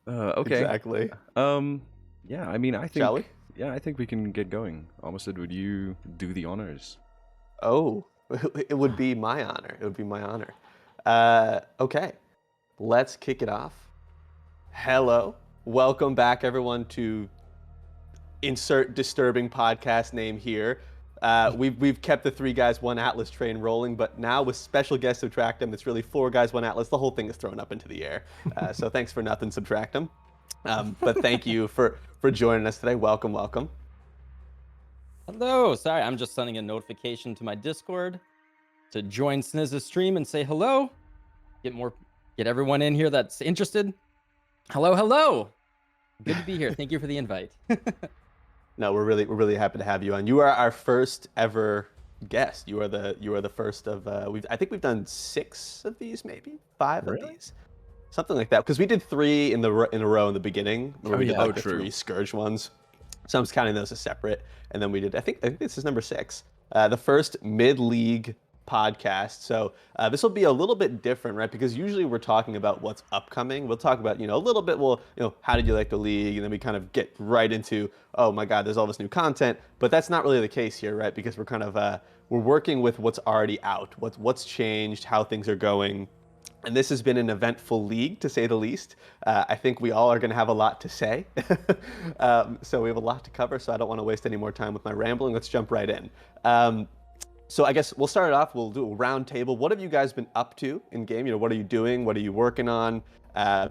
Okay. Exactly. Yeah, I mean, Shall we? I think we can get going. Almost, would you do the honors? Oh, it would be my honor. It would be my honor. Okay, let's kick it off. Hello, welcome back, everyone, to insert disturbing podcast name here. We've kept the 3 guys 1 Atlas train rolling, but now with special guest Subtractem, it's really 4 guys 1 Atlas. The whole thing is thrown up into the air. So thanks for nothing, Subtractem. But thank you for joining us today. Welcome, welcome. Hello. Sorry, I'm just sending a notification to my Discord to join Snizz's stream and say hello. Get everyone in here that's interested. Hello. Good to be here. Thank you for the invite. No, we're really happy to have you on. You are our first ever guest. You are the first of I think we've done 6 of these, maybe 5 of these, something like that. Because we did 3 in a row in the beginning. Where we did like the 3 Scourge ones. So I'm just counting those as separate. And then we did. I think this is number 6, the first mid-league podcast. So this will be a little bit different, right? Because usually we're talking about what's upcoming. We'll talk about, a little bit, how did you like the league? And then we kind of get right into, oh my God, there's all this new content. But that's not really the case here, right? Because we're kind of, we're working with what's already out, what's changed, how things are going. And this has been an eventful league, to say the least. I think we all are going to have a lot to say. So we have a lot to cover, so I don't want to waste any more time with my rambling. Let's jump right in. So I guess we'll start it off. We'll do a round table. What have you guys been up to in game? What are you doing? What are you working on?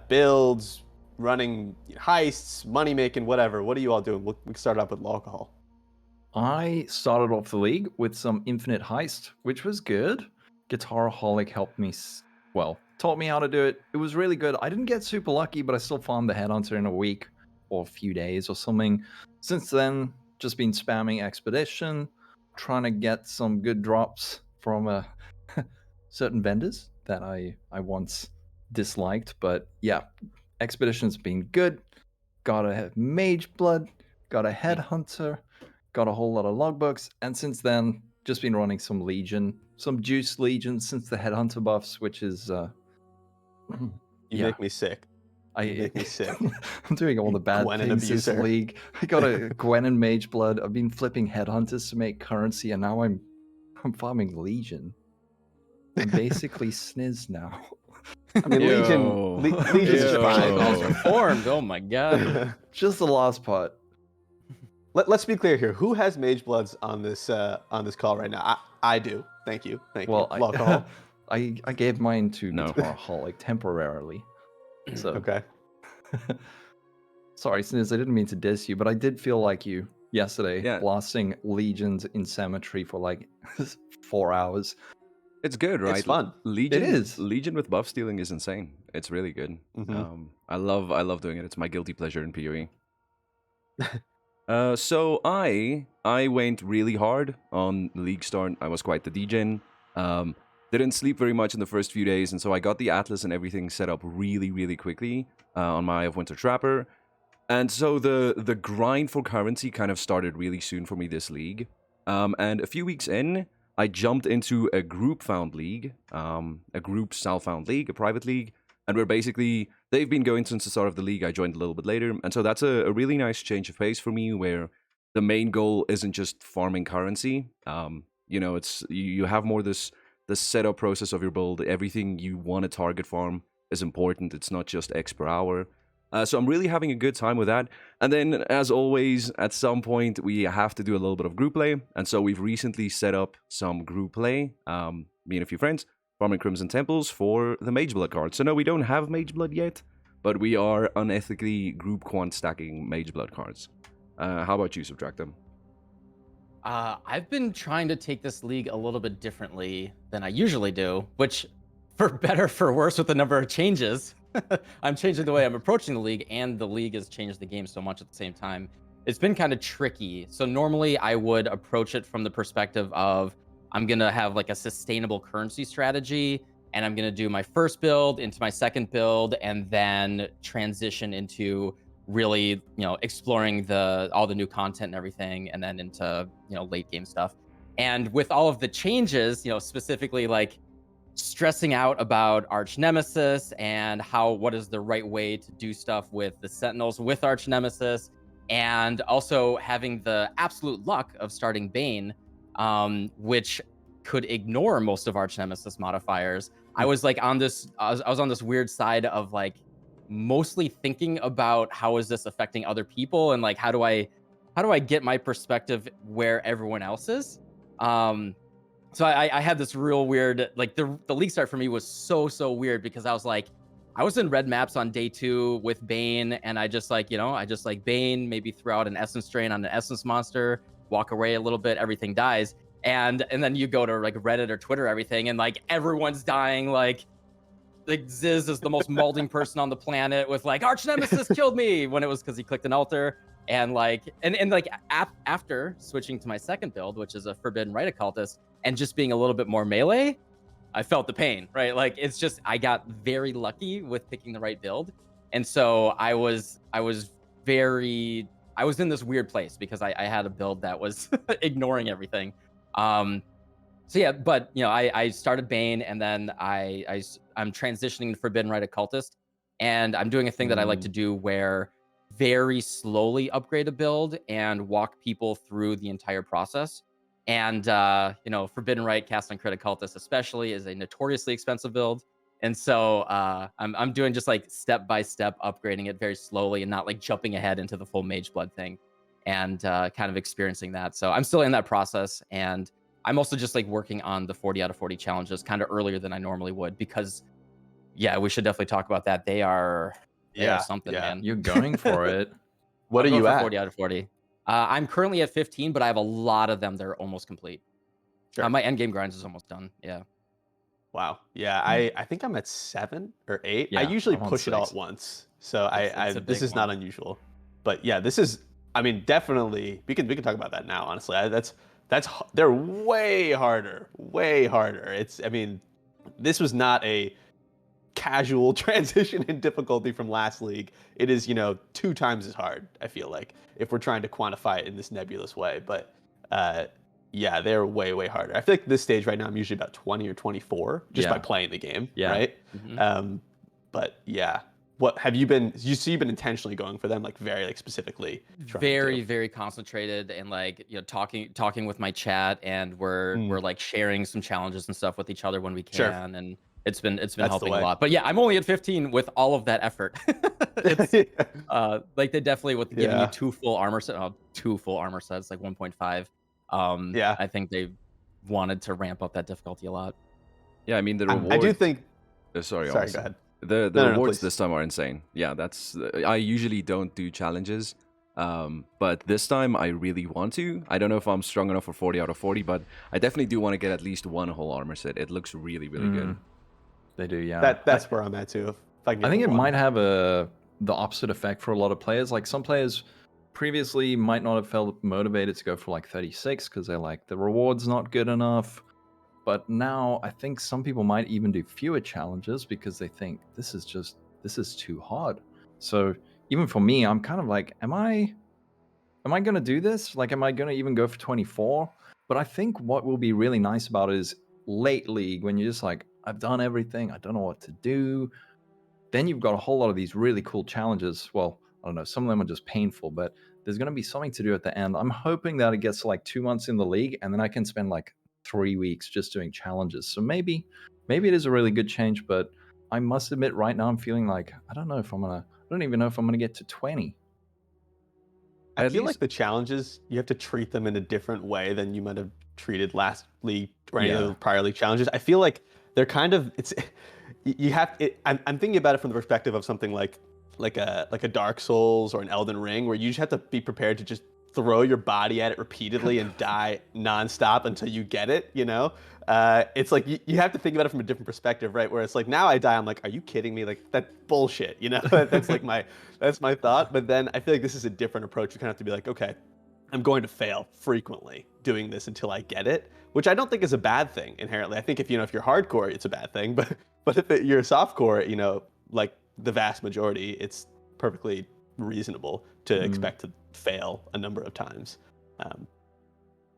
Builds, running heists, money making, whatever. What are you all doing? We can start off with alcohol. I started off the league with some Infinite Heist, which was good. Guitaraholic helped me, taught me how to do it. It was really good. I didn't get super lucky, but I still farmed the Headhunter in a week or a few days or something. Since then, just been spamming Expedition, trying to get some good drops from certain vendors that I once disliked. But yeah, Expedition's been good. Got a Mage Blood, got a Headhunter, got a whole lot of logbooks, and since then, just been running some Legion, some Juice Legion since the Headhunter buffs, which is You make me sick. You make me sick. I'm doing all the bad Gwen things this abuser. league. I got a Gwen and Mage Blood. I've been flipping Headhunters to make currency, and now I'm farming Legion. I'm basically Sniz now. I mean, Legion's fine. Also formed. Oh my God. Just the last part. Let's be clear here. Who has Mage Bloods on this call right now? I do. Thank you. Well, you. I gave mine to Guitaraholic temporarily. So okay. Sorry, Sniz, I didn't mean to diss you, but I did feel like you yesterday blasting Legions in Cemetery for like 4 hours. It's good, right? It's fun. Legion, it is. Legion with buff stealing is insane. It's really good. Mm-hmm. I love doing it. It's my guilty pleasure in PoE. So I went really hard on League start. I was quite the degen. Didn't sleep very much in the first few days, and so I got the Atlas and everything set up really quickly on my Eye of Winter Trapper. And so the grind for currency kind of started really soon for me this league. And a few weeks in, I jumped into a group-found league, a group self-found league, a private league, and they've been going since the start of the league. I joined a little bit later, and so that's a really nice change of pace for me, where the main goal isn't just farming currency. It's you have more the setup process of your build. Everything you want to target farm is important. It's not just X per hour. So I'm really having a good time with that. And then, as always, at some point, we have to do a little bit of group play. And so we've recently set up some group play, me and a few friends, farming Crimson Temples for the Mage Blood card. So no, we don't have Mage Blood yet, but we are unethically group quant stacking Mage Blood cards. How about you, Subtractem? I've been trying to take this league a little bit differently than I usually do, which, for better for worse, with the number of changes, I'm changing the way I'm approaching the league, and the league has changed the game so much at the same time. It's been kind of tricky. So normally I would approach it from the perspective of, I'm going to have like a sustainable currency strategy, and I'm going to do my first build into my second build, and then transition into really, exploring all the new content and everything, and then into, late game stuff. And with all of the changes, specifically like stressing out about Archnemesis and what is the right way to do stuff with the Sentinels with Archnemesis, and also having the absolute luck of starting Bane, which could ignore most of Archnemesis modifiers. I was like on this, I was on this weird side of like mostly thinking about how is this affecting other people, and like how do I get my perspective where everyone else is. So I had this real weird, like the league start for me was so weird, because I was like, I was in red maps on day 2 with Bane, and I just like, I just like Bane, maybe throw out an essence drain on an essence monster, walk away a little bit, everything dies. And then you go to like Reddit or Twitter, everything, and like everyone's dying, like Ziz is the most malding person on the planet with like Archnemesis killed me, when it was because he clicked an altar. And like after switching to my second build, which is a Forbidden Rite Occultist, and just being a little bit more melee, I felt the pain, right? Like it's just, I got very lucky with picking the right build. And so I was in this weird place because I had a build that was ignoring everything. So yeah, but I started Bane, and then I'm transitioning to Forbidden Rite Occultist, and I'm doing a thing that I like to do where very slowly upgrade a build and walk people through the entire process. And Forbidden Rite cast on Crit Occultist especially is a notoriously expensive build. And so I'm doing just like step by step upgrading it very slowly, and not like jumping ahead into the full Mage Blood thing, and kind of experiencing that. So I'm still in that process, and I'm also just like working on the 40 out of 40 challenges kind of earlier than I normally would, because we should definitely talk about that. They are something, man. You're going for it. What I'm are going you for at? 40 out of 40. I'm currently at 15, but I have a lot of them that are almost complete. Sure. My end game grinds is almost done. Yeah. Wow. Yeah, I think I'm at 7 or 8. I Yeah, ushally I'm on push it all 6. at once, so It's a this big is not one. unusual. But yeah, this is. I mean, definitely we can talk about that now. Honestly, they're way harder, way harder. I mean, this was not a casual transition in difficulty from last league. It is 2 times as hard. I feel like, if we're trying to quantify it in this nebulous way, but. Yeah, they're way harder. I feel like this stage right now, I'm usually about 20 or 24 just by playing the game, right? Mm-hmm. But yeah, what have you been? You've been intentionally going for them, like very like specifically. Very concentrated, and like talking with my chat, and we're like sharing some challenges and stuff with each other when we can, Sure. and it's been That's helping the a way. lot. But yeah, I'm only at 15 with all of that effort. It's like they definitely, with giving you 2 full armor sets, like 1.5. Yeah. I think they wanted to ramp up that difficulty a lot. Yeah, I mean the I rewards. do think. Sorry, Sorry, also. go ahead. The No, rewards please. this time are insane. Yeah, that's. I usually don't do challenges, but this time I really want to. I don't know if I'm strong enough for 40 out of 40, but I definitely do want to get at least 1 whole armor set. It looks really good. They do, yeah. That's where I'm at too. If I can I think get it one. might have the opposite effect for a lot of players. Like some players previously might not have felt motivated to go for like 36 because they're like, the reward's not good enough. But now I think some people might even do fewer challenges because they think this is too hard. So even for me, I'm kind of like, am I going to do this? Like, am I going to even go for 24? But I think what will be really nice about it is late league, when you're just like, I've done everything, I don't know what to do. Then you've got a whole lot of these really cool challenges. Well, I don't know, some of them are just painful, but there's going to be something to do at the end. I'm hoping that it gets to like 2 months in the league, and then I can spend like 3 weeks just doing challenges. So maybe it is a really good change, but I must admit right now I'm feeling like, I don't even know if I'm gonna get to 20. I At feel least- like the challenges, you have to treat them in a different way than you might have treated last league or any of the prior league challenges. I feel like they're kind of you have. I'm thinking about it from the perspective of something like a Dark Souls or an Elden Ring, where you just have to be prepared to just throw your body at it repeatedly and die nonstop until you get it. It's like you have to think about it from a different perspective, right? Where it's like, now I die, I'm like, are you kidding me? Like, that's bullshit. That's like that's my thought. But then I feel like this is a different approach. You kind of have to be like, okay, I'm going to fail frequently doing this until I get it, which I don't think is a bad thing inherently. I think if you're hardcore, it's a bad thing. But if you're softcore, like the vast majority, it's perfectly reasonable to expect to fail a number of times.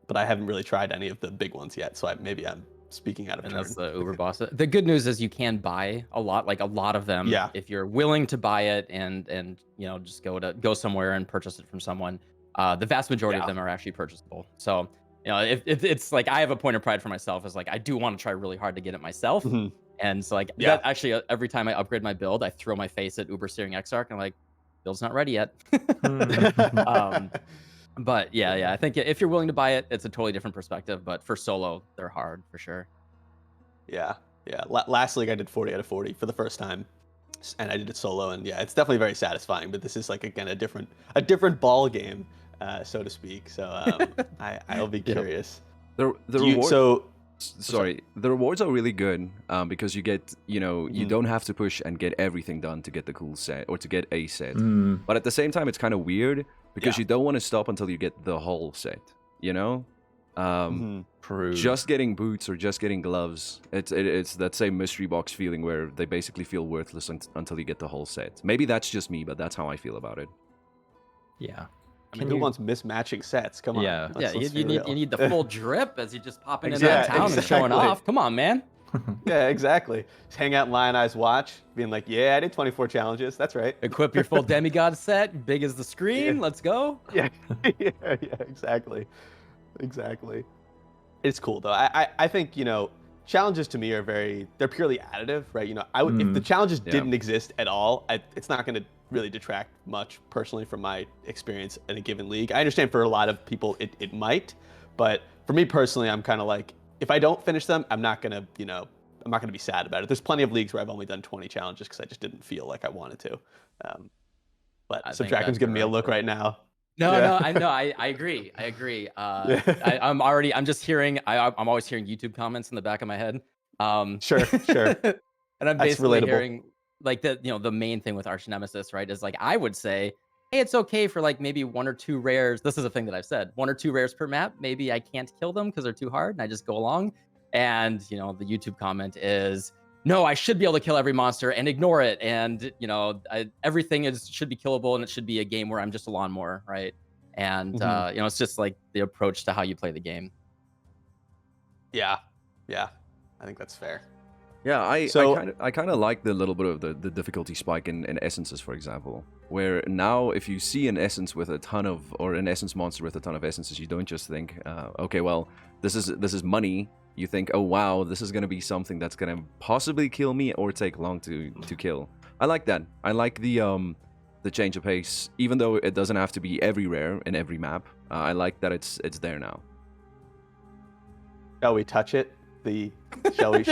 But I haven't really tried any of the big ones yet, so maybe I'm speaking out of And turn. that's the Uber boss. The good news is you can buy a lot of them. Yeah. If you're willing to buy it and just go somewhere and purchase it from someone. The vast majority of them are actually purchasable. So if it's like I have a point of pride for myself is like I do want to try really hard to get it myself. Mhm. And so like Yeah. that actually every time I upgrade my build, I throw my face at Uber steering Exarch and I'm like, build's not ready yet. But yeah, I think if you're willing to buy it, it's a totally different perspective. But for solo, they're hard for sure. Yeah. Last league I did 40 out of 40 for the first time, and I did it solo, and yeah, it's definitely very satisfying. But this is like again a different ball game, so to speak. So I'll be curious. The rewards are really good because you get you don't have to push and get everything done to get the cool set or to get a set. But at the same time, it's kind of weird because you don't want to stop until you get the whole set. True. Just getting boots or just getting gloves, it's that same mystery box feeling where they basically feel worthless until you get the whole set. Maybe that's just me, but that's how I feel about it. Yeah. I mean, who wants mismatching sets? Come on. Yeah. You need the full drip as you just popping into Exactly. town and showing off. Come on, man. Yeah, exactly. Just hang out in Lion Eye's watch, being like, yeah, I did 24 challenges. That's right. Equip your full demigod set, big as the screen. Yeah. Let's go. Yeah, exactly. It's cool though. I think challenges to me they're purely additive, right? If the challenges didn't exist at all, it's not going to really detract much personally from my experience in a given league. I understand for a lot of people it might, but for me personally, I'm kind of like, if I don't finish them, I'm not gonna be sad about it. There's plenty of leagues where I've only done 20 challenges because I just didn't feel like I wanted to. But Subtractum's giving me a look right now. No, I agree. I'm always hearing YouTube comments in the back of my head. Sure. And I'm That's basically relatable. hearing like the main thing with Archnemesis, right, is like I would say, hey, it's okay for like maybe 1 or 2 rares. This is a thing that I've said. 1 or 2 rares per map. Maybe I can't kill them because they're too hard, and I just go along. And the YouTube comment is, no, I should be able to kill every monster and ignore it. And everything should be killable, and it should be a game where I'm just a lawnmower, right? And it's just like the approach to how you play the game. Yeah, I think that's fair. Yeah, I kind of like the little bit of the difficulty spike in essences, for example, where now if you see an essence with a ton of, or an essence monster with a ton of essences, you don't just think, okay, well, this is money. You think, oh wow, this is gonna be something that's gonna possibly kill me or take long to kill. I like that. I like the change of pace, even though it doesn't have to be every rare in every map. I like that it's there now. Shall we touch it? Shall we?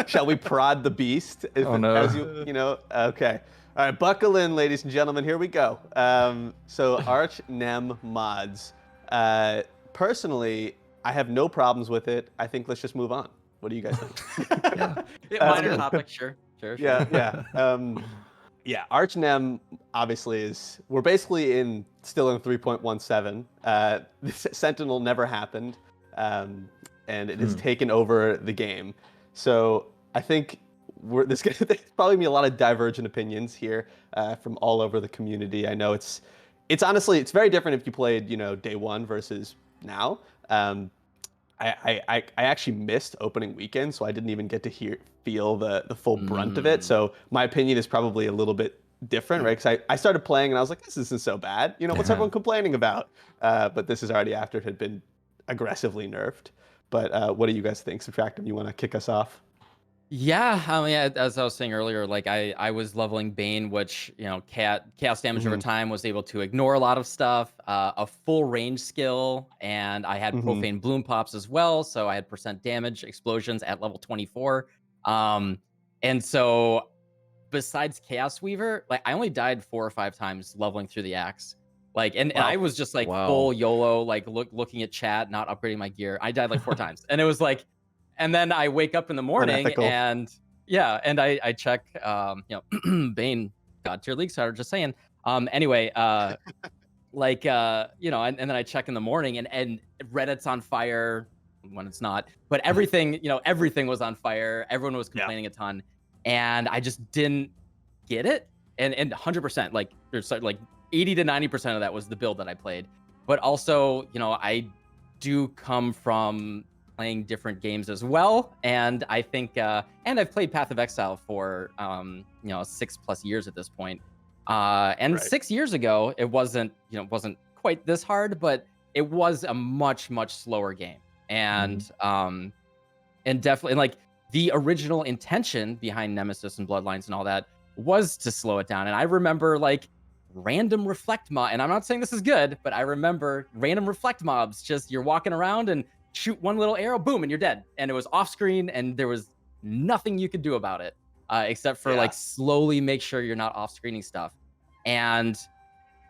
Shall we prod the beast? Oh no. Okay. All right, buckle in, ladies and gentlemen. Here we go. So Archnemesis Mods. Personally, I have no problems with it. I think let's just move on. What do you guys think? Minor topic, sure. Yeah. Archnem obviously we're basically still in 3.17. Sentinel never happened, and it has taken over the game. So I think there's probably be a lot of divergent opinions here from all over the community. I know it's honestly very different if you played day one versus now. I actually missed opening weekend, so I didn't even get to feel the full brunt of it. So my opinion is probably a little bit different, right? Because I started playing and I was like, this isn't so bad. What's everyone complaining about? But this is already after it had been aggressively nerfed. But what do you guys think? Subtractum, you want to kick us off? Yeah, I mean, as I was saying earlier, like I was leveling Bane, which chaos damage over time was able to ignore a lot of stuff, a full range skill, and I had profane bloom pops as well, so I had percent damage explosions at level 24. And so besides Chaos Weaver, like I only died 4 or 5 times leveling through the axe. Like and I was just like full YOLO, like looking at chat, not upgrading my gear. I died like 4 times, and it was like. And then I wake up in the morning and I check, Bane, God tier league starter, just saying. Anyway, and then I check in the morning and Reddit's on fire when it's not, but everything was on fire. Everyone was complaining a ton, and I just didn't get it. And 100%, like there's like 80 to 90% of that was the build that I played, but also, I do come from playing different games as well, and I think and I've played Path of Exile for 6+ years at this point, and Right. 6 years ago it wasn't quite this hard, but it was a much slower game, and definitely, and like, the original intention behind Nemesis and Bloodlines and all that was to slow it down. And I remember like random reflect mob, and I'm not saying this is good, but I remember random reflect mobs, just you're walking around and shoot one little arrow, boom, and you're dead. And it was off screen, and there was nothing you could do about it, except for like slowly make sure you're not off screening stuff. And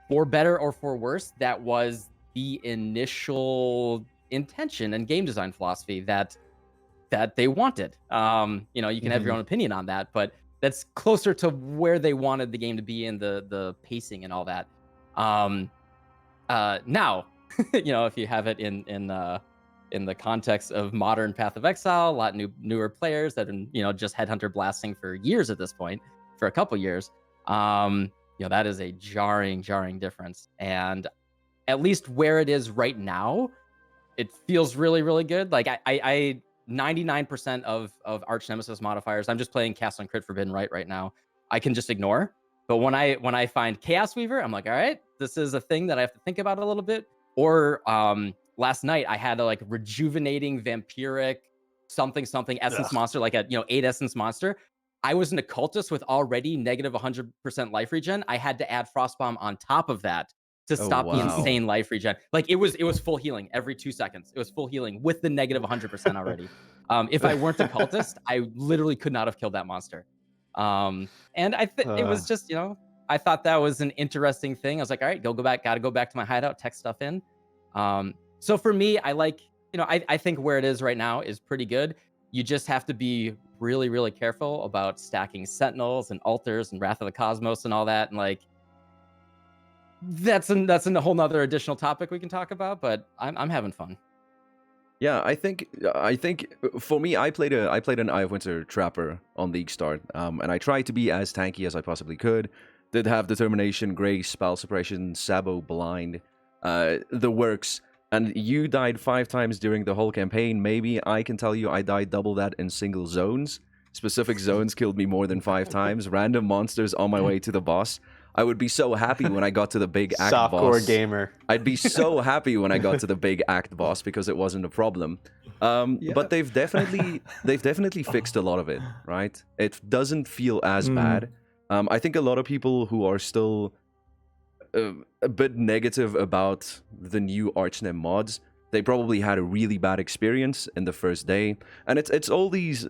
for better or for worse, that was the initial intention and game design philosophy that they wanted. You can have your own opinion on that, but that's closer to where they wanted the game to be, and the pacing and all that. Now, if you have it in the context of modern Path of Exile, a lot newer players that have just Headhunter blasting for years at this point, for a couple years, that is a jarring difference. And at least where it is right now, it feels really good. Like I 99% of Archnemesis modifiers, I'm just playing Cast on Crit Forbidden right now, I can just ignore. But when I find Chaos Weaver, I'm like, all right, this is a thing that I have to think about a little bit. Or last night I had a like rejuvenating vampiric something essence monster, like a 8 essence monster. I was an occultist with already negative 100% life regen. I had to add Frostbomb on top of that to stop the insane life regen. Like it was full healing every 2 seconds. It was full healing with the negative 100% already. If I weren't a cultist, I literally could not have killed that monster. And it was just, I thought that was an interesting thing. I was like, all right, gotta go back to my hideout, tech stuff in. So for me, I like, I think where it is right now is pretty good. You just have to be really careful about stacking Sentinels and Altars and Wrath of the Cosmos and all that. And like, that's a whole nother additional topic we can talk about, but I'm having fun. Yeah, I think for me, I played an Eye of Winter Trapper on League Start, and I tried to be as tanky as I possibly could. Did have Determination, Grace, Spell Suppression, Sabo, Blind, the works. And you died 5 times during the whole campaign. Maybe I can tell you I died double that in single zones. Specific zones killed me more than 5 times. Random monsters on my way to the boss. I would be so happy when I got to the big act boss. Softcore gamer. I'd be so happy when I got to the big act boss because it wasn't a problem. But they've definitely fixed a lot of it, right? It doesn't feel as bad. I think a lot of people who are still a bit negative about the new Archnemesis mods, they probably had a really bad experience in the first day, and it's all these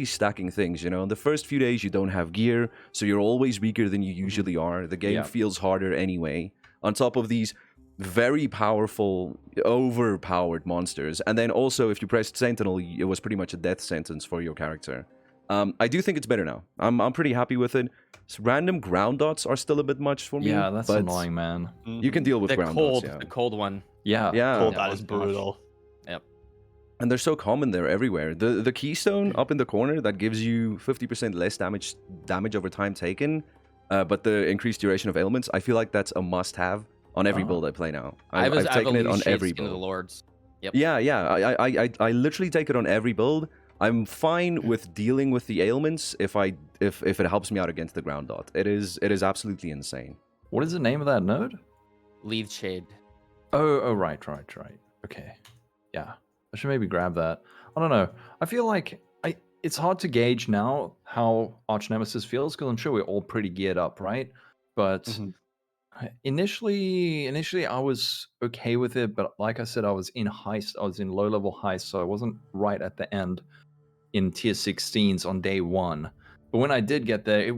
stacking things. In the first few days you don't have gear, so you're always weaker than you usually are. The game feels harder anyway. On top of these very powerful, overpowered monsters, and then also if you pressed Sentinel, it was pretty much a death sentence for your character. I do think it's better now. I'm pretty happy with it. Random ground dots are still a bit much for me. Yeah, that's annoying, man. You can deal with ground dots. Yeah. The cold one. Yeah. Cold dot is brutal. Yep. And they're so common there everywhere. The keystone up in the corner that gives you 50% less damage over time taken, but the increased duration of ailments, I feel like that's a must-have on every build I play now. I've taken it on every build. Of the Lords. Yep. Yeah. I literally take it on every build. I'm fine with dealing with the ailments if it helps me out against the ground dot. It is absolutely insane. What is the name of that node? Leaf Shade. Oh, right. Okay. Yeah. I should maybe grab that. I don't know. I feel like it's hard to gauge now how Archnemesis feels, because I'm sure we're all pretty geared up, right? But initially I was okay with it, but like I said, I was in low-level heist, so I wasn't right at the end in tier 16s on day 1. But when I did get there,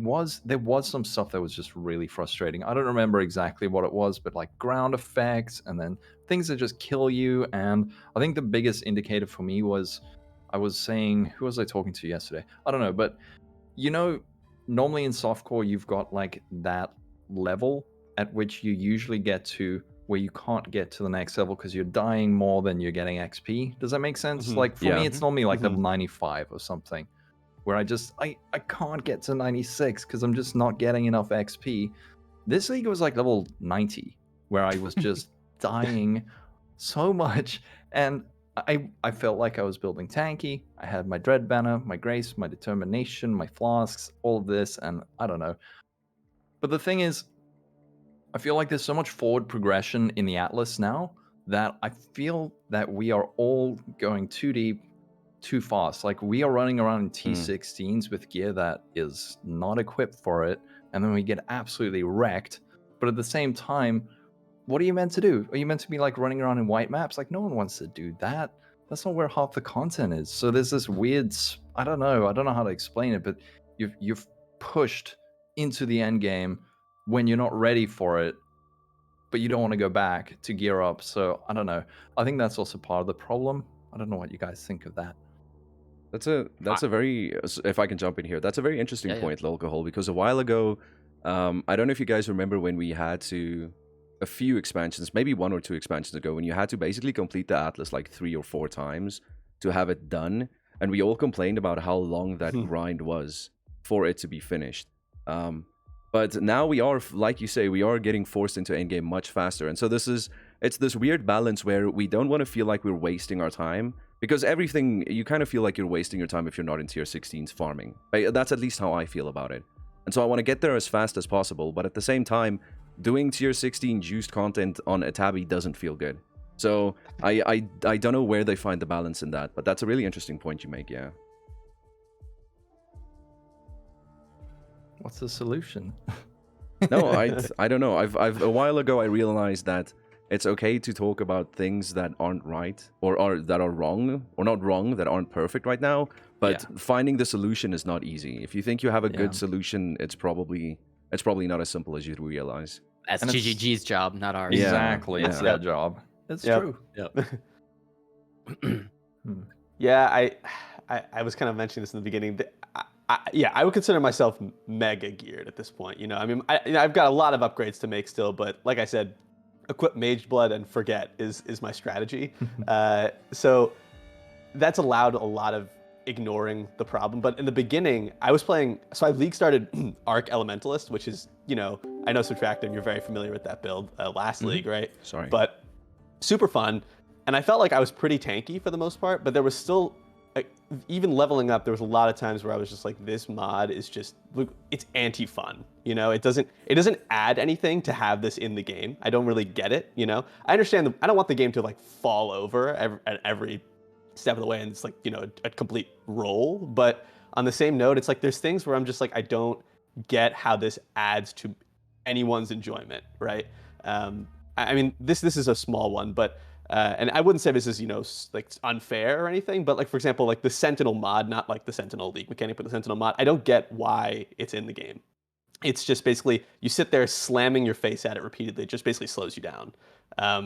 there was some stuff that was just really frustrating. I don't remember exactly what it was, but like ground effects and then things that just kill you. And I think the biggest indicator for me was, I was saying, who was I talking to yesterday? I don't know, but normally in softcore you've got like that level at which you usually get to where you can't get to the next level because you're dying more than you're getting XP. Does that make sense? Like for me, it's normally like level 95 or something, where I can't get to 96 because I'm just not getting enough XP. This league was like level 90, where I was just dying so much, And I felt like I was building tanky. I had my Dread Banner, my Grace, my Determination, my Flasks, all of this, and I don't know. But the thing is, I feel like there's so much forward progression in the Atlas now that I feel that we are all going too deep, too fast. Like we are running around in T16s with gear that is not equipped for it, and then we get absolutely wrecked. But at the same time, what are you meant to do? Are you meant to be like running around in white maps? Like no one wants to do that. That's not where half the content is. So there's this weird, I don't know how to explain it, but you've pushed into the end game when you're not ready for it, but you don't want to go back to gear up. So I don't know. I think that's also part of the problem. I don't know what you guys think of that. That's a very, if I can jump in here, that's a very interesting point, Lolcohol, because a while ago, I don't know if you guys remember when we had to, a few expansions, maybe 1 or 2 expansions ago, when you had to basically complete the Atlas like 3 or 4 times to have it done, and we all complained about how long that grind was for it to be finished. But now we are, like you say, we are getting forced into endgame much faster, and so it's this weird balance where we don't want to feel like we're wasting our time, because everything, you kind of feel like you're wasting your time if you're not in tier 16s farming. That's at least how I feel about it. And so I want to get there as fast as possible, but at the same time, doing tier 16 juiced content on Atabi doesn't feel good. So I don't know where they find the balance in that, but that's a really interesting point you make, yeah. What's the solution? No, I don't know. I've a while ago I realized that it's okay to talk about things that aren't right or that are wrong, or not wrong, that aren't perfect right now, but finding the solution is not easy. If you think you have a good solution, it's probably not as simple as you realize. That's GGG's job, not ours. Exactly, it's their job. It's true. Yeah, I was kind of mentioning this in the beginning. I would consider myself mega geared at this point. You know, I mean, I've got a lot of upgrades to make still, but like I said, equip Mage Blood and forget is my strategy. So that's allowed a lot of ignoring the problem. But in the beginning, I was playing, so I league started Arc Elementalist, which is, you know, I know Subtractive, you're very familiar with that build last league, right? Sorry. But super fun. And I felt like I was pretty tanky for the most part, but there was still, even leveling up, there was a lot of times where I was just like, this mod is just, look, it's anti-fun, you know? It doesn't add anything to have this in the game. I don't really get it, you know? I understand, I don't want the game to like fall over at every step of the way and it's like, you know, a complete roll. But on the same note, it's like there's things where I'm just like, I don't get how this adds to anyone's enjoyment, right? I mean, this is a small one, but and I wouldn't say this is, you know, like unfair or anything, but like, for example, like the Sentinel mod, not like the Sentinel League mechanic, but the Sentinel mod, I don't get why it's in the game. It's just basically, you sit there slamming your face at it repeatedly. It just basically slows you down,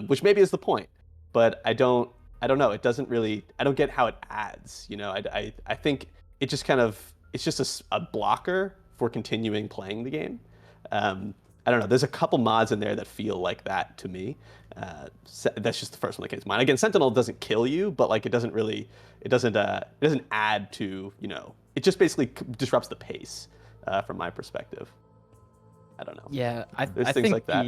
which maybe is the point, but I don't know. It doesn't really, I don't get how it adds, you know? I think it just kind of, it's just a blocker for continuing playing the game. I don't know. There's a couple mods in there that feel like that to me. That's just the first one that came to mind. Again, Sentinel doesn't kill you, but like it doesn't add to, you know, it just basically disrupts the pace from my perspective. I don't know. Yeah, There's I things think like that.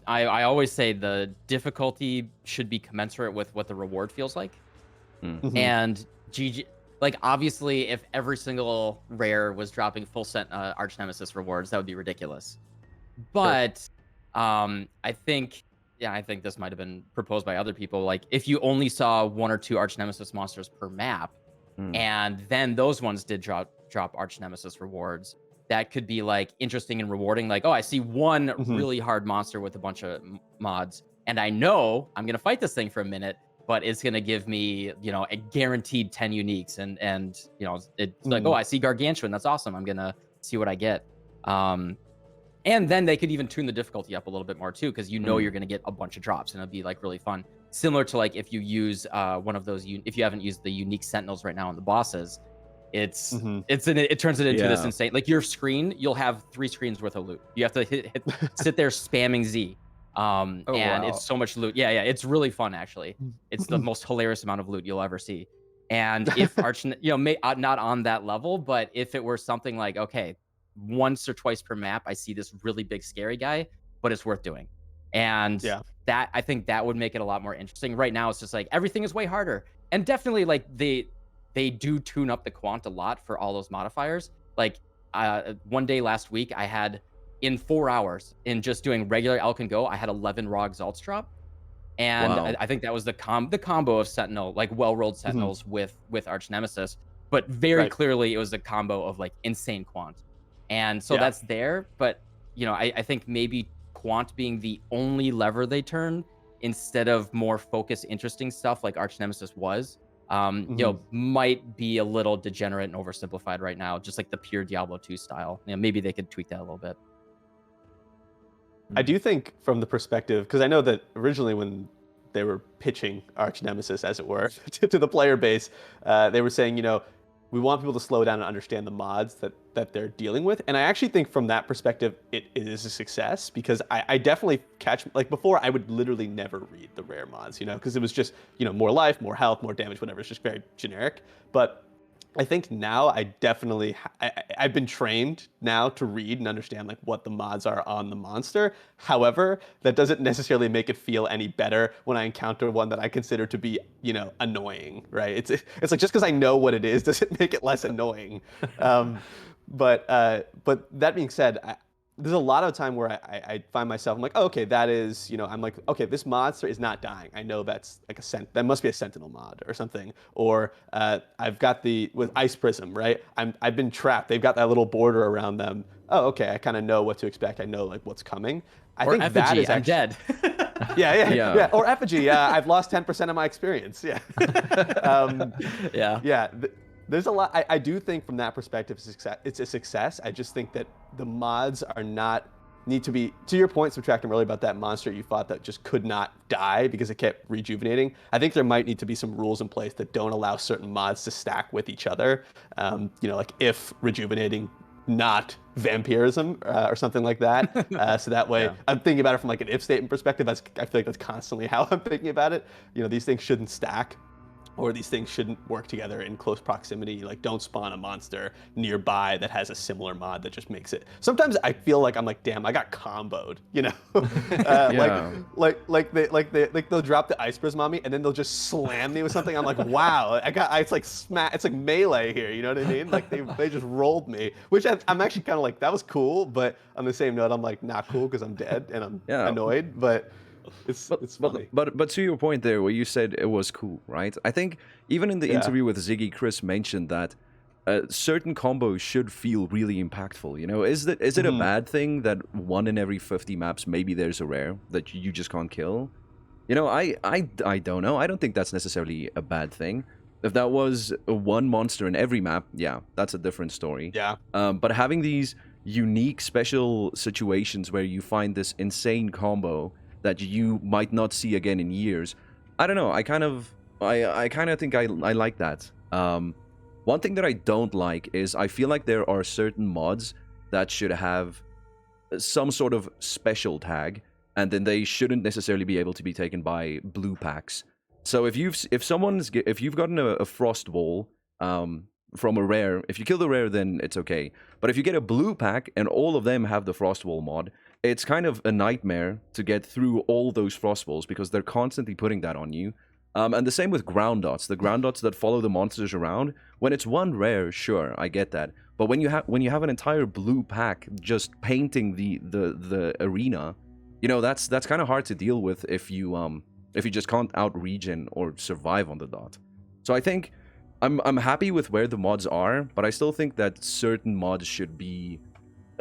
I always say the difficulty should be commensurate with what the reward feels like. Mhm. And GG, like obviously, if every single rare was dropping full Archnemesis rewards, that would be ridiculous. But I think this might have been proposed by other people. Like if you only saw 1 or 2 Archnemesis monsters per map, and then those ones did drop Archnemesis rewards, that could be like interesting and rewarding. Like, oh, I see one really hard monster with a bunch of mods, and I know I'm gonna fight this thing for a minute, but it's gonna give me, you know, a guaranteed 10 uniques, and you know, it's like, oh, I see Gargantuan, that's awesome. I'm gonna see what I get. And then they could even tune the difficulty up a little bit more too, because you know you're gonna get a bunch of drops, and it'll be like really fun. Similar to like if you use one of those, if you haven't used the unique Sentinels right now on the bosses, it turns it into this insane, like your screen, you'll have 3 screens worth of loot. You have to sit there spamming Z. It's so much loot. Yeah, it's really fun actually. It's the most hilarious amount of loot you'll ever see. And if you know, not on that level, but if it were something like, okay, once or twice per map, I see this really big scary guy, but it's worth doing. And Yeah. that, I think that would make it a lot more interesting. Right now, it's just like everything is way harder. And definitely, like, they do tune up the quant a lot for all those modifiers. Like, one day last week, I had, in 4 hours, in just doing regular Elk and Go, I had 11 raw exalts drop. And Wow. I think that was the combo of Sentinel, like well-rolled Sentinels with Archnemesis. But very Right. clearly, it was a combo of like insane quant. And so Yeah. that's there. But I think maybe quant being the only lever they turn instead of more focused, interesting stuff like Archnemesis was, might be a little degenerate and oversimplified right now, just like the pure Diablo 2 style. Maybe they could tweak that a little bit. I do think from the perspective, because I know that originally when they were pitching Archnemesis, as it were, to the player base, they were saying, we want people to slow down and understand the mods that they're dealing with. And I actually think from that perspective, it is a success, because I definitely catch, like before, I would literally never read the rare mods, because it was just, more life, more health, more damage, whatever. It's just very generic. But I think now I definitely, I've been trained now to read and understand like what the mods are on the monster. However, that doesn't necessarily make it feel any better when I encounter one that I consider to be, annoying, right? It's like just because I know what it is doesn't make it less annoying. But that being said, there's a lot of time where I find myself, I'm like, oh, okay, that is, I'm like, okay, this monster is not dying. I know that's like that must be a Sentinel mod or something. Or I've got with Ice Prism, right? I've been trapped. They've got that little border around them. Oh, okay, I kind of know what to expect. I know like what's coming. I Or think effigy, that is I'm actually, dead. yeah. Or effigy. I've lost 10% of my experience. Yeah. Yeah. There's a lot. I do think from that perspective, it's a success. I just think that the mods need to be, to your point, Subtracting earlier about that monster you fought that just could not die because it kept rejuvenating. I think there might need to be some rules in place that don't allow certain mods to stack with each other. Like if rejuvenating, not vampirism or something like that. So that way, I'm thinking about it from like an if statement perspective. I feel like that's constantly how I'm thinking about it. These things shouldn't stack, or these things shouldn't work together in close proximity. Like, don't spawn a monster nearby that has a similar mod that just makes it. Sometimes I feel like I'm like, damn, I got comboed, Like they'll drop the Ice Prism on me and then they'll just slam me with something. I'm like, wow, it's like melee here, you know what I mean? Like they just rolled me, which I'm actually kind of like, that was cool, but on the same note, I'm like, not cool because I'm dead and I'm annoyed, but it's funny. But to your point there, where you said it was cool, right? I think even in the interview with Ziggy, Chris mentioned that certain combos should feel really impactful. Is it a bad thing that 1 in every 50 maps maybe there's a rare that you just can't kill? I don't know. I don't think that's necessarily a bad thing. If that was one monster in every map, yeah, that's a different story. Yeah. But having these unique special situations where you find this insane combo that you might not see again in years, I don't know. I kind of think I like that. One thing that I don't like is I feel like there are certain mods that should have some sort of special tag, and then they shouldn't necessarily be able to be taken by blue packs. So if you've gotten a frost wall from a rare, if you kill the rare, then it's okay. But if you get a blue pack and all of them have the frost wall mod, it's kind of a nightmare to get through all those frost walls because they're constantly putting that on you. And the same with ground dots. The ground dots that follow the monsters around. When it's one rare, sure, I get that. But when you have an entire blue pack just painting the arena, that's kind of hard to deal with if you just can't out regen or survive on the dot. So I think I'm happy with where the mods are, but I still think that certain mods should be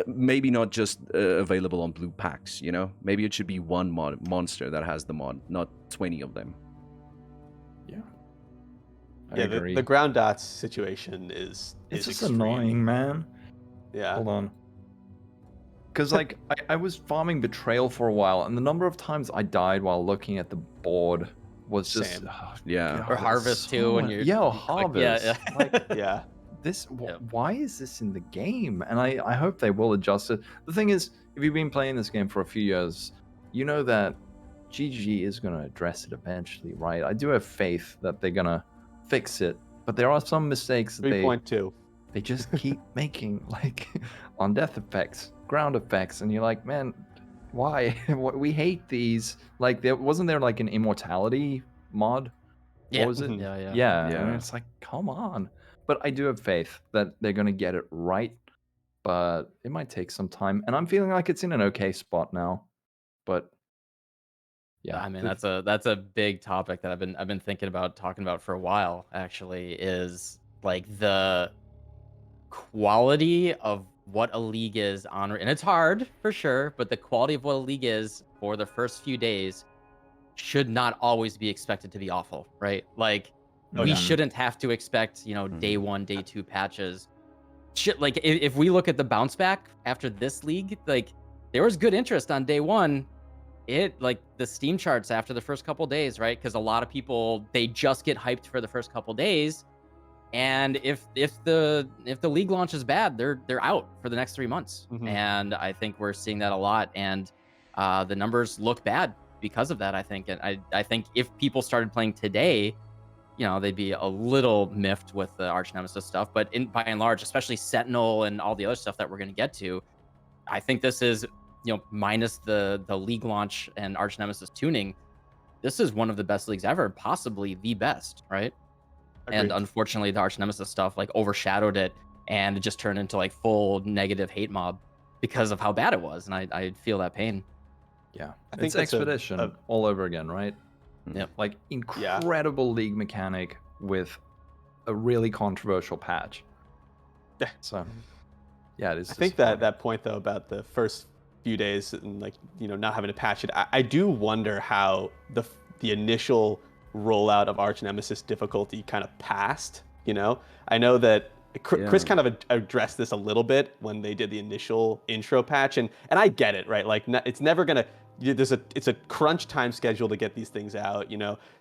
maybe not just available on blue packs. Maybe it should be one monster that has the mod, not 20 of them. I agree. The ground dots situation is just extreme. annoying, man. Yeah. Hold on. Because I was farming Betrayal for a while, and the number of times I died while looking at the board was just Same. Yeah. Or harvest too, when you harvest. Yeah. Why is this in the game? And I hope they will adjust it. The thing is, if you've been playing this game for a few years, you know that GG is going to address it eventually, right? I do have faith that they're going to fix it, but there are some mistakes that 3.2. they just keep making, like on death effects, ground effects, and you're like, man, Why? We hate these. Like, wasn't there like an immortality mod? Yeah. What was it? Mhm. Yeah. Yeah. I mean, Yeah. it's like, come on. But I do have faith that they're going to get it right. But it might take some time. And I'm feeling like it's in an okay spot now. But yeah. I mean, that's a big topic that I've been thinking about talking about for a while, actually, is like the quality of what a league is on, and it's hard for sure, but the quality of what a league is for the first few days should not always be expected to be awful, right? Like Oh, we yeah. shouldn't have to expect, day Mhm. 1, day 2 patches. Shit, like if we look at the bounce back after this league, like there was good interest on day 1. It like the Steam charts after the first couple days, right? Because a lot of people, they just get hyped for the first couple days, and if the league launch is bad, they're out for the next 3 months. Mhm. And I think we're seeing that a lot, and the numbers look bad because of that, I think. And I think if people started playing today, they'd be a little miffed with the Archnemesis stuff. But by and large, especially Sentinel and all the other stuff that we're going to get to, I think this is, minus the league launch and Archnemesis tuning, this is one of the best leagues ever, possibly the best, right? And Agreed. unfortunately, the Archnemesis stuff like overshadowed it, and it just turned into like full negative hate mob because of how bad it was. And I feel that pain. Yeah. I think It's that's Expedition all over again, right? Yep. Like, incredible league mechanic with a really controversial patch. Yeah. So, yeah, it is. I think that point though about the first few days and like not having to patch it, I do wonder how the initial rollout of Arch Nemesis difficulty kind of passed. I know that Chris Yeah. kind of addressed this a little bit when they did the initial intro patch, and I get it, right? Like it's never gonna. It's a crunch time schedule to get these things out.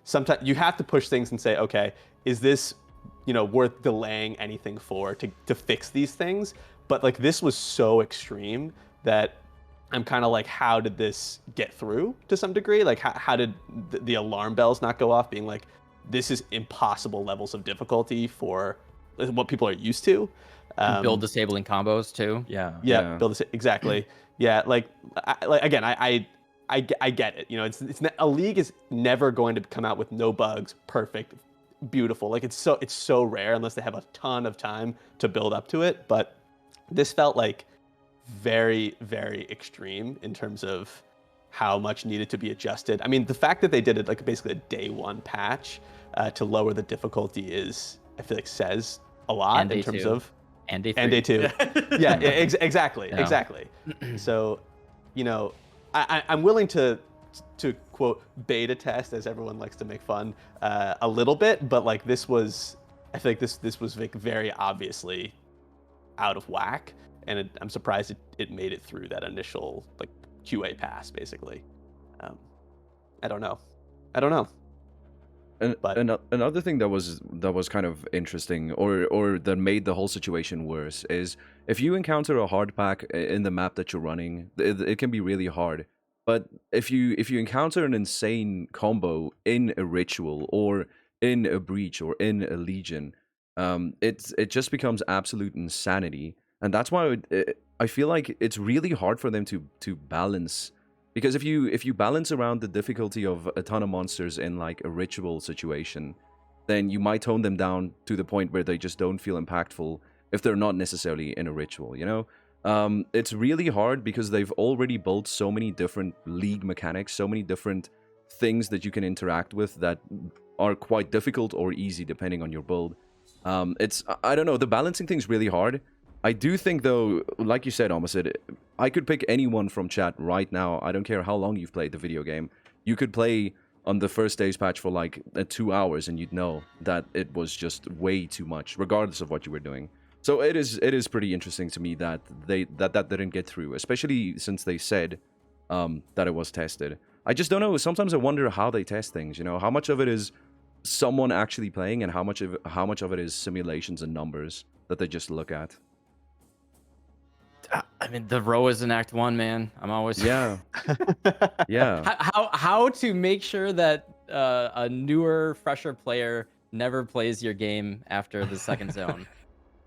Sometimes you have to push things and say, okay, is this worth delaying anything for to fix these things? But like this was so extreme that I'm kind of like, how did this get through to some degree? Like how did the alarm bells not go off being like, this is impossible levels of difficulty for what people are used to? And build disabling combos too. Yeah. Yeah, build this exactly. Yeah, again, I get it. It's a league is never going to come out with no bugs, perfect, beautiful. Like it's so rare unless they have a ton of time to build up to it. But this felt like very, very extreme in terms of how much needed to be adjusted. I mean, the fact that they did it like basically a day 1 patch to lower the difficulty I feel like says a lot And in day terms 2. of And day 3. and day 2. Yeah, exactly, Yeah. exactly. So, I'm willing to quote beta test, as everyone likes to make fun, a little bit, but like I feel like this was like very obviously out of whack, and I'm surprised it made it through that initial like QA pass, basically. I don't know. And But- another thing that was kind of interesting, or that made the whole situation worse, is if you encounter a hard pack in the map that you're running, it can be really hard. But if you encounter an insane combo in a ritual or in a breach or in a legion, it just becomes absolute insanity, and that's why I feel like it's really hard for them to balance. Because if you balance around the difficulty of a ton of monsters in like a ritual situation, then you might tone them down to the point where they just don't feel impactful if they're not necessarily in a ritual, It's really hard because they've already built so many different league mechanics, so many different things that you can interact with that are quite difficult or easy depending on your build. I don't know, the balancing thing's really hard. I do think, though, like you said, Omni, I could pick anyone from chat right now. I don't care how long you've played the video game. You could play on the first day's patch for like 2 hours and you'd know that it was just way too much, regardless of what you were doing. So it is pretty interesting to me that that didn't get through, especially since they said that it was tested. I just don't know. Sometimes I wonder how they test things. How much of it is someone actually playing, and how much of it is simulations and numbers that they just look at. I mean, the row is in Act 1, man. I'm always Yeah. Yeah. How to make sure that a newer, fresher player never plays your game after the second zone.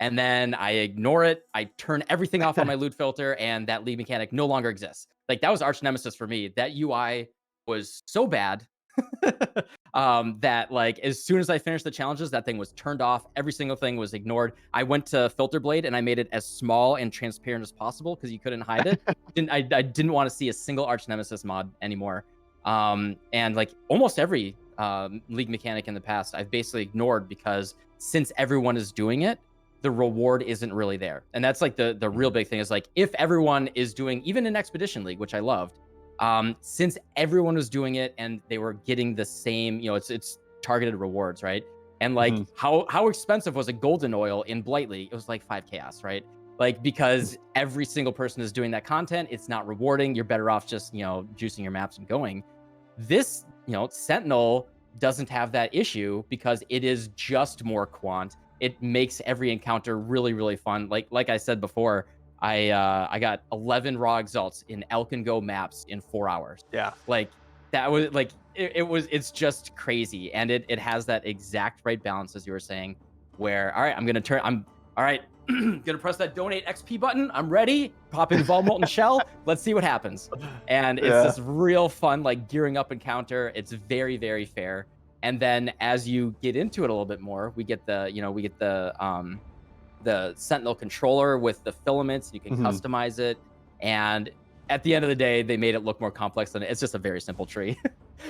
and then I ignore it. I turn everything off on my loot filter, and that league mechanic no longer exists. Like, that was Archnemesis for me. That UI was so bad that, like, as soon as I finished the challenges, that thing was turned off. Every single thing was ignored. I went to Filter Blade and I made it as small and transparent as possible because you couldn't hide it. I didn't want to see a single Archnemesis mod anymore. And like almost every league mechanic in the past, I've basically ignored, because since everyone is doing it, the reward isn't really there. And that's like the real big thing, is like, if everyone is doing, even in Expedition League, which I loved, since everyone was doing it and they were getting the same, it's targeted rewards, right? And like, how expensive was a golden oil in Blight League? It was like 5 chaos, right? Like, because every single person is doing that content, it's not rewarding. You're better off just, juicing your maps and going. This, Sentinel doesn't have that issue because it is just more quant. It makes every encounter really, really fun. Like I said before, I got 11 raw exalts in Elk and Go maps in 4 hours. Yeah. Like, that was like, it's just crazy. And it has that exact right balance, as you were saying, where, all right, all right, gonna press that donate XP button. I'm ready. Pop in Vol Molten Shell. Let's see what happens. And it's this real fun, like, gearing up encounter. It's very, very fair. And then as you get into it a little bit more, we get the Sentinel controller with the filaments. You can customize it. And at the end of the day, they made it look more complex than it's just a very simple tree.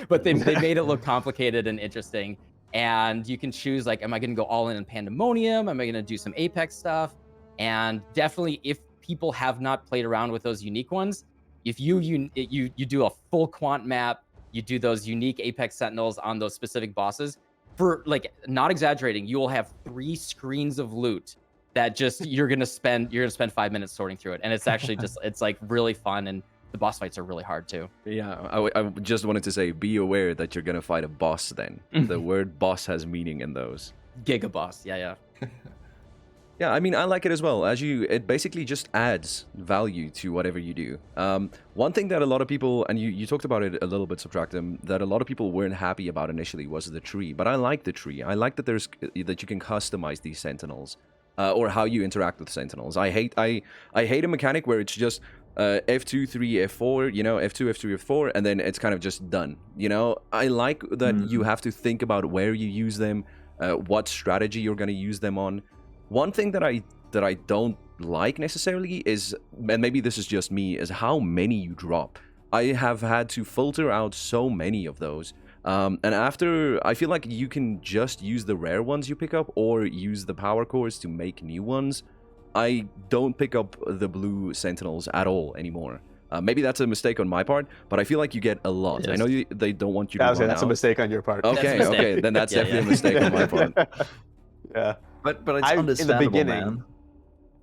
But they made it look complicated and interesting. And you can choose, like, am I going to go all in on Pandemonium? Am I going to do some Apex stuff? And definitely, if people have not played around with those unique ones, if you do a full quant map, you do those unique Apex Sentinels on those specific bosses, for, like, not exaggerating, you will have 3 screens of loot that just you're gonna spend 5 minutes sorting through it. And it's actually just, it's like really fun, and the boss fights are really hard too. Yeah, I just wanted to say, be aware that you're gonna fight a boss then. The word boss has meaning in those. Giga boss, yeah. Yeah, I mean, I like it as well. It basically just adds value to whatever you do. One thing that a lot of people, and you talked about it a little bit, Subtractum, that a lot of people weren't happy about initially was the tree. But I like the tree. I like that that you can customize these Sentinels, or how you interact with Sentinels. I hate a mechanic where it's just F2, 3, F4, F2, F3, F4, and then it's kind of just done. I like that you have to think about where you use them, what strategy you're going to use them on. One thing that I don't like necessarily is, and maybe this is just me, is how many you drop. I have had to filter out so many of those. And after, I feel like you can just use the rare ones you pick up or use the power cores to make new ones. I don't pick up the blue Sentinels at all anymore. Maybe that's a mistake on my part, but I feel like you get a lot. I know they don't want you to run that's out. a mistake on your part. Okay, then that's definitely a mistake on my part. Yeah. But it's understandable, man.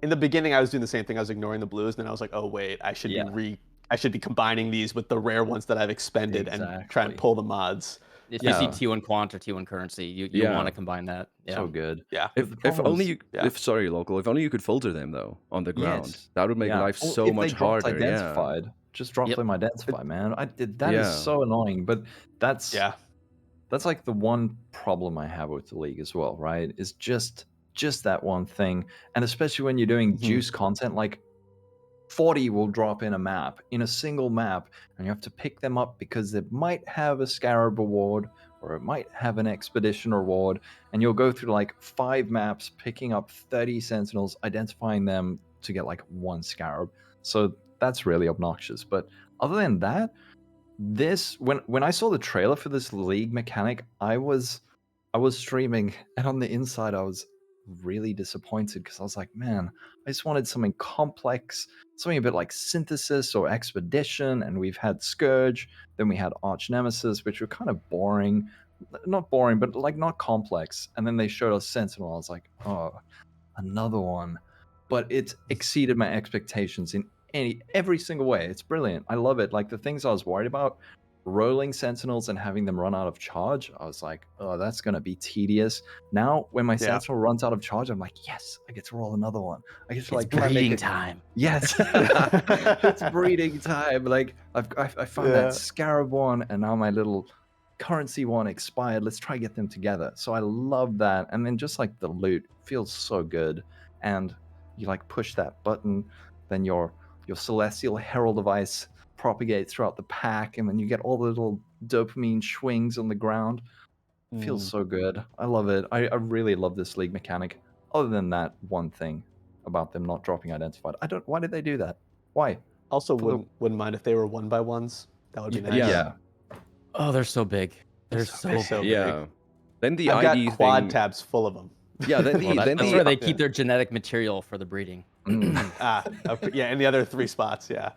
In the beginning, I was doing the same thing. I was ignoring the blues, and then I was like, oh wait, I should be combining these with the rare ones that I've expended and try and pull the mods. If you see T1 quant or T1 currency, you want to combine that. Yeah. So good. Yeah. If only you could filter them though on the ground. Yes. That would make life so much harder. Identified, just drop them identify, man. That is so annoying. But that's like the one problem I have with the league as well, right? Is just that one thing. And especially when you're doing juice content, like 40 will drop in a single map, and you have to pick them up because they might have a Scarab reward or it might have an Expedition reward, and you'll go through like 5 maps picking up 30 Sentinels, identifying them to get like 1 Scarab. So that's really obnoxious. But other than that, when I saw the trailer for this league mechanic, I was streaming, and on the inside I was really disappointed because I was like, man, I just wanted something complex, something a bit like Synthesis or Expedition, and we've had Scourge, then we had Archnemesis, which were kind of boring. Not boring, but like not complex. And then they showed us Sentinel. I was like, oh, another one. But it exceeded my expectations in every single way. It's brilliant. I love it. Like the things I was worried about, rolling Sentinels and having them run out of charge, I was like, oh, that's going to be tedious. Now, when my Sentinel runs out of charge, I'm like, yes, I get to roll another one. I get to like breeding time. Yes, it's breeding time. Like I found that Scarab one, and now my little currency one expired. Let's try to get them together. So I love that. And then just like the loot feels so good. and you like push that button, then your Celestial Herald of Ice propagates throughout the pack, and then you get all the little dopamine swings on the ground. Feels so good. I love it. I really love this league mechanic. Other than that one thing about them not dropping identified. Why did they do that? Why? Also, For the- wouldn't mind if they were 1x1s. That would be nice. Yeah. Oh, they're so big. They're so so big. Yeah. Then the I've ID got quad thing. tabs full of them. Yeah. Then the Well, then that's the where they keep their genetic material for the breeding. Okay, yeah, and the other 3 spots, yeah.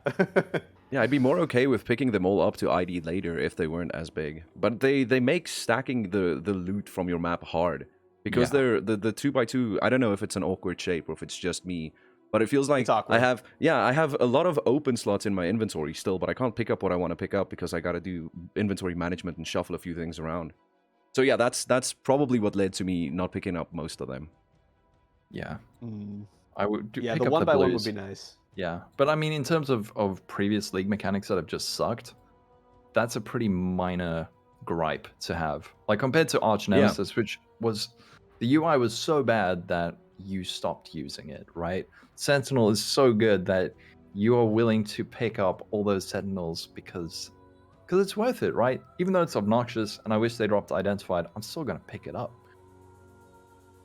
Yeah, I'd be more okay with picking them all up to ID later if they weren't as big. But they make stacking the loot from your map hard. Because Yeah. they're the 2x2, I don't know if it's an awkward shape or if it's just me. But it feels like It's awkward. I have a lot of open slots in my inventory still, but I can't pick up what I want to pick up because I gotta do inventory management and shuffle a few things around. So yeah, that's probably what led to me not picking up most of them. Yeah. Mm, I would yeah, pick the up 1x1 would blues. be nice. Yeah, but I mean, in terms of previous league mechanics that have just sucked, that's a pretty minor gripe to have. Like compared to Archnemesis, which was the UI was so bad that you stopped using it, right? Sentinel is so good that you are willing to pick up all those Sentinels because it's worth it, right? Even though it's obnoxious, and I wish they dropped identified, I'm still gonna pick it up.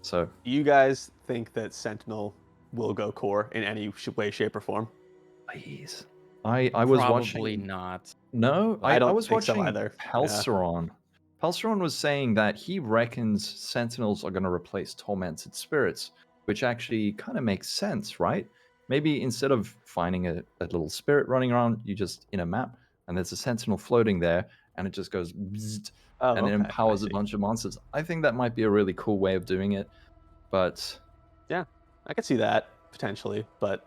So Do you guys think that Sentinel will go core in any way, shape, or form? please, I was Probably watching. not. No, I don't was think so watching either. Yeah. Pelseron. Pelseron was saying that he reckons Sentinels are going to replace Tormented Spirits, which actually kind of makes sense, right? Maybe instead of finding a little spirit running around, you just in a map, and there's a Sentinel floating there, and it just goes bzzzt, Oh, and it okay, empowers I a see. bunch of monsters. I think that might be a really cool way of doing it, but Yeah, I could see that potentially, but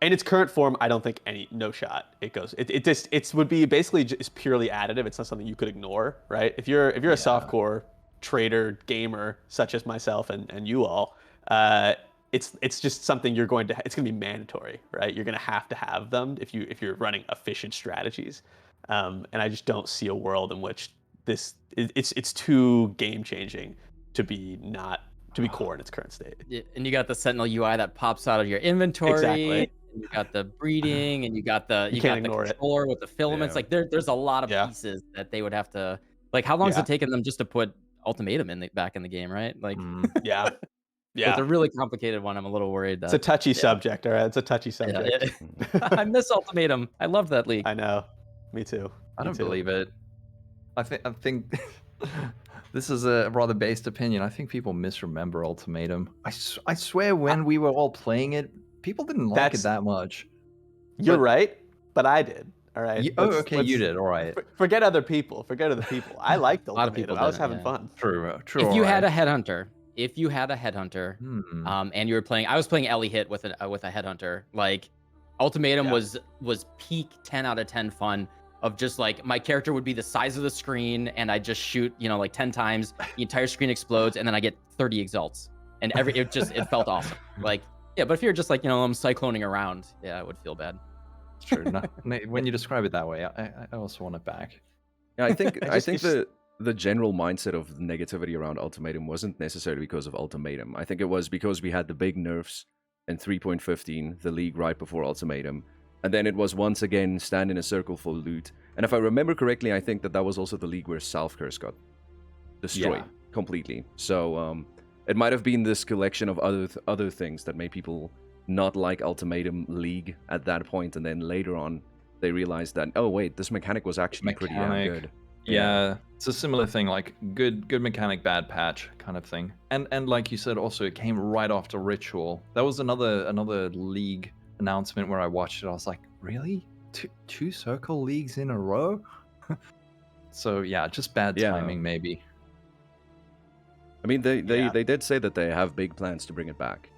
in its current form, I don't think no shot. It goes. It would be basically just purely additive. It's not something you could ignore, right? If you're a softcore trader gamer such as myself and you all, it's just something you're going to. It's going to be mandatory, right? You're going to have them if you're running efficient strategies, and I just don't see a world in which it's too game changing to be core in its current state. And you got the Sentinel UI that pops out of your inventory. Exactly. And you got the breeding, and you got the can't ignore it. controller with the filaments. Yeah. Like there's a lot of Yeah. pieces that they would have to. Like, how long has Yeah. it taken them just to put Ultimatum back in the game, right? Like, Yeah. it's a really complicated one. I'm a little worried that It's a touchy subject, all right? It's a touchy subject. I miss Ultimatum. I love that league. I know. Me too. I Me don't too. believe it. I think this is a rather based opinion. I think people misremember Ultimatum. I swear when we were all playing it, people didn't like it that much. You're But- right, but I did. All right. You did. All right. Forget other people. I liked A lot of Ultimatum. people I was didn't, having yeah. fun. True. If you had a headhunter, Hmm. and you were playing, I was playing Ellie Hit with a headhunter. Like, Ultimatum Yeah. was peak 10 out of 10 fun. Of just like my character would be the size of the screen, and I just shoot, like 10 times, the entire screen explodes, and then I get 30 exalts, and it felt awesome. Like, yeah, but if you're just like, I'm cycloning around, yeah, it would feel bad. It's true. No, when you describe it that way, I also want it back. Yeah, I think I just- the general mindset of negativity around Ultimatum wasn't necessarily because of Ultimatum. I think it was because we had the big nerfs in 3.15, the league right before Ultimatum. And then it was once again stand in a circle for loot. And if I remember correctly, I think that was also the league where South Curse got destroyed completely. So it might have been this collection of other things that made people not like Ultimatum League at that point, and then later on they realized that, oh wait, this mechanic was actually pretty damn good. Yeah, it's a similar thing, like good mechanic, bad patch kind of thing. And like you said, also it came right after Ritual. That was another league announcement where I watched it. I was like, really? Two circle leagues in a row? So yeah, just bad timing maybe. I mean, they did say that they have big plans to bring it back.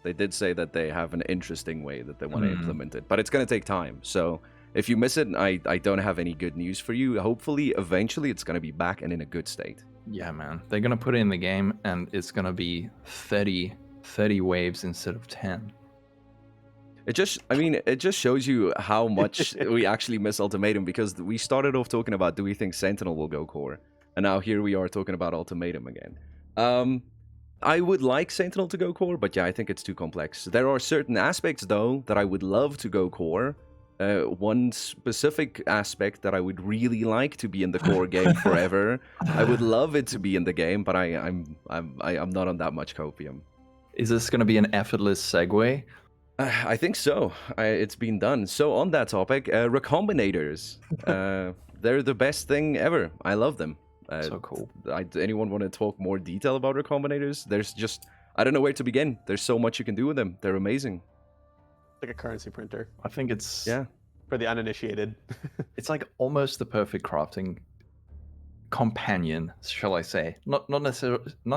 They did say that they have an interesting way that they want to implement it, but it's going to take time. So if you miss it, I don't have any good news for you. Hopefully, eventually, it's going to be back and in a good state. Yeah, man. They're going to put it in the game, and it's going to be 30 waves instead of 10. It just shows you how much we actually miss Ultimatum, because we started off talking about, do we think Sentinel will go core? And now here we are talking about Ultimatum again. I would like Sentinel to go core, but yeah, I think it's too complex. There are certain aspects, though, that I would love to go core. One specific aspect that I would really like to be in the core game forever. I would love it to be in the game, but I'm not on that much copium. Is this going to be an effortless segue? I think so. It's been done. So on that topic, Recombinators. They're the best thing ever. I love them. So cool. Anyone want to talk more detail about Recombinators? There's just, I don't know where to begin. There's so much you can do with them. They're amazing. Like a currency printer I think it's for the uninitiated. it's like almost the perfect crafting companion, shall I say? Not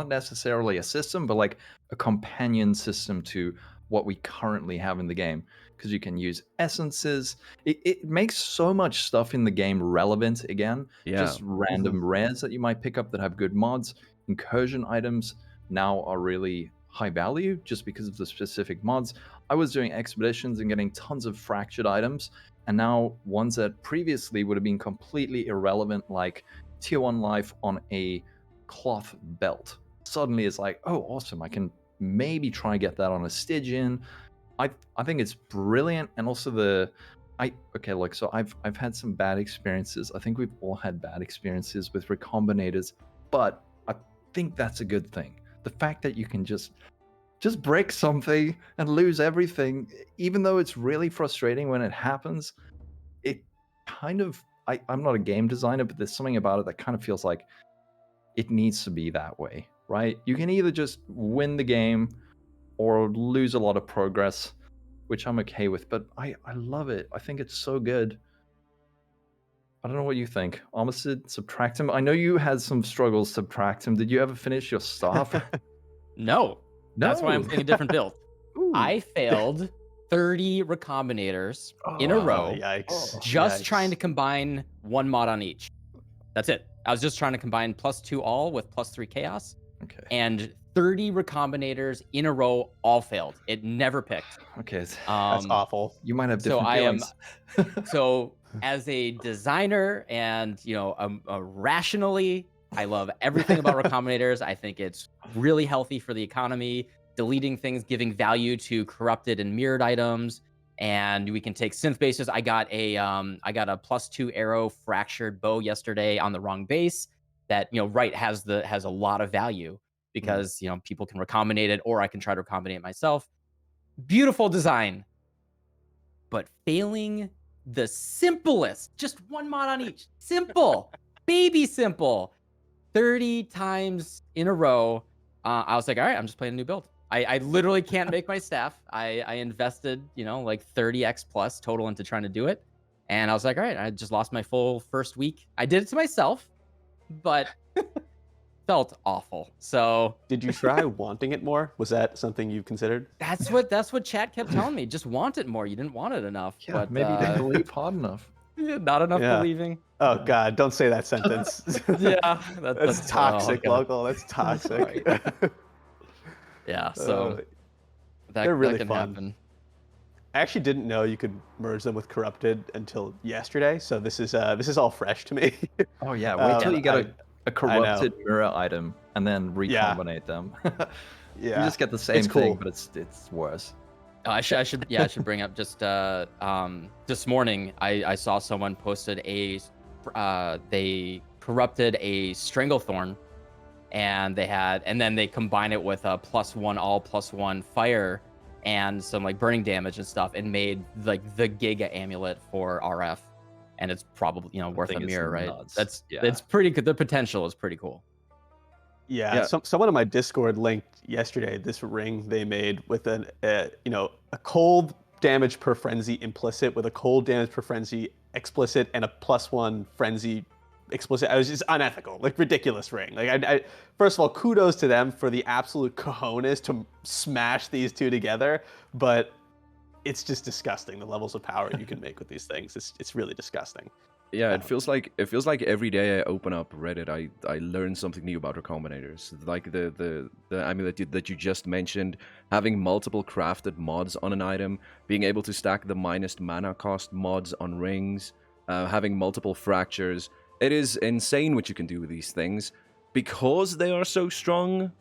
necessarily a system, but like a companion system to what we currently have in the game. Because you can use essences. It makes so much stuff in the game relevant again. Yeah. Just random rares that you might pick up that have good mods. Incursion items now are really high value just because of the specific mods. I was doing expeditions and getting tons of fractured items, and now ones that previously would have been completely irrelevant, like tier 1 life on a cloth belt, suddenly it's like, oh, awesome, I can maybe try and get that on a Stygian. I think it's brilliant, and also so I've had some bad experiences. I think we've all had bad experiences with Recombinators, but I think that's a good thing. The fact that you can just break something and lose everything, even though it's really frustrating when it happens, it kind of, I'm not a game designer, but there's something about it that kind of feels like it needs to be that way, right? You can either just win the game or lose a lot of progress, which I'm okay with, but I love it. I think it's so good. I don't know what you think. Armistead, Subtractem. I know you had some struggles, Subtractem. Did you ever finish your stuff? No. That's why I'm playing a different build. Ooh. I failed 30 Recombinators in a row, Yikes. just trying to combine one mod on each. That's it. I was just trying to combine +2 all with +3 chaos. Okay. And 30 Recombinators in a row all failed. It never picked. Okay. That's awful. You might have So different I am feelings. so as a designer and rationally, I love everything about Recombinators. I think it's really healthy for the economy, deleting things, giving value to corrupted and mirrored items, and we can take synth bases. I got a +2 arrow fractured bow yesterday on the wrong base that has a lot of value because people can recombinate it, or I can try to recombinate it myself. Beautiful design, but failing the simplest, just one mod on each, simple, baby simple. 30 times in a row, I was like, all right, I'm just playing a new build. I literally can't make my staff. I invested, like 30x plus total into trying to do it. And I was like, all right, I just lost my full first week. I did it to myself, but felt awful. So Did you try wanting it more? Was that something you've considered? that's what chat kept telling me. Just want it more. You didn't want it enough. Yeah, but maybe you didn't believe hard enough. not enough believing. Oh God, don't say that sentence. Yeah, that's toxic, local. That's toxic. Yeah, so they're really that can fun. happen. I actually didn't know you could merge them with corrupted until yesterday, so this is all fresh to me. Oh yeah, wait till you get a corrupted mirror item and then recombinate them. Yeah, you just get the same thing, but it's worse. I should bring up just this morning I saw someone posted they corrupted a Stranglethorn, and then they combine it with a +1 all +1 fire and some like burning damage and stuff, and made like the Giga amulet for RF, and it's probably worth a mirror, right? Nuts. It's pretty good. The potential is pretty cool. Yeah. Someone on my Discord linked yesterday this ring they made with a cold damage per frenzy implicit with a cold damage per frenzy explicit and a +1 frenzy explicit. I was just unethical, like ridiculous ring. Like I first of all, kudos to them for the absolute cojones to smash these two together, but it's just disgusting the levels of power you can make with these things. It's really disgusting. Yeah, it feels like every day I open up Reddit, I learn something new about Recombinators. Like the amulet that you just mentioned, having multiple crafted mods on an item, being able to stack the minus mana cost mods on rings, having multiple fractures. It is insane what you can do with these things. Because they are so strong,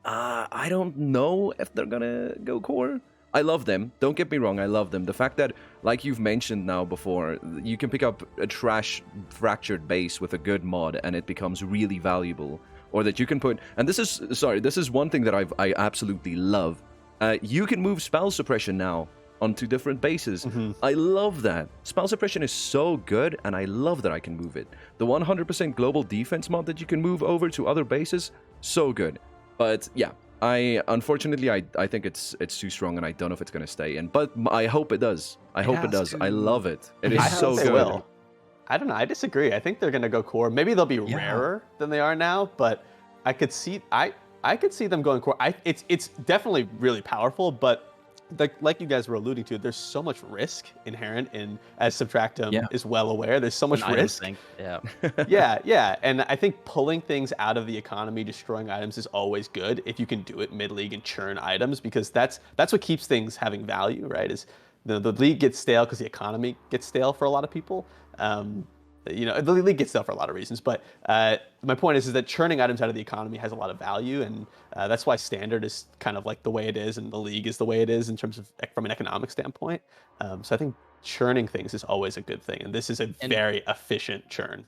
I don't know if they're gonna go core. I love them. Don't get me wrong, I love them. The fact that, like you've mentioned now before, you can pick up a trash fractured base with a good mod and it becomes really valuable. Or that you can put, and this is one thing that I absolutely love. You can move spell suppression now onto different bases. I love that. Spell suppression is so good, and I love that I can move it. The 100% global defense mod that you can move over to other bases, so good. But yeah, unfortunately I think it's too strong, and I don't know if it's gonna stay in. But I hope it does. I hope it does. I love it. It is so good. Will. I don't know. I disagree. I think they're gonna go core. Maybe they'll be rarer than they are now, but I could see them going core. It's definitely really powerful, but like you guys were alluding to, there's so much risk inherent in, as Subtractum is well aware, there's so much risk. Yeah. And I think pulling things out of the economy, destroying items is always good if you can do it mid-league and churn items, because that's what keeps things having value, right? Is the league gets stale because the economy gets stale for a lot of people. The league gets stale for a lot of reasons, but my point is that churning items out of the economy has a lot of value, and that's why standard is kind of like the way it is, and the league is the way it is in terms of from an economic standpoint. So I think churning things is always a good thing, and this is a very efficient churn.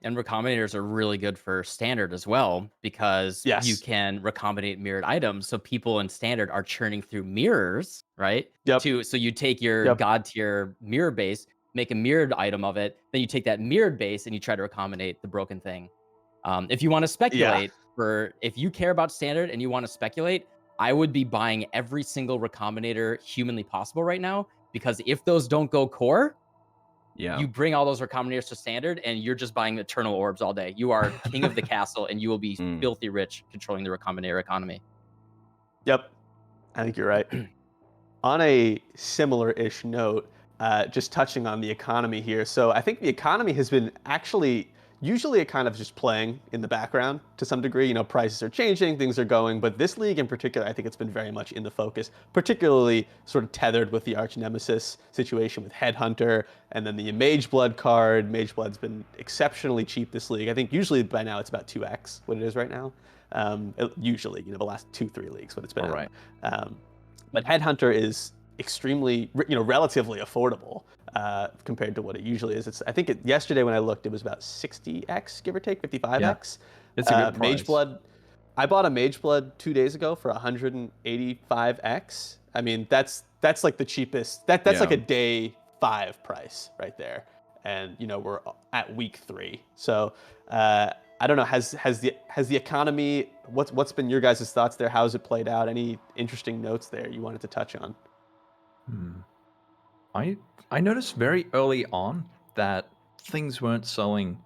And Recombinators are really good for standard as well, because you can recombinate mirrored items. So people in standard are churning through mirrors, right? So you take your god tier mirror base, make a mirrored item of it, then you take that mirrored base and you try to recombinate the broken thing. If you want to speculate, if you care about standard and you want to speculate, I would be buying every single Recombinator humanly possible right now, because if those don't go core, you bring all those Recombinators to standard and you're just buying eternal orbs all day. You are king of the castle and you will be filthy rich controlling the Recombinator economy. Yep, I think you're right. On a similar-ish note, just touching on the economy here. So I think the economy has been usually it kind of just playing in the background to some degree. You know, prices are changing, things are going, but this league in particular, I think it's been very much in the focus, particularly sort of tethered with the Archnemesis situation with Headhunter, and then the Mageblood card. Mageblood's been exceptionally cheap this league. I think usually by now it's about 2x what it is right now. Usually, the last 2-3 leagues what it's been. Right. But Headhunter is extremely, relatively affordable compared to what it usually is. I think yesterday when I looked, it was about 60x, give or take, 55x. Yeah, it's a good price. Mageblood, I bought a Mageblood 2 days ago for 185x. I mean, that's like the cheapest. That's like a day 5 price right there. And we're at week 3. So I don't know. Has the economy? What's been your guys' thoughts there? How's it played out? Any interesting notes there you wanted to touch on? I noticed very early on that things weren't selling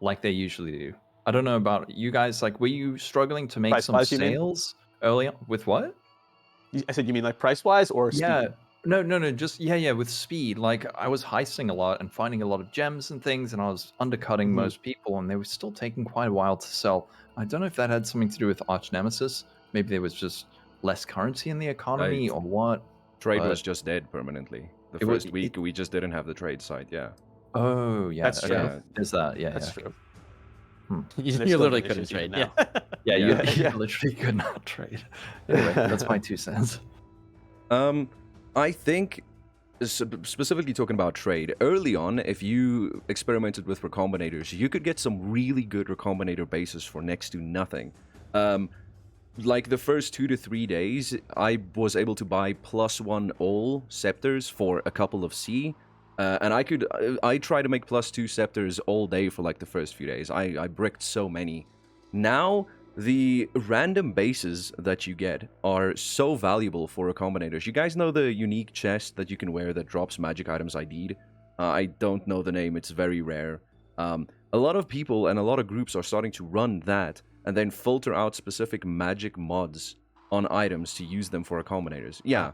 like they usually do. I don't know about you guys. Like, were you struggling to make some sales early on? With what? I said, you mean like price-wise or speed? No, just with speed. Like, I was heisting a lot and finding a lot of gems and things, and I was undercutting most people, and they were still taking quite a while to sell. I don't know if that had something to do with Archnemesis. Maybe there was just less currency in the economy or what. Trade was just dead permanently. The first week, we just didn't have the trade site, Oh, yeah. That's true. Okay. There's that, That's true. You literally couldn't trade. Now. You literally could not trade. Anyway, that's my 2 cents. I think, specifically talking about trade, early on, if you experimented with Recombinators, you could get some really good Recombinator bases for next to nothing. Like the first 2 to 3 days, I was able to buy +1 all scepters for a couple of C. And I try to make +2 scepters all day for like the first few days. I bricked so many. Now, the random bases that you get are so valuable for Recombinators. You guys know the unique chest that you can wear that drops magic items ID'd? I don't know the name, it's very rare. A lot of people and a lot of groups are starting to run that and then filter out specific magic mods on items to use them for Recombinators. I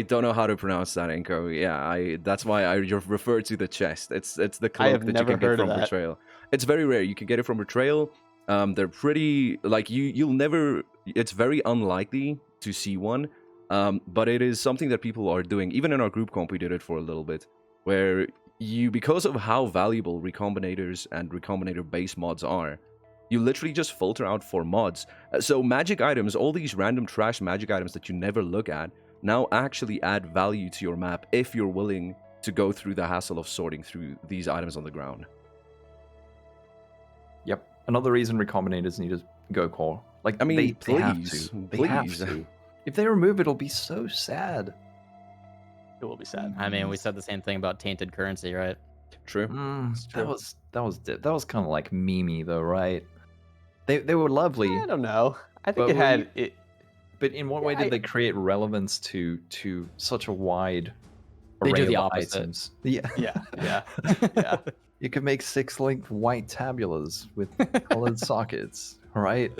don't know how to pronounce that, Enko. That's why I refer to the chest. It's the cloak that you can get from Betrayal. It's very rare. You can get it from Betrayal. They're pretty, like, you'll never, it's very unlikely to see one, but it is something that people are doing. Even in our group comp, we did it for a little bit, where because of how valuable Recombinators and Recombinator base mods are, You literally just filter out for mods. So magic items, all these random trash magic items that you never look at, now actually add value to your map if you're willing to go through the hassle of sorting through these items on the ground. Yep. Another reason Recombinators need to go core. Like, I mean, they have please, to. They have please. to. If they remove it, it'll be so sad. It will be sad. I mean, we said the same thing about tainted currency, right? True. That was kind of like memey though, right? They were lovely, I don't know. I think But it were had you- it. but in what way Yeah, did they create relevance to such a wide They array do the of opposite. items? Yeah. Yeah. Yeah. You could make 6-linked white tabulars with colored sockets, right?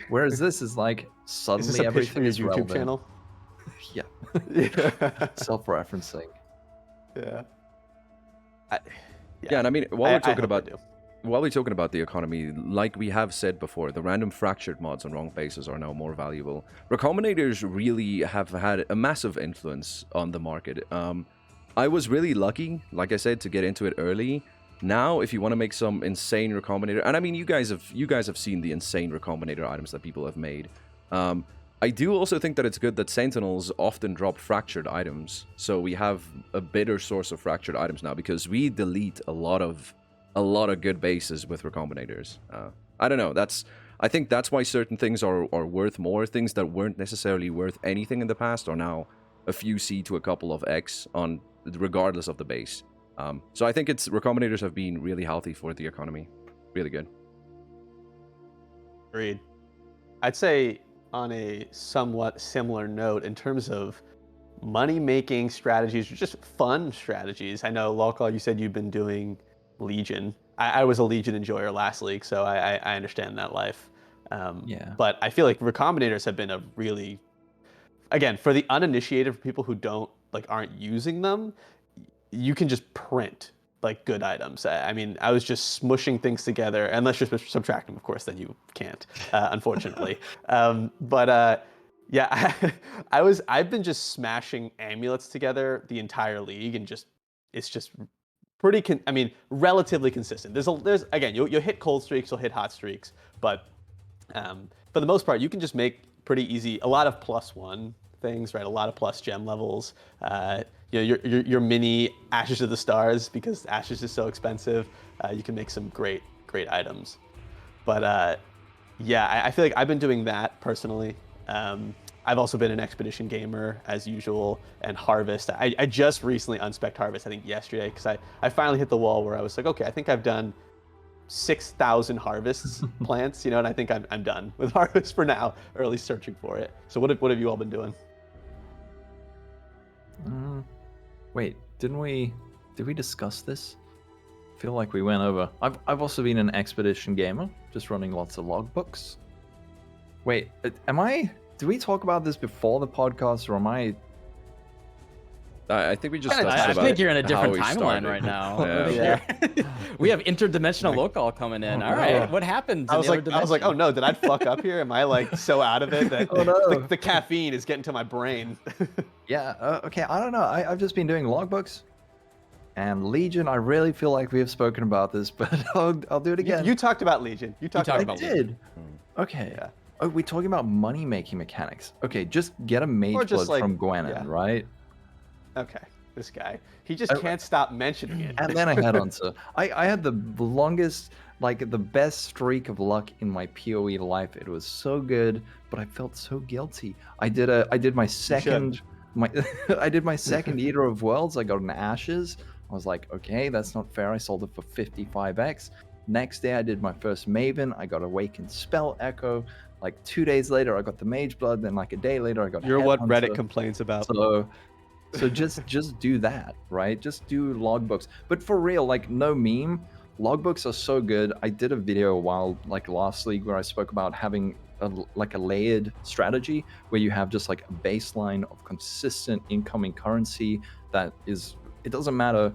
Whereas this is like Is suddenly this a pitch for everything your is YouTube relevant. channel? Yeah, Yeah. self-referencing. Yeah. Yeah, and I mean, while I we're talking hope about they do. while we're talking about the economy, like we have said before, the random fractured mods on wrong bases are now more valuable. Recombinators really have had a massive influence on the market. I was really lucky, like I said, to get into it early. Now, if you want to make some insane Recombinator, and I mean, you guys have seen the insane Recombinator items that people have made. I do also think that it's good that Sentinels often drop fractured items, so we have a better source of fractured items now because we delete a lot of good bases with Recombinators. I don't know. I think that's why certain things are worth more. Things that weren't necessarily worth anything in the past are now a few C to a couple of X on regardless of the base. So I think Recombinators have been really healthy for the economy. Really good. Agreed. I'd say on a somewhat similar note, in terms of money-making strategies or just fun strategies, I know, Lolcall, you said you've been doing Legion. I was a Legion enjoyer last league, so I understand that life. Yeah. But I feel like Recombinators have been a really, again, for the uninitiated, for people who aren't using them, you can just print like good items. I mean, I was just smushing things together, unless you're subtracting them, of course, then you can't, unfortunately. Yeah, I've been just smashing amulets together the entire league, and it's just pretty, relatively consistent. There's again, you'll hit cold streaks, you'll hit hot streaks, but for the most part, you can just make pretty easy, a lot of +1 things, right? A lot of plus gem levels. Your mini Ashes of the Stars, because Ashes is so expensive. You can make some great items. But yeah, I feel like I've been doing that personally. I've also been an Expedition gamer as usual, and Harvest. I just recently unspec'd Harvest, I think yesterday, because I finally hit the wall where I was like, okay, I think I've done 6,000 harvests plants, and I think I'm done with Harvest for now, or at least searching for it. So what have you all been doing? Wait, did we discuss this? I feel like we went over. I've also been an Expedition gamer, just running lots of logbooks. Wait, did we talk about this before the podcast, or am I? I think we just touched I about think you're in a how different we timeline started. right now. Yeah. We have interdimensional local coming in. All right, what happened? I was like, oh no, did I fuck up here? Am I like so out of it that Oh, no. the caffeine is getting to my brain? Yeah. Okay. I don't know. I've just been doing logbooks, and Legion. I really feel like we have spoken about this, but I'll do it again. You talked about Legion. You talked talked about about I Legion. did. Okay. Yeah. Oh, we're talking about money-making mechanics. Okay, just get a mage Or just, blood like, from Gwenin, yeah. right? Okay, this guy. He just can't stop mentioning it. And then a Headhunter. I had the longest, like the best streak of luck in my PoE life. It was so good, but I felt so guilty. I did my second I did my second Eater of Worlds. I got an Ashes. I was like, okay, that's not fair. I sold it for 55x. Next day I did my first Maven. I got Awakened Spell Echo. Like 2 days later I got the Mage Blood. Then like a day later I got You're what Headhunter. Reddit complains about. So just do that, right? Just do logbooks. But for real, like no meme, logbooks are so good. I did a video a while, like last league, where I spoke about having a layered strategy where you have just like a baseline of consistent incoming currency that is, it doesn't matter.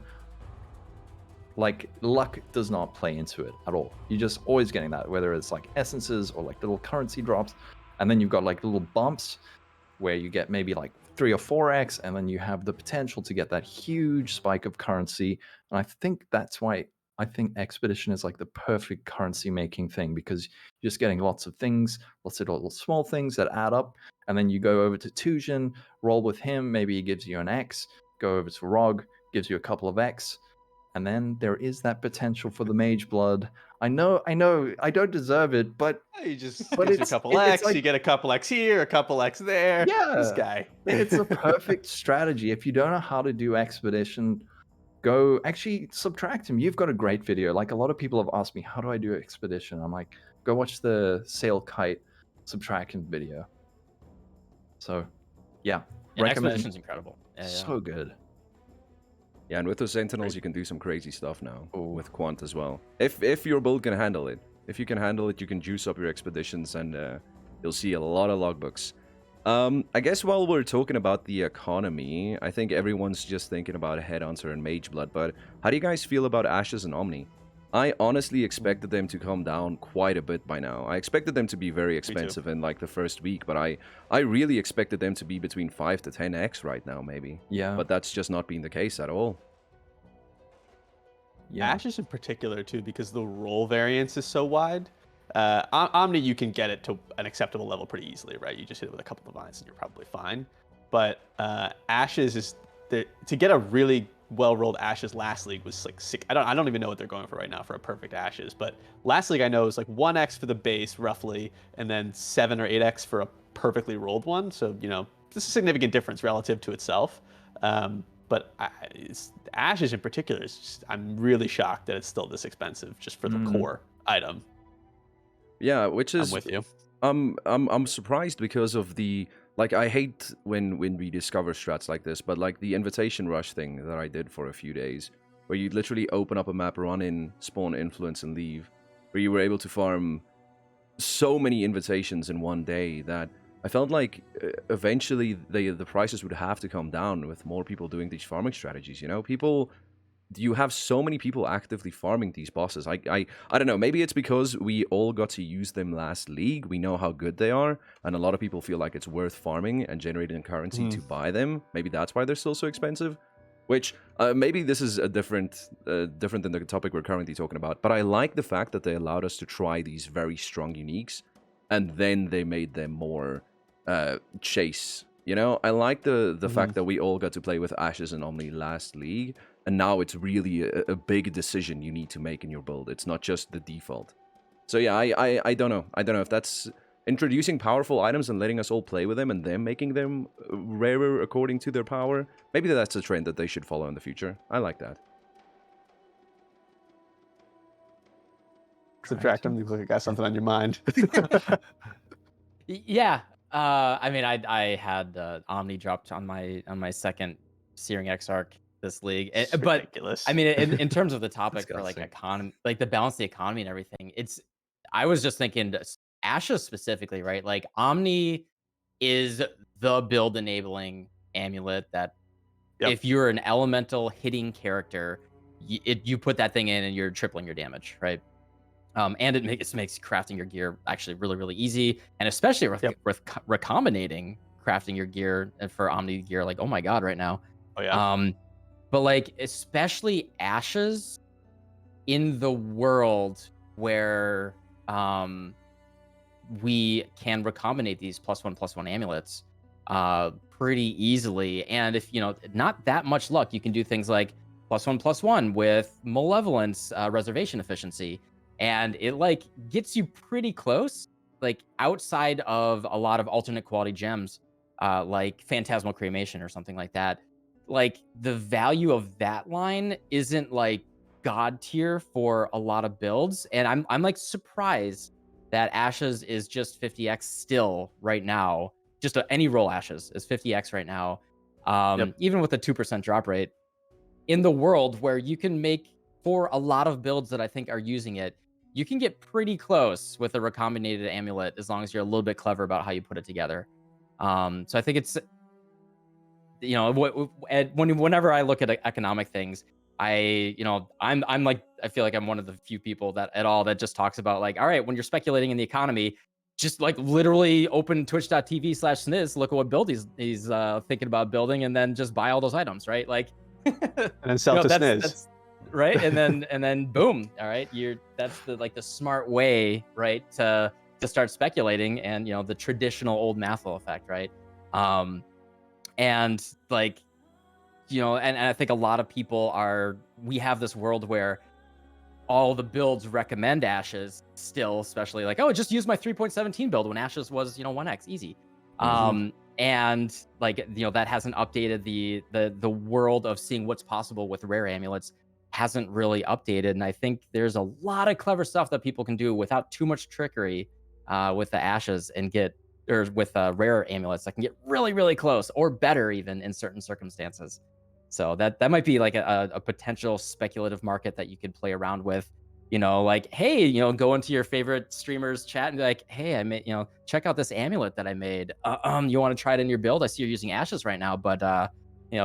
Like luck does not play into it at all. You're just always getting that, whether it's like essences or like little currency drops. And then you've got like little bumps where you get maybe like 3 or 4x, and then you have the potential to get that huge spike of currency. And I think that's why I think Expedition is like the perfect currency making thing because you're just getting lots of things, lots of little small things that add up. And then you go over to Tujin, roll with him. Maybe he gives you an X. Go over to Rog, gives you a couple of X. And then there is that potential for the Mage Blood. I know, I don't deserve it, but You just But gives you a it's- couple it's X, like- you get a couple X here, a couple X there. This Yeah. guy. it's a perfect strategy. If you don't know how to do Expedition, go actually subtract him. You've got a great video. Like a lot of people have asked me, how do I do Expedition? I'm like, go watch the Sail Kite subtraction video. So, yeah, Yeah, recommend. Expedition's incredible. Yeah, yeah. So good. Yeah, and with the Sentinels, you can do some crazy stuff now Oh. with Quant as well. If your build can handle it. If you can handle it, you can juice up your expeditions and you'll see a lot of logbooks. I guess while we're talking about the economy, I think everyone's just thinking about Headhunter and Mageblood, but how do you guys feel about Ashes and Omni? I honestly expected them to come down quite a bit by now. I expected them to be very expensive in like the first week, but I really expected them to be between 5 to 10x right now, maybe. Yeah. But that's just not been the case at all. Yeah. Ashes in particular too, because the roll variance is so wide. Omni, you can get it to an acceptable level pretty easily, right? You just hit it with a couple of divines and you're probably fine. But Ashes is to get a really well-rolled Ashes last league was like sick. I don't even know what they're going for right now for a perfect Ashes, but last league I know is like 1x for the base roughly, and then 7 or 8x for a perfectly rolled one. So this is a significant difference relative to itself. But Ashes in particular is just, I'm really shocked that it's still this expensive just for the core item. Yeah, which is I'm with you. I'm surprised because of the I hate when we discover strats like this, but like the invitation rush thing that I did for a few days, where you literally open up a map, run in, spawn influence, and leave, where you were able to farm so many invitations in one day that I felt like eventually the prices would have to come down with more people doing these farming strategies. You have so many people actively farming these bosses. I don't know, maybe it's because we all got to use them last league. We know how good they are, and a lot of people feel like it's worth farming and generating currency to buy them. Maybe that's why they're still so expensive. Which, maybe this is a different than the topic we're currently talking about, but I like the fact that they allowed us to try these very strong uniques, and then they made them more chase. I like the fact that we all got to play with Ashes and Omni last league, and now it's really a big decision you need to make in your build. It's not just the default. So yeah, I don't know. I don't know if that's introducing powerful items and letting us all play with them and then making them rarer according to their power. Maybe that's a trend that they should follow in the future. I like that. Subtract them. You look like you got something on your mind. Yeah. I mean, I had Omni dropped on my second Searing Exarch this league, It's but ridiculous. I mean, in terms of the topic for like Disgusting. economy, like the balance of the economy and everything, I was just thinking Ashes specifically, right? Like Omni is the build enabling amulet that if you're an elemental hitting character, you put that thing in and you're tripling your damage, right? And it makes crafting your gear actually really, really easy, and especially with recombinating crafting your gear for Omni gear, like, oh my god, right now. Oh yeah. But like especially Ashes in the world where we can recombinate these +1/+1 amulets pretty easily, and if not that much luck, you can do things like +1/+1 with Malevolence reservation efficiency. And it like gets you pretty close, like outside of a lot of alternate quality gems, like Phantasmal Cremation or something like that. Like the value of that line isn't like god tier for a lot of builds, and I'm like surprised that Ashes is just 50x still right now. Just any roll Ashes is 50x right now, even with a 2% drop rate. In the world where you can make, for a lot of builds that I think are using it, you can get pretty close with a recombinated amulet as long as you're a little bit clever about how you put it together. So I think it's, whenever I look at economic things, I'm like, I feel like I'm one of the few people that just talks about like, all right, when you're speculating in the economy, just like literally open twitch.tv/sniz, look at what build he's thinking about building, and then just buy all those items, right? Like, And then sell to Sniz. right? And then boom, all right, that's the smart way, right, to start speculating, and the traditional old Mathel effect, right? And like, and I think a lot of people we have this world where all the builds recommend Ashes still, especially like, oh, just use my 3.17 build when Ashes was 1x easy. And like, that hasn't updated the world of seeing what's possible with rare amulets, hasn't really updated. And I think there's a lot of clever stuff that people can do without too much trickery with the Ashes, and with rare amulets that can get really, really close or better even in certain circumstances. So that might be like a potential speculative market that you could play around with. Like, hey, go into your favorite streamer's chat and be like, hey, I made, check out this amulet that I made. You want to try it in your build? I see you're using Ashes right now, but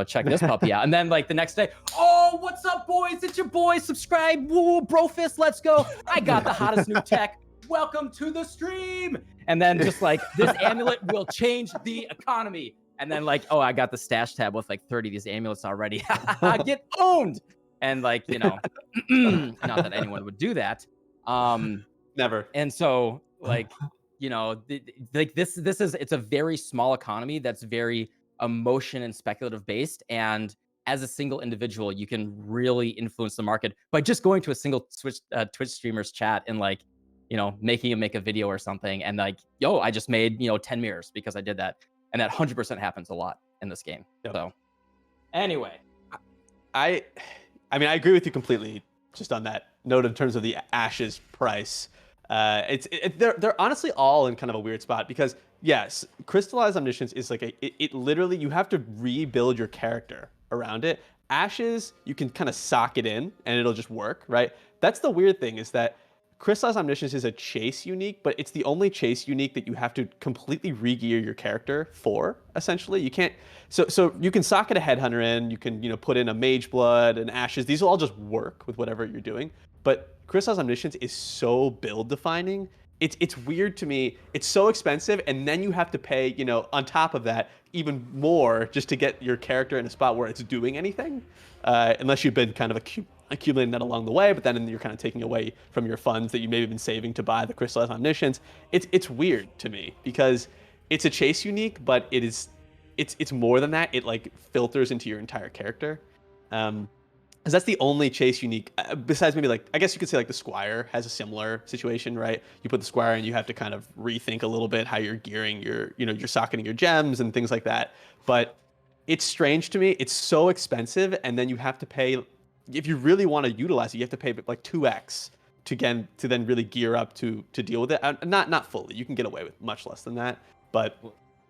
check this puppy out. And then like the next day, oh, what's up, boys? It's your boy. Subscribe, woo, brofist. Let's go. I got the hottest new tech. Welcome to the stream. And then just like, this amulet will change the economy. And then like, oh, I got the stash tab with like 30 of these amulets already. Get owned. And like, not that anyone would do that. Never. And so like, like this is, it's a very small economy that's very emotion and speculative based. And as a single individual, you can really influence the market by just going to a single Twitch streamer's chat and like, making him make a video or something. And like, yo, I just made, 10 mirrors because I did that. And that 100% happens a lot in this game. Yep. So anyway, I mean, I agree with you completely just on that note in terms of the Ashes price. They're honestly all in kind of a weird spot because yes, Crystallized Omniscience is like it literally, you have to rebuild your character around it. Ashes, you can kind of sock it in and it'll just work, right? That's the weird thing, is that Crystallized Omniscience is a chase unique, but it's the only chase unique that you have to completely re-gear your character for, essentially. You can't, so you can socket a Headhunter in, you can, put in a Mage Blood and Ashes. These will all just work with whatever you're doing. But Crystallized Omniscience is so build defining. It's weird to me. It's so expensive, and then you have to pay, on top of that, even more just to get your character in a spot where it's doing anything, unless you've been kind of accumulating that along the way, but then you're kind of taking away from your funds that you maybe been saving to buy the Crystallized Omniscience. It's weird to me because it's a chase unique, but it's more than that. It like filters into your entire character. Because that's the only chase unique, besides maybe like, I guess you could say like the Squire has a similar situation, right? You put the Squire and you have to kind of rethink a little bit how you're gearing your, you're socketing your gems and things like that. But it's strange to me. It's so expensive, and then you have to pay, if you really want to utilize it, you have to pay like 2x to then really gear up to deal with it. Not fully. You can get away with much less than that, but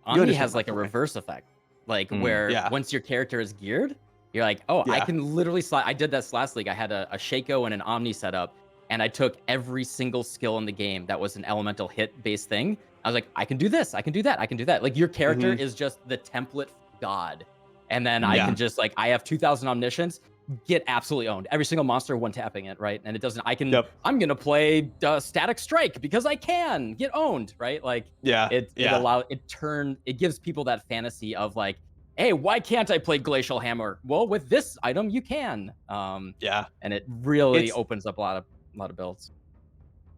Omni has like a reverse effect, like where once your character is geared, you're like, oh, I can literally slide. I did this last league. I had a Shaco and an Omni setup, and I took every single skill in the game that was an elemental hit based thing. I was like, I can do this, I can do that, I can do that. Like your character is just the template god. And then I can just like, I have 2,000 omniscience, get absolutely owned. Every single monster one tapping it, right? And it doesn't, I'm gonna play Static Strike because I can get owned, right? Like it gives people that fantasy of like, hey, why can't I play Glacial Hammer? Well, with this item you can. And it really opens up a lot of builds.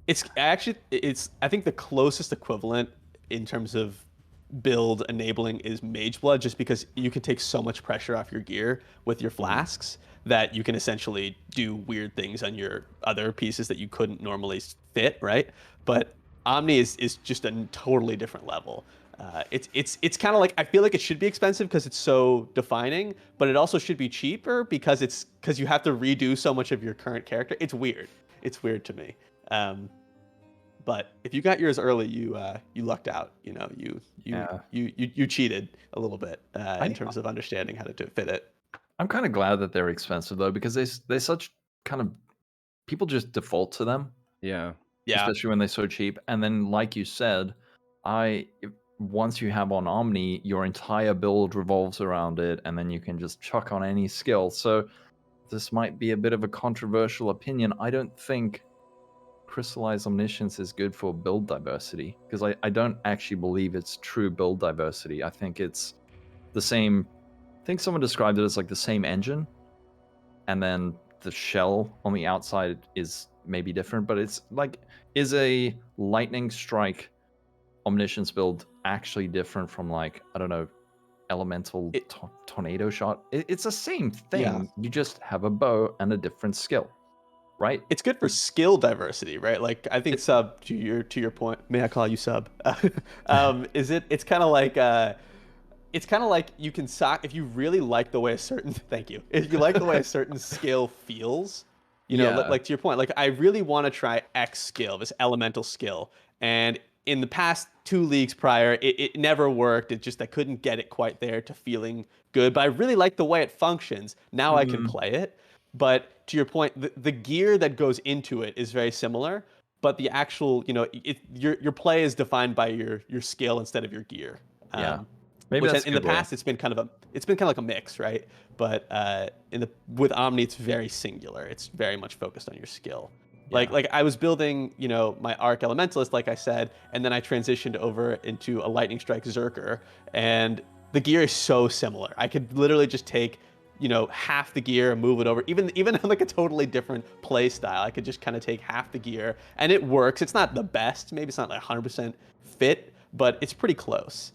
It's I think the closest equivalent in terms of build enabling is Mage Blood, just because you can take so much pressure off your gear with your flasks that you can essentially do weird things on your other pieces that you couldn't normally fit, right? But Omni is just a totally different level. It's kind of like, I feel like it should be expensive because it's so defining, but it also should be cheaper because you have to redo so much of your current character. It's weird. It's weird to me. But if you got yours early, you lucked out. You cheated a little bit in terms of understanding how to fit it. I'm kind of glad that they're expensive though, because they're such kind of, people just default to them. Yeah. Especially when they're so cheap. And then, like you said, once you have on Omni, your entire build revolves around it, and then you can just chuck on any skill. So this might be a bit of a controversial opinion. I don't think Crystallized Omniscience is good for build diversity, because I don't actually believe it's true build diversity. I think it's the same. I think someone described it as like the same engine, and then the shell on the outside is maybe different, but it's like, is a lightning strike omniscience build actually different from like, I don't know, elemental tornado shot? It's the same thing. Yeah. You just have a bow and a different skill, right? It's good for skill diversity, right? Like I think sub to your point. May I call you sub? It's kind of like you can if you really like the way a certain thank you, if you like the way a certain skill feels, like to your point, like I really want to try X skill, this elemental skill, and in the past 2 leagues prior, it never worked. It just I couldn't get it quite there to feeling good, but I really like the way it functions. Now I can play it. But to your point, the gear that goes into it is very similar, but the actual, your play is defined by your skill instead of your gear. Yeah. Maybe which that's in the past it's been kind of like a mix, right? But with Omni, it's very singular. It's very much focused on your skill. Like I was building, my Arc Elementalist, like I said, and then I transitioned over into a Lightning Strike Zerker, and the gear is so similar. I could literally just take, half the gear and move it over. Even on like a totally different play style, I could just kind of take half the gear, and it works. It's not the best. Maybe it's not like 100% fit, but it's pretty close.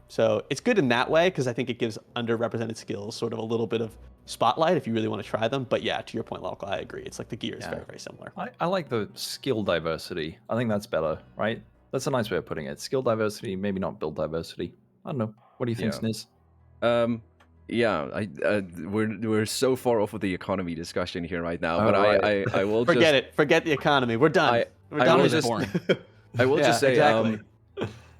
So it's good in that way because I think it gives underrepresented skills sort of a little bit of spotlight if you really want to try them. But yeah, to your point, Lalka, I agree. It's like the gear is very, very similar. I like the skill diversity. I think that's better, right? That's a nice way of putting it. Skill diversity, maybe not build diversity. I don't know. What do you think, Sniz? We're so far off of the economy discussion here right now, but right. I will forget it. Forget the economy. We're done. We're done with this. I will just say, exactly.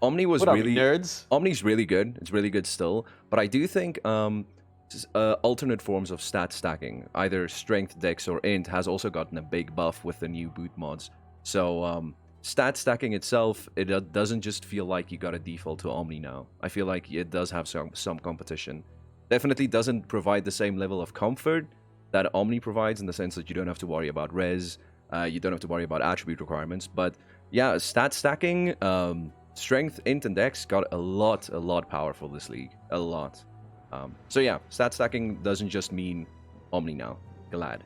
Omni was what really are we, nerds. Omni's really good. It's really good still, but I do think alternate forms of stat stacking, either strength, dex, or int, has also gotten a big buff with the new boot mods. So stat stacking itself, it doesn't just feel like you got to default to Omni now. I feel like it does have some competition. Definitely doesn't provide the same level of comfort that Omni provides in the sense that you don't have to worry about res, you don't have to worry about attribute requirements. But yeah, stat stacking, strength, int, and dex got a lot powerful this league. A lot. So yeah, stat stacking doesn't just mean Omni now. Glad.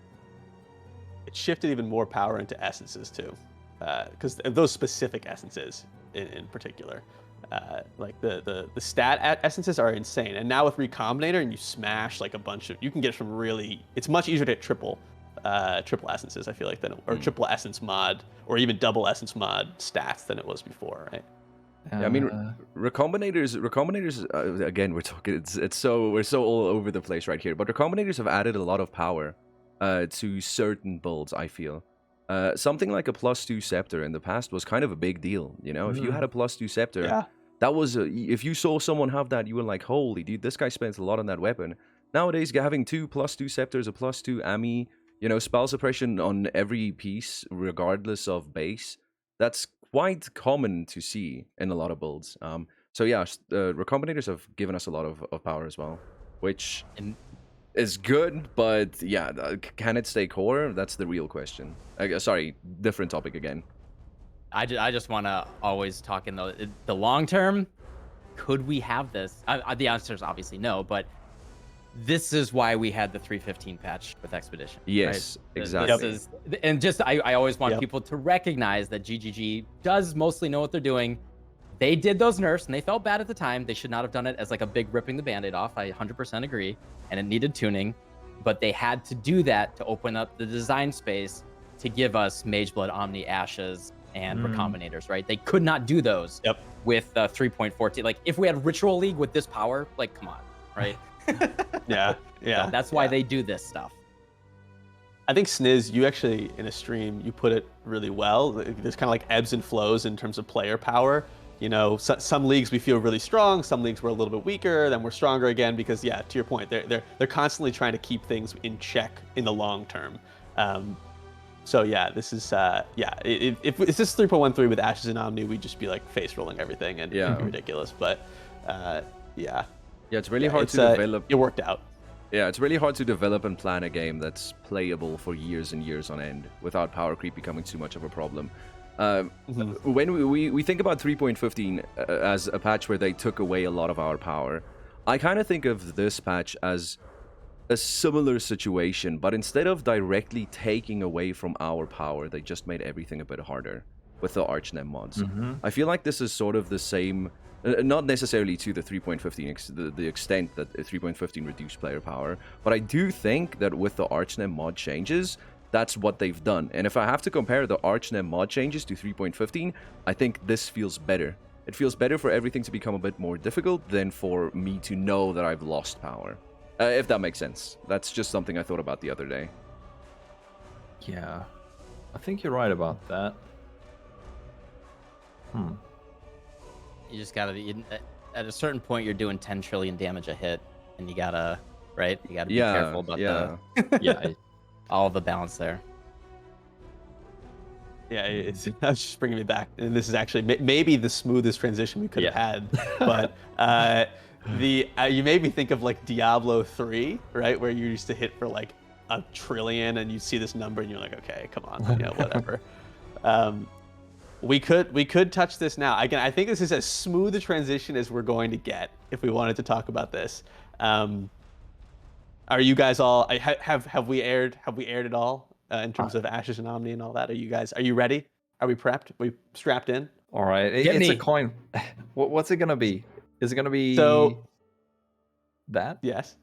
It shifted even more power into essences too, because those specific essences in particular. Like the stat essences are insane, and now with Recombinator, and you smash like a bunch of, you can get some really. It's much easier to get triple essences. I feel like or triple essence mod, or even double essence mod stats than it was before, right? Yeah, I mean, Recombinators. Again, we're talking. We're so all over the place right here. But Recombinators have added a lot of power to certain builds. I feel. Something like a +2 scepter in the past was kind of a big deal. If you had a +2 scepter, that was if you saw someone have that, you were like, "Holy dude, this guy spends a lot on that weapon." Nowadays, having 2 +2 scepters, a +2 Ami, spell suppression on every piece, regardless of base, that's quite common to see in a lot of builds. So yeah, Recombinators have given us a lot of power as well, which is good, but yeah, can it stay core? That's the real question. Sorry, different topic again. I just want to always talk in the long term. Could we have this? The answer is obviously no, but this is why we had the 3.15 patch with Expedition. Yes, right? exactly. And just I always want people to recognize that GGG does mostly know what they're doing. They did those nerfs, and they felt bad at the time. They should not have done it as like a big ripping the Band-Aid off. I 100% agree, and it needed tuning, but they had to do that to open up the design space to give us Mageblood, Omni, Ashes, and Recombinators, right? They could not do those with 3.14. Like, if we had Ritual League with this power, like, come on, right? Yeah. So that's why they do this stuff. I think Sniz, you actually, in a stream, you put it really well. There's kind of like ebbs and flows in terms of player power. Some leagues we feel really strong, some leagues we're a little bit weaker, then we're stronger again because, yeah, to your point, they're constantly trying to keep things in check in the long term. So yeah, this is if it's this 3.13 with Ashes and Omni, we'd just be like face rolling everything and it'd be ridiculous. But yeah, it's really hard to develop. It worked out. Yeah, it's really hard to develop and plan a game that's playable for years and years on end without power creep becoming too much of a problem. When we think about 3.15 as a patch where they took away a lot of our power, I kind of think of this patch as a similar situation, but instead of directly taking away from our power, they just made everything a bit harder with the Archnemesis mods. Mm-hmm. I feel like this is sort of the same, not necessarily to the 3.15, the extent that 3.15 reduced player power, but I do think that with the Archnemesis mod changes, that's what they've done. And if I have to compare the Archnemesis mod changes to 3.15, I think this feels better. It feels better for everything to become a bit more difficult than for me to know that I've lost power. If that makes sense. That's just something I thought about the other day. Yeah, I think you're right about that. You just gotta at a certain point you're doing 10 trillion damage a hit, and you gotta be careful about Yeah, all the balance there. Yeah, that's just bringing me back, and this is actually maybe the smoothest transition we could have had. But you made me think of like Diablo 3, right, where you used to hit for like 1 trillion, and you see this number, and you're like, okay, come on, whatever. We could touch this now. Again, I think this is as smooth a transition as we're going to get if we wanted to talk about this. Are you guys all have we aired it all in terms of Ashes and Omni and all that? Are you ready? Are we prepped? Are we strapped in? all right. It's a coin. What's it gonna be? Is it gonna be that? Yes.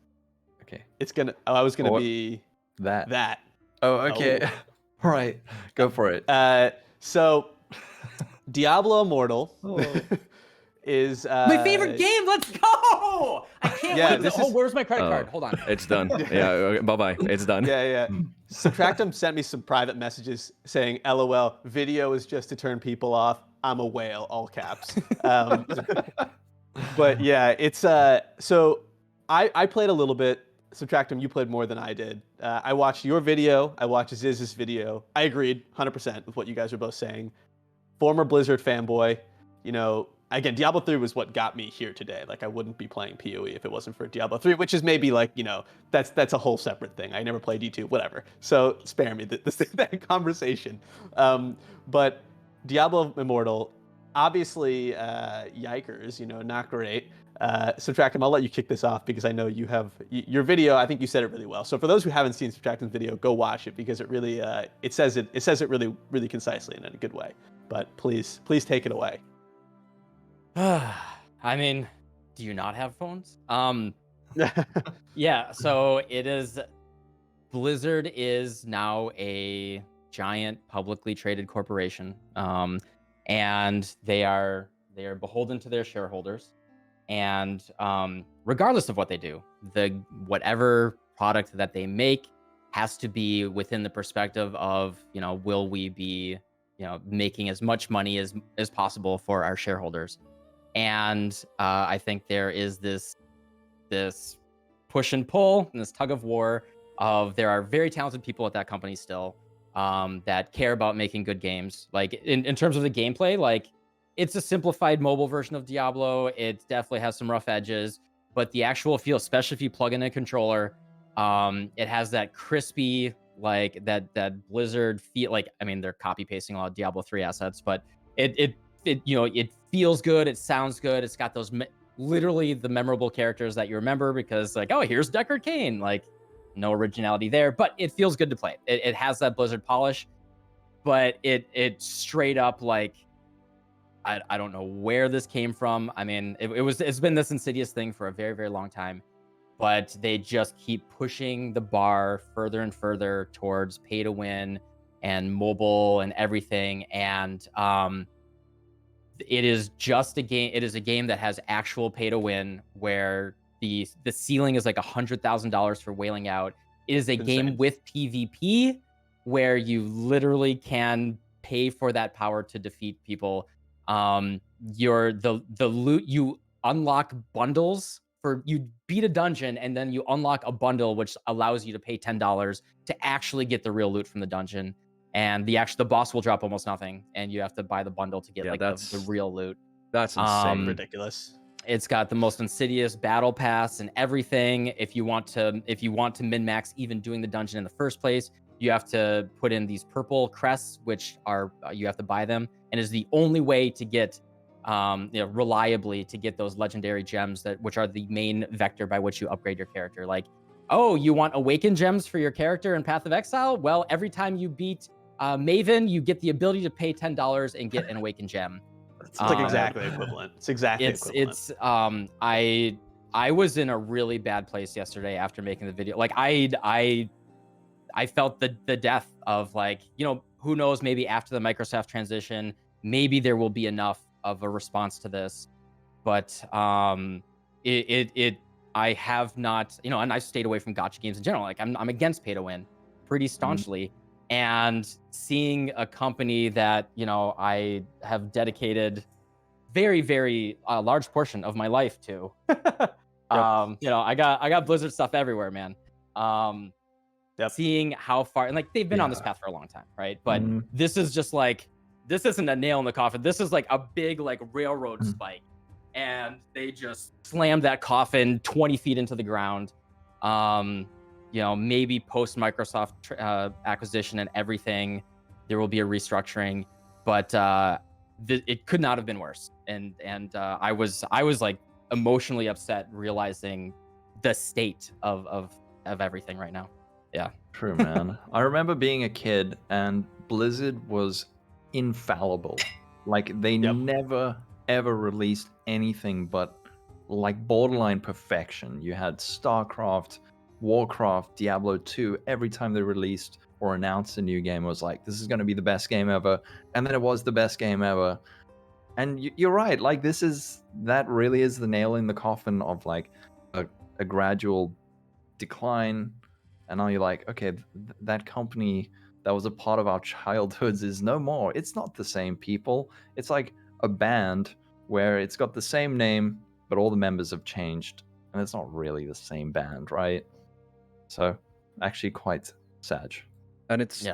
Okay. It's gonna. Oh, I was gonna be that. Oh, okay. Oh. All right. Go for it. So Diablo Immortal is My favorite game. Let's go! I can't wait. Where's my credit card? Hold on. It's done. Yeah, bye-bye. It's done. Yeah. Subtractum sent me some private messages saying, "LOL, video is just to turn people off. I'm a whale," all caps. But yeah, it's so I played a little bit. Subtractum, you played more than I did. I watched your video. I watched Ziz's video. I agreed 100% with what you guys were both saying. Former Blizzard fanboy, again, Diablo 3 was what got me here today. Like, I wouldn't be playing PoE if it wasn't for Diablo 3, which is maybe like, that's a whole separate thing. I never played D2, whatever. So spare me that conversation. But Diablo Immortal, obviously, yikers, not great. Subtractum, I'll let you kick this off because I know you have your video. I think you said it really well. So for those who haven't seen Subtractum's video, go watch it because it really it says it really, really concisely and in a good way. But please take it away. I mean, do you not have phones? Yeah, so it is. Blizzard is now a giant publicly traded corporation, and they are beholden to their shareholders. And regardless of what they do, whatever product that they make has to be within the perspective of, will we be, making as much money as possible for our shareholders. And I think there is this push and pull and this tug of war of there are very talented people at that company still that care about making good games. Like in terms of the gameplay, like it's a simplified mobile version of Diablo. It definitely has some rough edges, but the actual feel, especially if you plug in a controller, it has that crispy, like that Blizzard feel. Like, I mean, they're copy pasting a lot of Diablo 3 assets, but it feels good. It sounds good. It's got those literally the memorable characters that you remember because like, oh, here's Deckard Cain. Like, no originality there, but it feels good to play. It has that Blizzard polish, but it straight up like, I don't know where this came from. I mean, it's been this insidious thing for a very, very long time, but they just keep pushing the bar further and further towards pay to win and mobile and everything. And it is just a game. It is a game that has actual pay to win where the ceiling is like $100,000 for wailing out. It is a game with PvP where you literally can pay for that power to defeat people. The loot, you unlock bundles for, you beat a dungeon and then you unlock a bundle which allows you to pay $10 to actually get the real loot from the dungeon, and the boss will drop almost nothing and you have to buy the bundle to get the real loot. That's insane. Ridiculous. It's got the most insidious battle pass and everything. If you want to min-max even doing the dungeon in the first place, you have to put in these purple crests, which are you have to buy them, and is the only way to get reliably to get those legendary gems which are the main vector by which you upgrade your character. Like, oh, you want Awaken gems for your character in Path of Exile? Well, every time you beat Maven, you get the ability to pay $10 and get an Awaken gem. It's like exactly equivalent. It's exactly equivalent. I was in a really bad place yesterday after making the video. Like I felt the death of, like, you know, who knows, maybe after the Microsoft transition, maybe there will be enough of a response to this. But I have not, you know, and I've stayed away from gacha games in general. Like I'm against pay to win pretty staunchly. And seeing a company that, you know, I have dedicated very, very large portion of my life to. You know, I got Blizzard stuff everywhere, man. Seeing how far, and like they've been on this path for a long time, right? But this is just like, this isn't a nail in the coffin. This is like a big like railroad spike, and they just slammed that coffin 20 feet into the ground. You know, maybe post Microsoft acquisition and everything, there will be a restructuring, but it could not have been worse. And I was like emotionally upset realizing the state of everything right now. Yeah. True, man. I remember being a kid and Blizzard was infallible. Like they never ever released anything but like borderline perfection. You had StarCraft, Warcraft, Diablo 2. Every time they released or announced a new game, it was like, this is going to be the best game ever. And then it was the best game ever. And you're right. Like that really is the nail in the coffin of like a gradual decline. And now you're like, okay, that company that was a part of our childhoods is no more. It's not the same people. It's like a band where it's got the same name, but all the members have changed. And it's not really the same band, right? So, actually quite sad. And it's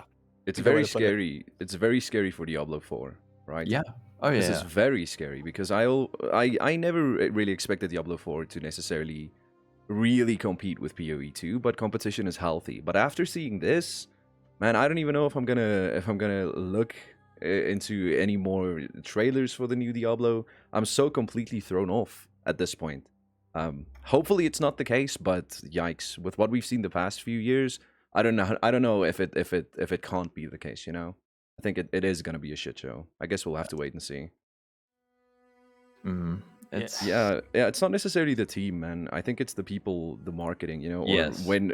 very scary. It's very scary for Diablo 4, right? Yeah. Oh, yeah. This is very scary because I never really expected Diablo 4 to necessarily really compete with PoE 2, but competition is healthy. But after seeing this, man, I don't even know if I'm gonna look into any more trailers for the new Diablo. I'm so completely thrown off at this point. Hopefully it's not the case, but yikes! With what we've seen the past few years, I don't know if it can't be the case. You know, I think it is gonna be a shit show. I guess we'll have to wait and see. It's it's not necessarily the team, man. I think it's the people, the marketing, you know, or Yes. when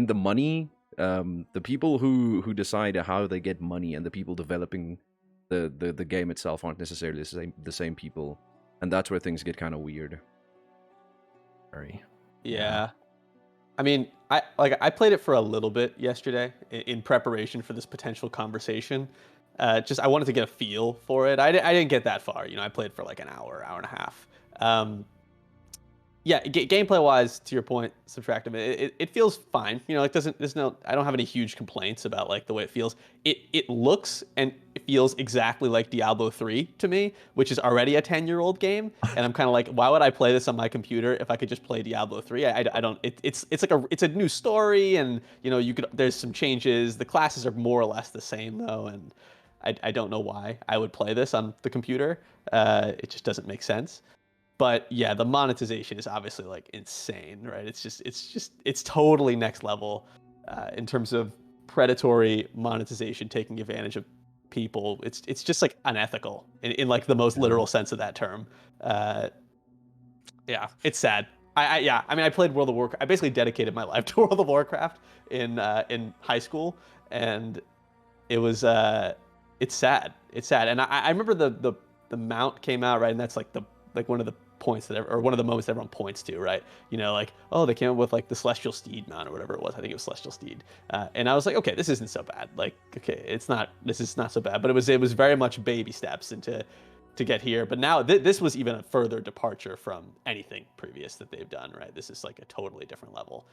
the money, the people who decide how they get money and the people developing the game itself aren't necessarily the same people, and that's where things get kind of weird. very. Yeah. I mean, I played it for a little bit yesterday in preparation for this potential conversation. Just I wanted to get a feel for it. I didn't get that far. You know, I played for like an hour and a half. Gameplay wise, to your point, Subtractive, it feels fine. You know, like I don't have any huge complaints about like the way it feels. It looks and it feels exactly like Diablo 3 to me, which is already a 10-year-old game. And I'm kind of like, why would I play this on my computer if I could just play Diablo 3? I don't. It's like a new story, and you know there's some changes. The classes are more or less the same though, and I don't know why I would play this on the computer. It just doesn't make sense. But yeah, the monetization is obviously like insane, right? It's totally next level in terms of predatory monetization, taking advantage of people. It's just like unethical in like the most literal sense of that term. Yeah, it's sad. I mean, I played World of Warcraft. I basically dedicated my life to World of Warcraft in high school, and it was it's sad. It's sad, and I remember the mount came out, right, and that's like one of the points or one of the moments that everyone points to, right? You know, like, oh, they came up with like the Celestial Steed mount or whatever it was. I think it was Celestial Steed, and I was like, okay, this isn't so bad. Like, okay, this is not so bad, but it was very much baby steps into to get here. But now this was even a further departure from anything previous that they've done, right? This is like a totally different level,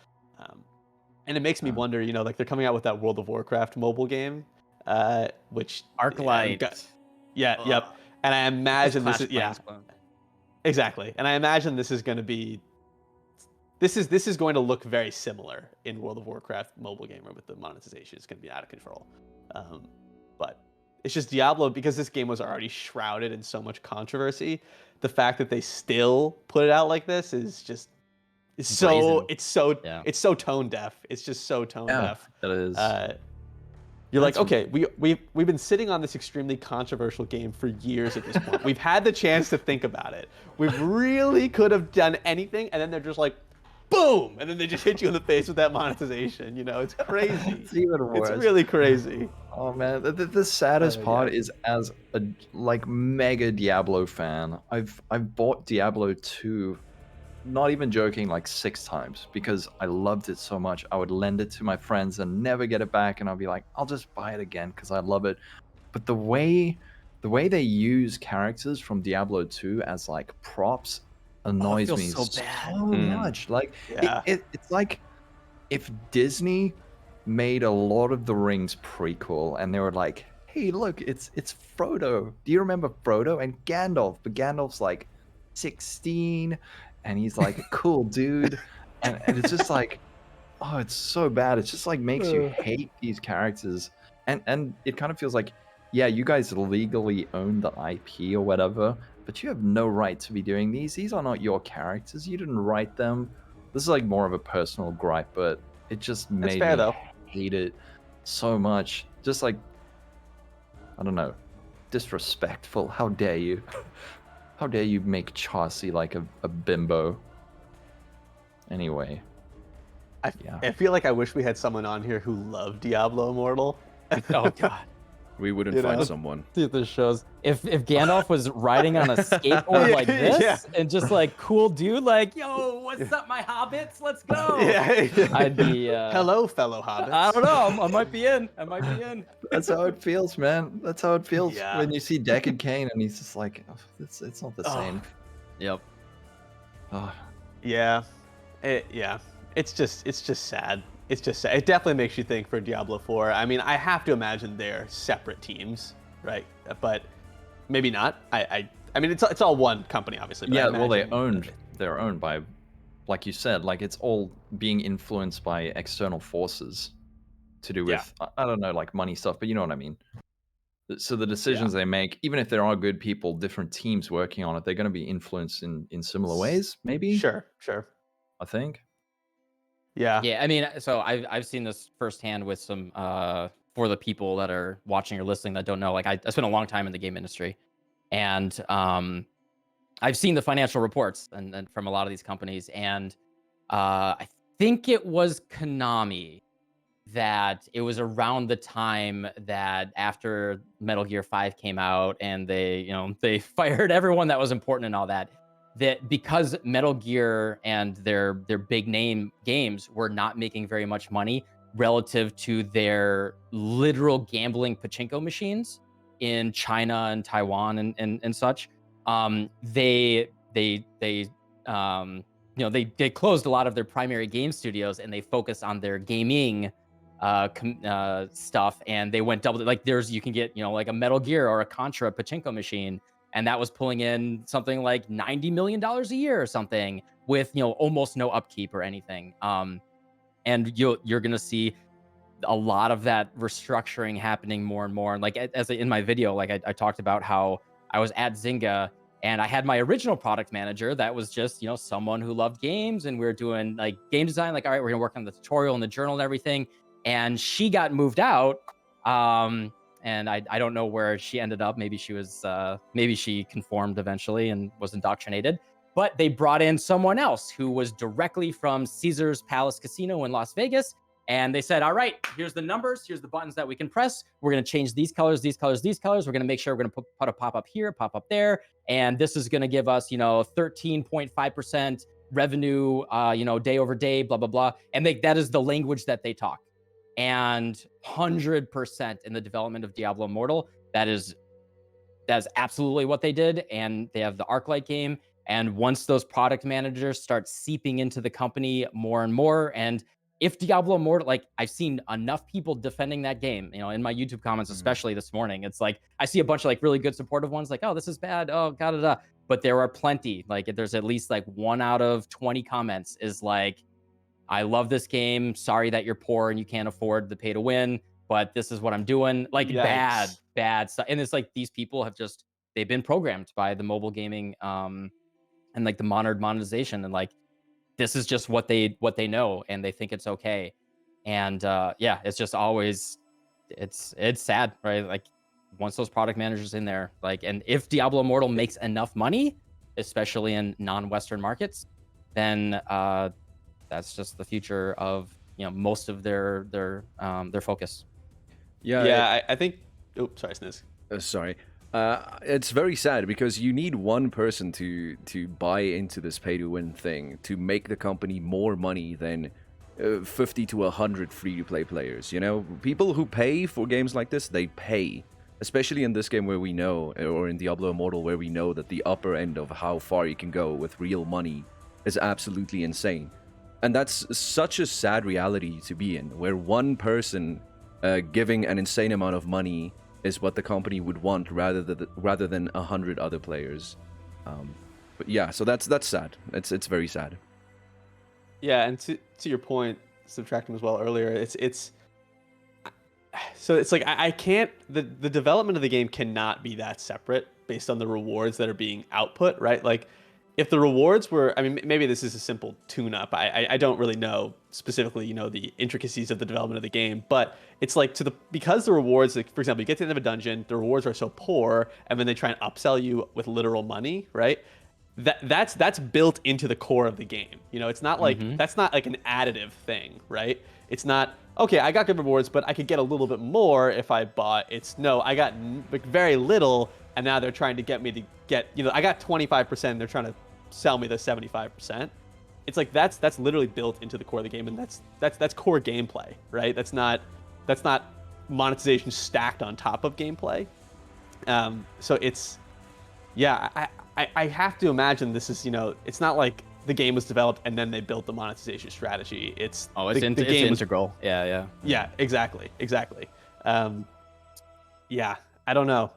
and it makes me wonder, you know, like they're coming out with that World of Warcraft mobile game, which Arclight. Yep. And I imagine this is exactly. And I imagine this is going to be this is going to look very similar in World of Warcraft mobile game, with the monetization. It's going to be out of control. But it's just Diablo, because this game was already shrouded in so much controversy. The fact that they still put it out like this is just brazen. It's so tone deaf. It's just so tone deaf. It is. You're like, okay, we've been sitting on this extremely controversial game for years at this point. We've had the chance to think about it. We really could have done anything, and then they're just like, boom, and then they just hit you in the face with that monetization. You know, it's crazy. It's even worse. It's really crazy. Oh man, the saddest part is, as a like mega Diablo fan, I've bought Diablo 2, not even joking, like 6 times because I loved it so much. I would lend it to my friends and never get it back, and I'll be like, I'll just buy it again because I love it. But the way they use characters from Diablo 2 as like props annoys me so bad. so much. Like Yeah. it's like if Disney made a Lord of the Rings prequel and they were like, hey, look, it's Frodo. Do you remember Frodo and Gandalf? But Gandalf's like 16 and he's like a cool dude. And it's just like, oh, it's so bad. It's just like makes you hate these characters. And it kind of feels like, yeah, you guys legally own the IP or whatever, but you have no right to be doing these. These are not your characters. You didn't write them. This is like more of a personal gripe, but it just made fair, me though. hate it so much. Just like, I don't know, disrespectful. How dare you? How dare you make Chaucy like a bimbo? Anyway. I feel like I wish we had someone on here who loved Diablo Immortal. Oh god. We wouldn't You know? find someone. Dude, this shows if Gandalf was riding on a skateboard like this Yeah. and just like cool dude, like, yo, what's up, my hobbits? Let's go. Yeah. I'd be Hello, fellow hobbits. I don't know. I might be in. That's how it feels, man. That's how it feels Yeah. when you see Deckard Cain and he's just like, oh, it's not the Oh. same. Yep. Oh, Yeah. It's just sad. It's just sad. It definitely makes you think for Diablo 4. I mean, I have to imagine they're separate teams, right? But maybe not. I mean, it's all one company, obviously. But I yeah, well, imagine- they're owned by, like you said, like it's all being influenced by external forces to do with, I don't know, like money stuff, but you know what I mean. So the decisions they make, even if there are good people, different teams working on it, they're going to be influenced in similar ways, maybe. Sure. I think. Yeah. Yeah, I mean, so I've seen this firsthand with some for the people that are watching or listening that don't know. Like, I spent a long time in the game industry, and I've seen the financial reports and from a lot of these companies, and I think it was Konami that it was around the time that after Metal Gear 5 came out and they fired everyone that was important and all that, that because Metal Gear and their big name games were not making very much money relative to their literal gambling pachinko machines in China and Taiwan and such, they closed a lot of their primary game studios and they focused on their gaming stuff, and they went double. Like you can get like a Metal Gear or a Contra pachinko machine, and that was pulling in something like $90 million a year or something with almost no upkeep or anything. And you're gonna see a lot of that restructuring happening more and more. And like in my video, like I talked about how I was at Zynga and I had my original product manager that was just someone who loved games, and we were doing like game design. Like, all right, we're gonna work on the tutorial and the journal and everything. And she got moved out. And I don't know where she ended up. Maybe she conformed eventually and was indoctrinated. But they brought in someone else who was directly from Caesar's Palace Casino in Las Vegas. And they said, all right, here's the numbers. Here's the buttons that we can press. We're going to change these colors, these colors, these colors. We're going to make sure we're going to put a pop-up here, pop-up there. And this is going to give us, 13.5% revenue, day over day, blah, blah, blah. And that is the language that they talk. And 100% in the development of Diablo Immortal, that's absolutely what they did. And they have the Arclight game. And once those product managers start seeping into the company more and more, and if Diablo Immortal, like I've seen enough people defending that game, in my YouTube comments, especially this morning, it's like I see a bunch of like really good supportive ones, like, oh, this is bad, oh, da. But there are plenty, like there's at least like 1 out of 20 comments is like, I love this game. Sorry that you're poor and you can't afford the pay to win, but this is what I'm doing. Like Yikes. bad stuff. And it's like these people they've been programmed by the mobile gaming and like the monetization, and like this is just what they know, and they think it's okay. And yeah, it's just always it's sad, right? Like once those product managers in there, like, and if Diablo Immortal makes enough money, especially in non-Western markets, then that's just the future of most of their focus. Yeah, I think. Oh, sorry, Sniz. Sorry. It's very sad because you need one person to buy into this pay-to-win thing to make the company more money than 50 to 100 free-to-play players. You know, people who pay for games like this, they pay. Especially in this game where we know, or in Diablo Immortal where we know that the upper end of how far you can go with real money is absolutely insane. And that's such a sad reality to be in, where one person giving an insane amount of money is what the company would want rather than 100 other players. But yeah, so that's sad. It's very sad. Yeah, and to your point, subtracting as well earlier, it's so it's like I can't the development of the game cannot be that separate based on the rewards that are being output, right? Like if the rewards were, I mean, maybe this is a simple tune-up. I don't really know specifically, the intricacies of the development of the game, but it's like because the rewards, like for example, you get to the end of a dungeon, the rewards are so poor, and then they try and upsell you with literal money, right? That's built into the core of the game. It's not like that's not like an additive thing, right? It's not okay. I got good rewards, but I could get a little bit more if I bought. It's no, I got very little, and now they're trying to get me to get. I got 25%. They're trying to sell me the 75%. It's like that's literally built into the core of the game, and that's core gameplay, right? That's not monetization stacked on top of gameplay. So it's I have to imagine this is it's not like the game was developed and then they built the monetization strategy. It's the game is integral. Yeah, exactly. Yeah, I don't know,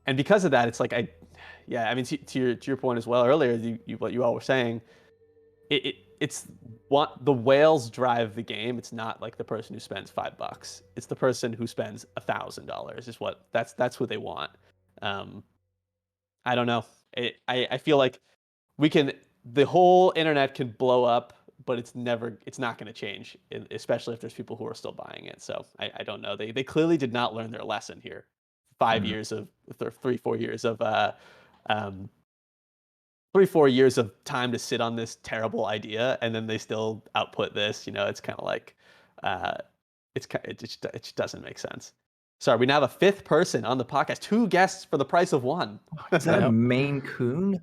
and because of that, it's like I mean to your point as well earlier, what you all were saying, it's what the whales drive the game. It's not like the person who spends $5. It's the person who spends $1,000 is what that's what they want. I don't know. I feel like the whole internet can blow up, but it's not going to change, especially if there's people who are still buying it. So I don't know. They clearly did not learn their lesson here. 5 years of 3-4 years of 3-4 years of time to sit on this terrible idea, and then they still output this. It's kind of like it just doesn't make sense. Sorry, we now have a fifth person on the podcast. 2 guests for the price of 1. Is that a Maine Coon?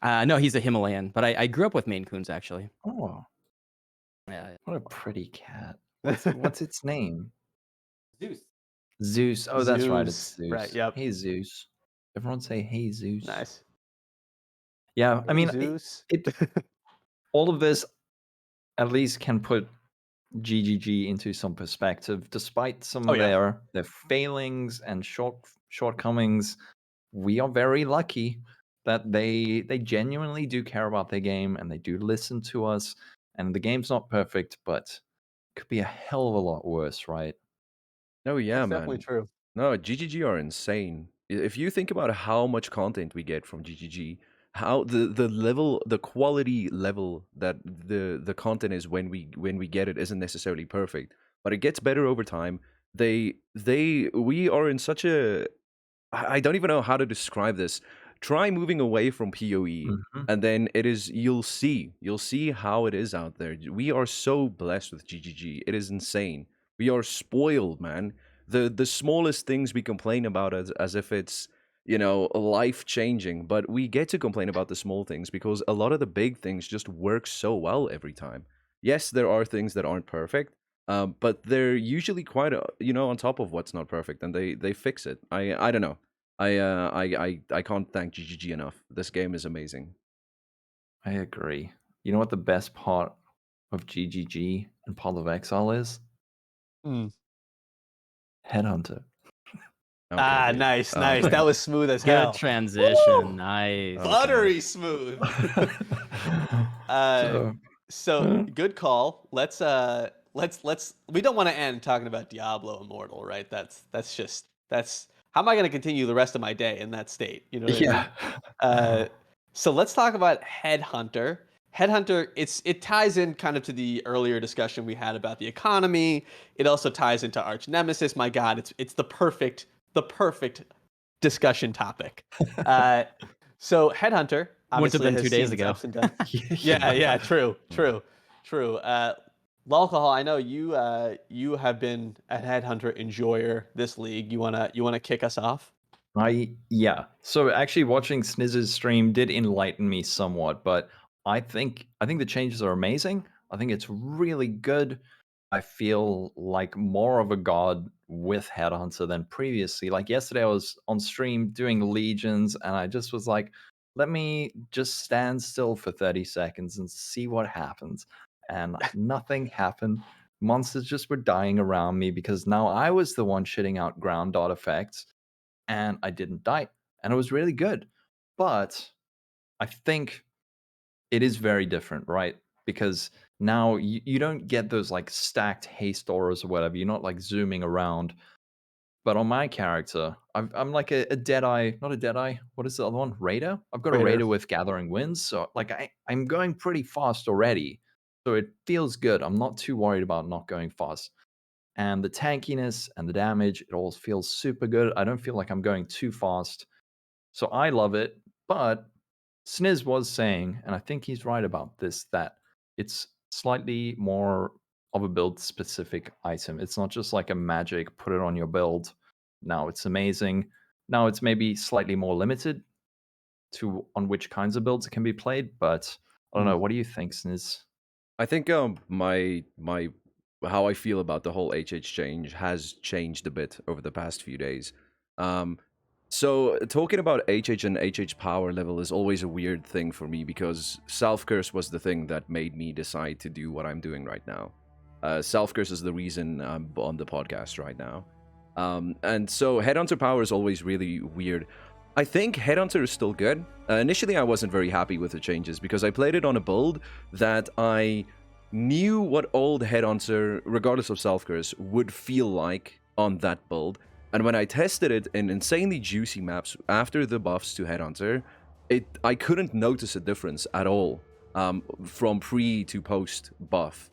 No, he's a Himalayan, but I grew up with Maine Coons actually. Oh, Yeah. what a pretty cat. What's its name? Zeus. Zeus. Oh, that's right. It's Zeus. Right. Yep. Hey, Zeus. Everyone say, "Hey, Zeus." Nice. Yeah, I mean, Zeus. all of this at least can put GGG into some perspective. Despite some of their failings and shortcomings, we are very lucky that they genuinely do care about their game and they do listen to us. And the game's not perfect, but it could be a hell of a lot worse, right? Oh yeah, That's man. definitely true. No, GGG are insane. If you think about how much content we get from GGG, how the level, the quality level that the content is when we get it isn't necessarily perfect, but it gets better over time. We are in such a, I don't even know how to describe this. Try moving away from PoE, and then you'll see how it is out there. We are so blessed with GGG. It is insane. We are spoiled, man. The smallest things we complain about as if it's life changing, but we get to complain about the small things because a lot of the big things just work so well every time. Yes, there are things that aren't perfect, but they're usually quite on top of what's not perfect, and they fix it. I don't know. I can't thank GGG enough. This game is amazing. I agree. You know what the best part of GGG and Path of Exile is? Headhunter. Okay, Nice. okay. That was smooth as Good hell. transition. Woo! Nice. Buttery smooth. So good call. Let's we don't want to end talking about Diablo Immortal, right? That's how am I going to continue the rest of my day in that state? You know what I mean? So let's talk about Headhunter. Headhunter, it ties in kind of to the earlier discussion we had about the economy. It also ties into Archnemesis. My God, it's the perfect discussion topic. So Headhunter Wouldn't have obviously been has 2 seen days its ago. ups and downs. Yeah, true. Alcohol, I know you have been a Headhunter enjoyer this league. You wanna kick us off? Yeah. So actually watching Snizz's stream did enlighten me somewhat, but I think the changes are amazing. I think it's really good. I feel like more of a god with Headhunter than previously. Like yesterday I was on stream doing legions and I just was like, let me just stand still for 30 seconds and see what happens. And nothing happened. Monsters just were dying around me because now I was the one shitting out ground dot effects and I didn't die. And it was really good. But I think it is very different, right? Because now you don't get those like stacked haste auras or whatever. You're not like zooming around. But on my character, I'm like a Deadeye, not a Deadeye. What is the other one? Raider? I've got a Raider. Raider with Gathering Winds. So like I'm going pretty fast already. So it feels good. I'm not too worried about not going fast. And the tankiness and the damage, it all feels super good. I don't feel like I'm going too fast. So I love it. But Sniz was saying, and I think he's right about this, that it's slightly more of a build specific item. It's not just like a magic, put it on your build. Now it's amazing. Now it's maybe slightly more limited to on which kinds of builds it can be played, but I don't know. What do you think, Sniz? I think my how I feel about the whole HH change has changed a bit over the past few days. So talking about HH and HH power level is always a weird thing for me because self curse was the thing that made me decide to do what I'm doing right now. Self curse is the reason I'm on the podcast right now. And so Headhunter power is always really weird. I think Headhunter is still good. Initially, I wasn't very happy with the changes because I played it on a build that I knew what old Headhunter, regardless of self-curse, would feel like on that build. And when I tested it in insanely juicy maps after the buffs to Headhunter, I couldn't notice a difference at all from pre to post buff.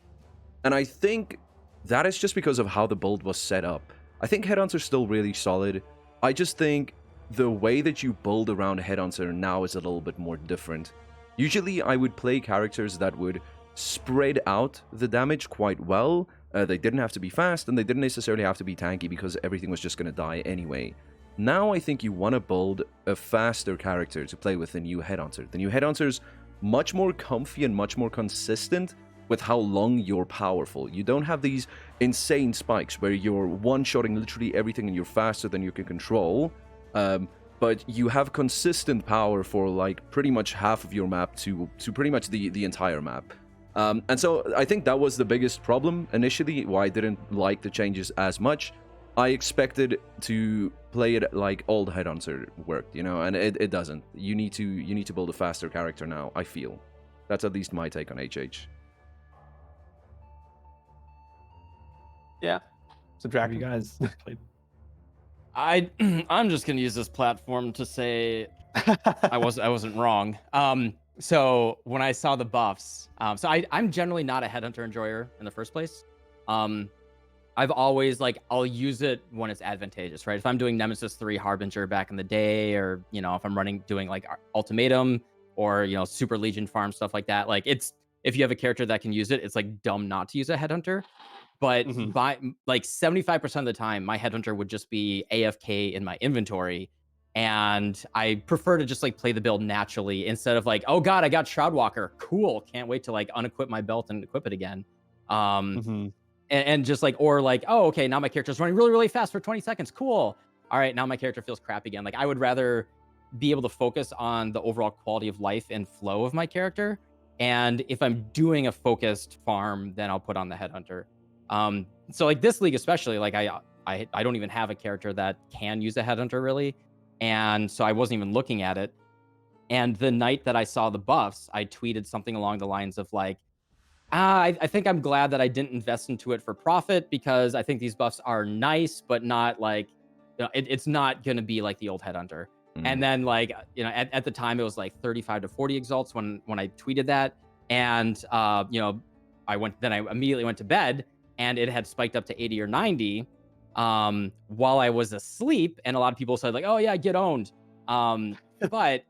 And I think that is just because of how the build was set up. I think Headhunter's still really solid. I just think the way that you build around Headhunter now is a little bit more different. Usually I would play characters that would spread out the damage quite well. They didn't have to be fast, and they didn't necessarily have to be tanky because everything was just going to die anyway. Now I think you want to build a faster character to play with the new Headhunter. The new Headhunter's much more comfy and much more consistent with how long you're powerful. You don't have these insane spikes where you're one-shotting literally everything and you're faster than you can control. But you have consistent power for like pretty much half of your map to pretty much the entire map. And so I think that was the biggest problem initially, why I didn't like the changes as much. I expected to play it like old Headhunter worked, you know, and it doesn't. You need to build a faster character now, I feel. That's at least my take on HH. Yeah. Have you guys played? I'm just gonna use this platform to say I wasn't wrong. So when I saw the buffs, so I'm generally not a Headhunter enjoyer in the first place. I've always I'll use it when it's advantageous, right? If I'm doing Nemesis 3 Harbinger back in the day, or if I'm doing like Ultimatum or Super Legion farm stuff like that, it's if you have a character that can use it, it's like dumb not to use a Headhunter. But by 75% of the time, my Headhunter would just be AFK in my inventory. And I prefer to just play the build naturally instead of oh god, I got Shroudwalker. Cool. Can't wait to unequip my belt and equip it again. And just oh, okay, now my character's running really, really fast for 20 seconds. Cool. All right, now my character feels crap again. I would rather be able to focus on the overall quality of life and flow of my character. And if I'm doing a focused farm, then I'll put on the Headhunter. So this league especially, I don't even have a character that can use a Headhunter really, and so I wasn't even looking at it. And the night that I saw the buffs, I tweeted something along the lines of I think I'm glad that I didn't invest into it for profit, because I think these buffs are nice, but not it's not gonna be like the old Headhunter. And then at the time it was 35 to 40 exalts when I tweeted that. and I immediately went to bed, and it had spiked up to 80 or 90 while I was asleep, and a lot of people said like, "Oh yeah, get owned." But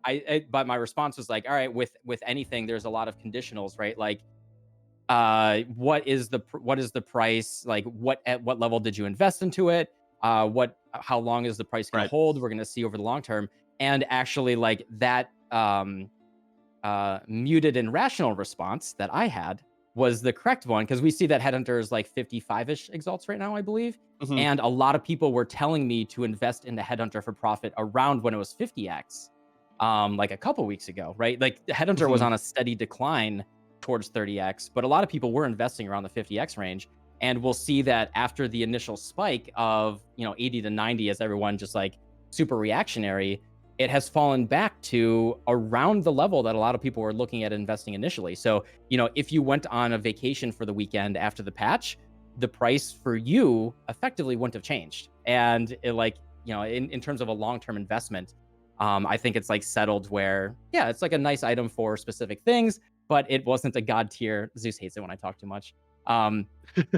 but my response was like, all right, with anything, there's a lot of conditionals, right? Like, what is the price? Like, at what level did you invest into it? How long is the price going to hold? We're going to see over the long term. And actually, like that muted and rational response that I had was the correct one, because we see that Headhunter is like 55-ish exalts right now, I believe. And a lot of people were telling me to invest in the Headhunter for profit around when it was 50x, like a couple weeks ago, right? Like the Headhunter was on a steady decline towards 30x, but a lot of people were investing around the 50x range. And we'll see that after the initial spike of 80 to 90, as everyone just like super reactionary, it has fallen back to around the level that a lot of people were looking at investing initially. So, if you went on a vacation for the weekend after the patch, the price for you effectively wouldn't have changed. And it, like, in terms of a long-term investment, I think it's like settled where, yeah, it's like a nice item for specific things, but it wasn't a god tier. Zeus hates it when I talk too much.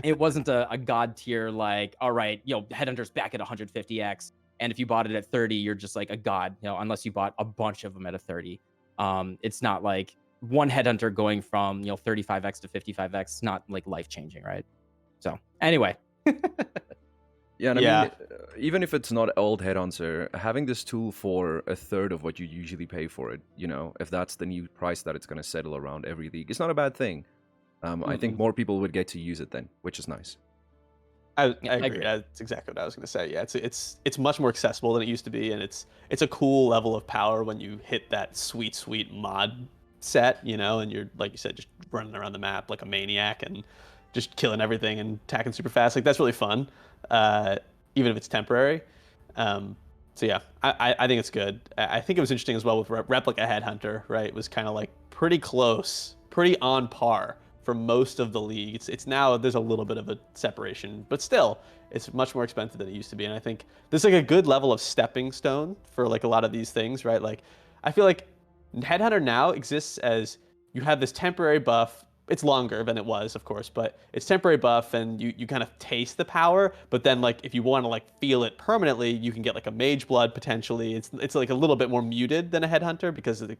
It wasn't a god tier, like, all right, Headhunter's back at 150x. And if you bought it at 30, you're just like a god, unless you bought a bunch of them at a 30. It's not like one Headhunter going from 35x to 55x, not like life changing, right? So anyway. Yeah, and I mean, even if it's not old Headhunter, having this tool for a third of what you usually pay for it, if that's the new price that it's going to settle around every league, it's not a bad thing. I think more people would get to use it then, which is nice. I agree. That's exactly what I was going to say. Yeah, it's much more accessible than it used to be, and it's a cool level of power when you hit that sweet mod set, and you're, like you said, just running around the map like a maniac and just killing everything and attacking super fast. Like, that's really fun, even if it's temporary. So yeah, I think it's good. I think it was interesting as well with Replica Headhunter, right? It was kind of like pretty close, pretty on par for most of the league. It's now, there's a little bit of a separation, but still, it's much more expensive than it used to be. And I think there's like a good level of stepping stone for like a lot of these things, right? Like, I feel like Headhunter now exists as you have this temporary buff. It's longer than it was, of course, but it's temporary buff, and you kind of taste the power. But then, like, if you want to like feel it permanently, you can get like a Mage Blood potentially. It's like a little bit more muted than a Headhunter because it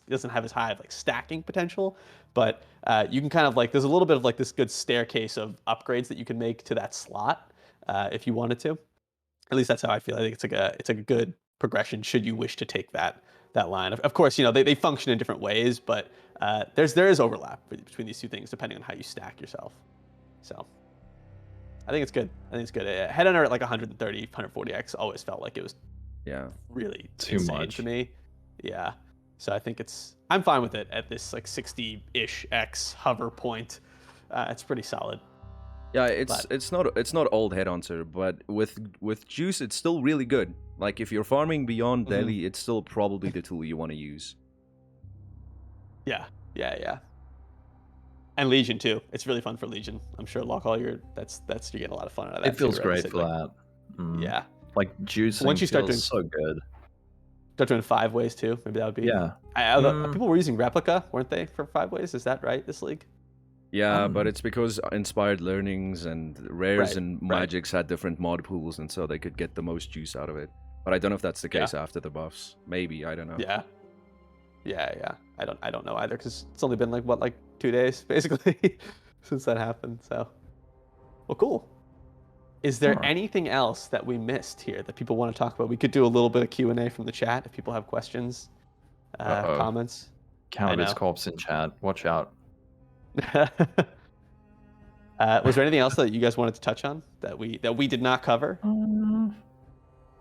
doesn't have as high of like stacking potential. But you can kind of like, there's a little bit of like this good staircase of upgrades that you can make to that slot if you wanted to. At least that's how I feel. I think it's a good progression should you wish to take that line. Of course, they function in different ways, but there is overlap between these two things depending on how you stack yourself. So I think it's good. Headhunter at like 130, 140x always felt like it was really too insane much to me. Yeah. So I think I'm fine with it at this like 60-ish x hover point. It's pretty solid. Yeah, it's not old Headhunter, but with Juice, it's still really good. Like, if you're farming beyond Delhi, it's still probably the tool you want to use. Yeah. And Legion too. It's really fun for Legion. I'm sure Lockhall, you're getting a lot of fun out of that. It feels too, great right? for like, that. Yeah. Like juicing Once you start feels doing, so good. Start doing 5 ways too. Maybe that would be. Yeah. People were using Replica, weren't they, for 5 ways? Is that right? This league. Yeah, but it's because Inspired Learnings and Rares and Magics had different mod pools, and so they could get the most juice out of it. But I don't know if that's the case after the buffs. Maybe, I don't know. Yeah. I don't know either, because it's only been like 2 days basically since that happened. So, well, cool. Is there anything else that we missed here that people want to talk about? We could do a little bit of Q&A from the chat if people have questions, comments. Cannabis corpse in chat. Watch out. Was there anything else that you guys wanted to touch on that we did not cover?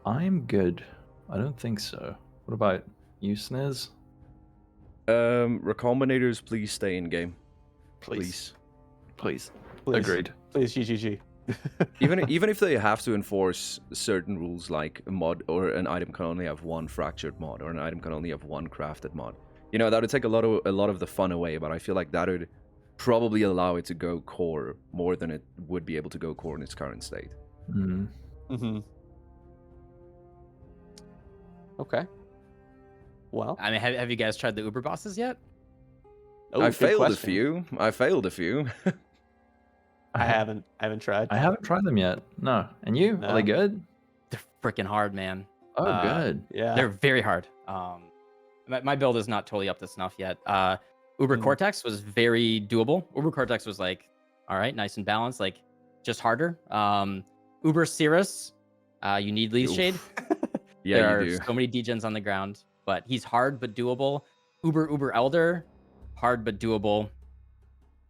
I'm good. I don't think so. What about you, Sniz? Recombinators, please stay in game. Please. Agreed. Please, GGG. even if they have to enforce certain rules, like a mod or an item can only have one fractured mod, or an item can only have one crafted mod, that would take a lot of the fun away. But I feel like that would probably allow it to go core more than it would be able to go core in its current state. Okay. Well, I mean, have you guys tried the Uber bosses yet? Oh, I good failed a question. few. I failed a few. I haven't tried. I haven't tried them yet. No. And you? Are they No. good? They're freaking hard, man. Oh, good. Yeah. They're very hard. My build is not totally up to snuff yet. Uber Mm. Cortex was very doable. Uber Cortex was like, all right, nice and balanced, like just harder. Uber Cirrus, you need Leaf Shade. Yeah, There you are do. so many degens on the ground, but he's hard but doable. Uber Elder, hard but doable.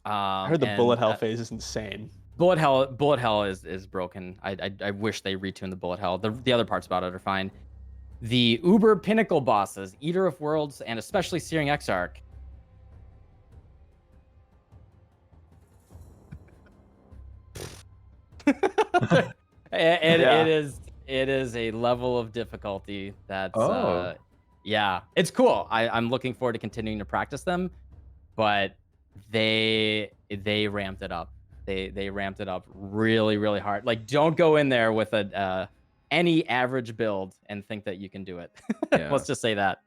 I heard the And, bullet hell phase is insane. Bullet Hell is broken. I wish they retuned the Bullet Hell. The other parts about it are fine. The Uber Pinnacle bosses, Eater of Worlds, and especially Searing Exarch. Yeah. It is a level of difficulty that's Oh. yeah, it's cool. I'm looking forward to continuing to practice them, but they ramped it up. They ramped it up really hard. Like, don't go in there with a any average build and think that you can do it. Yeah. Let's just say that.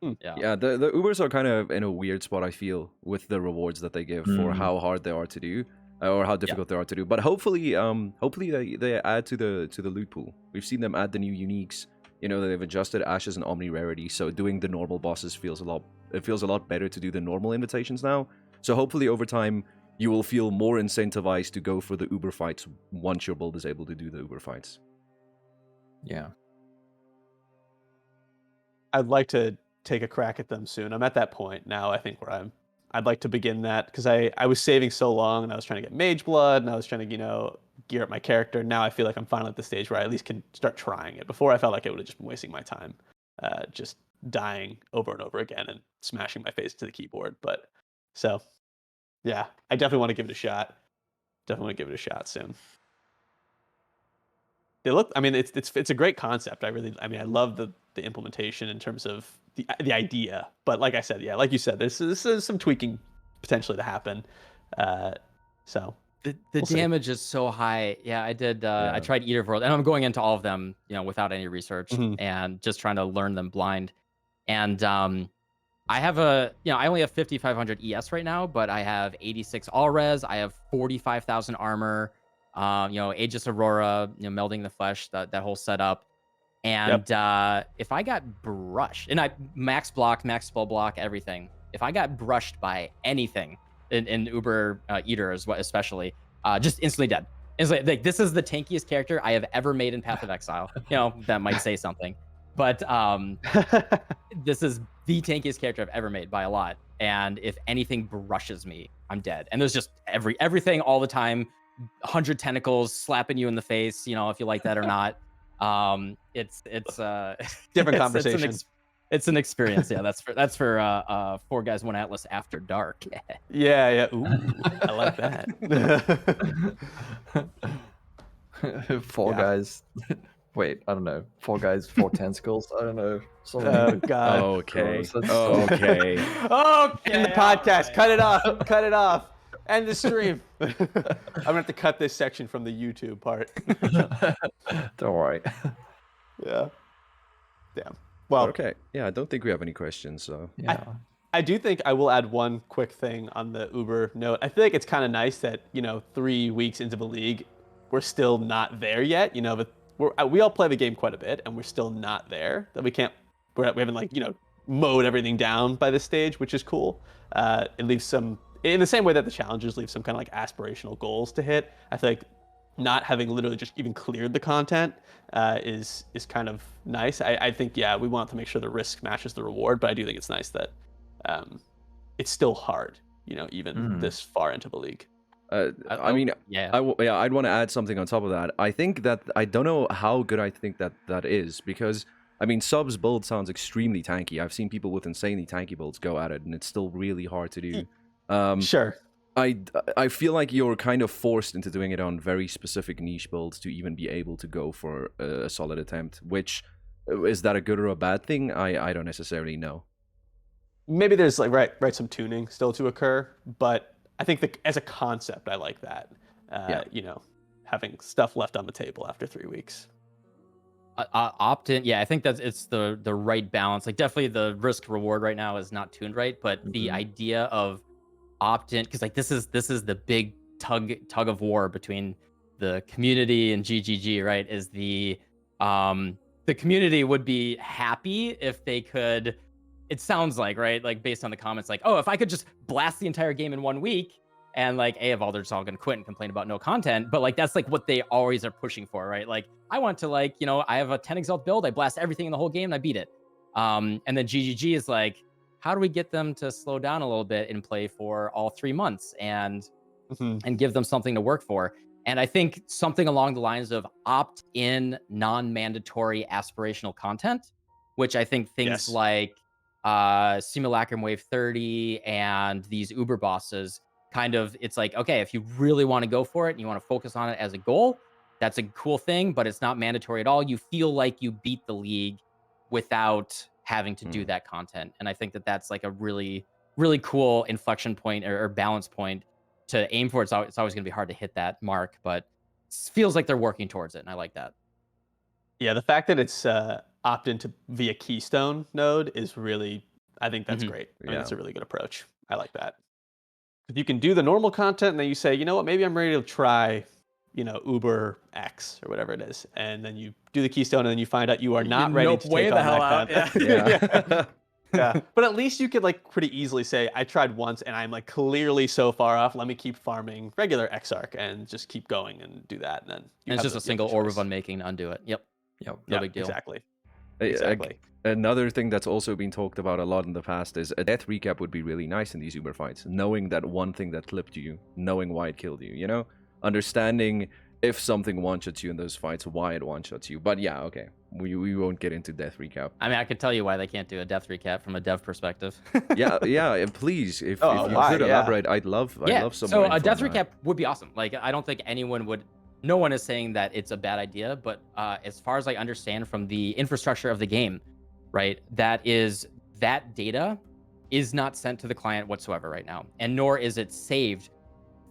Yeah. Yeah, the Ubers are kind of in a weird spot, I feel, with the rewards that they give for how hard they are to do, or how difficult they are to do. But hopefully they add to the loot pool. We've seen them add the new uniques. You know, they've adjusted Ashes and Omni rarity, so doing the normal bosses feels a lot better to do the normal invitations now. So hopefully over time you will feel more incentivized to go for the Uber fights once your build is able to do the Uber fights. Yeah. I'd like to take a crack at them soon. I'm at that point now, I think, where I'd like to begin that, because I was saving so long and I was trying to get Mage Blood and I was trying to, gear up my character. Now I feel like I'm finally at the stage where I at least can start trying it. Before I felt like I would have just been wasting my time, just dying over and over again and smashing my face to the keyboard. But so, yeah, I definitely want to give it a shot. Definitely want to give it a shot soon. They look, I mean, it's a great concept. I love the implementation in terms of the idea. But like I said, yeah, like you said, this is some tweaking potentially to happen. So The We'll see. damage is so high. Yeah, I did. I tried Eater of World, and I'm going into all of them, without any research and just trying to learn them blind. And I have I only have 5,500 ES right now, but I have 86 all res. I have 45,000 armor. Aegis Aurora, melding the flesh, that whole setup. And if I got brushed, and I max block, max spell block, everything. If I got brushed by anything in Uber Eater especially, just instantly dead. It's like this is the tankiest character I have ever made in Path of Exile. That might say something, but this is the tankiest character I've ever made by a lot. And if anything brushes me, I'm dead. And there's just everything all the time, 100 tentacles slapping you in the face. If you like that or not. It's different conversation. It's an experience. Yeah, that's for 4 Guys 1 Atlas After Dark. Yeah. Ooh, I like that. Four guys. Wait, I don't know. 4 guys, 4 tentacles. I don't know. Oh God. Okay. Gross. That's Okay. Okay. End the podcast. Cut it off. Cut it off. End the stream. I'm gonna have to cut this section from the YouTube part. Don't worry. Yeah. Damn. Well, Okay. Yeah, I don't think we have any questions. So Yeah. I do think I will add one quick thing on the Uber note. I feel like it's kind of nice that 3 weeks into the league, we're still not there yet. But we all play the game quite a bit, and we're still not there. That we haven't mowed everything down by this stage, which is cool. It leaves some, in the same way that the challenges leave some kind of aspirational goals to hit. I feel like not having literally just even cleared the content is kind of nice. I think we want to make sure the risk matches the reward, but I do think it's nice that it's still hard, even this far into the league. I mean, yeah. I'd want to add something on top of that. I think that I don't know how good I think that is, because I mean, Sub's build sounds extremely tanky. I've seen people with insanely tanky builds go at it, and it's still really hard to do. Sure. I feel like you're kind of forced into doing it on very specific niche builds to even be able to go for a solid attempt. Which is that a good or a bad thing? I don't necessarily know. Maybe there's some tuning still to occur, but I think as a concept, I like that. Having stuff left on the table after 3 weeks. Opt-in, yeah, I think that it's the right balance. Like definitely the risk reward right now is not tuned right, but the idea of opt-in, because like this is the big tug of war between the community and GGG, right? Is the community would be happy if they could. It sounds like, right, like based on the comments, like, oh, if I could just blast the entire game in 1 week, and like Eval, they're just all gonna quit and complain about no content. But like that's like what they always are pushing for, right? Like I want to, like, I have a 10 exalt build, I blast everything in the whole game and I beat it. And then GGG is like, how do we get them to slow down a little bit and play for all 3 months and give them something to work for? And I think something along the lines of opt-in, non-mandatory aspirational content, which I think things Yes. like Simulacrum Wave 30 and these Uber bosses kind of, it's like, okay, if you really want to go for it and you want to focus on it as a goal, that's a cool thing, but it's not mandatory at all. You feel like you beat the league without having to do that content. And I think that that's like a really, really cool inflection point or balance point to aim for. It's always going to be hard to hit that mark, but it feels like they're working towards it. And I like that. Yeah, the fact that it's opt into via Keystone node is really, I think that's great. I think that's a really good approach. I like that. If you can do the normal content and then you say, you know what, maybe I'm ready to try, Uber X or whatever it is, and then you do the Keystone and then you find out you are not ready to take on that content. Yeah. Yeah, but at least you could like pretty easily say, I tried once and I'm like clearly so far off. Let me keep farming regular Exarch and just keep going and do that. And then it's just a single orb of unmaking to undo it. Yep. No big deal. Exactly. Another thing that's also been talked about a lot in the past is a death recap would be really nice in these Uber fights. Knowing that one thing that clipped you, knowing why it killed you, Understanding if something one-shots you in those fights, why it one-shots you. But yeah, okay. We won't get into death recap. I mean, I could tell you why they can't do a death recap from a dev perspective. yeah, and please, if you could elaborate, I'd love some more So a death info on recap would be awesome. Like, I don't think no one is saying that it's a bad idea, but as far as I understand from the infrastructure of the game, right, that data is not sent to the client whatsoever right now, and nor is it saved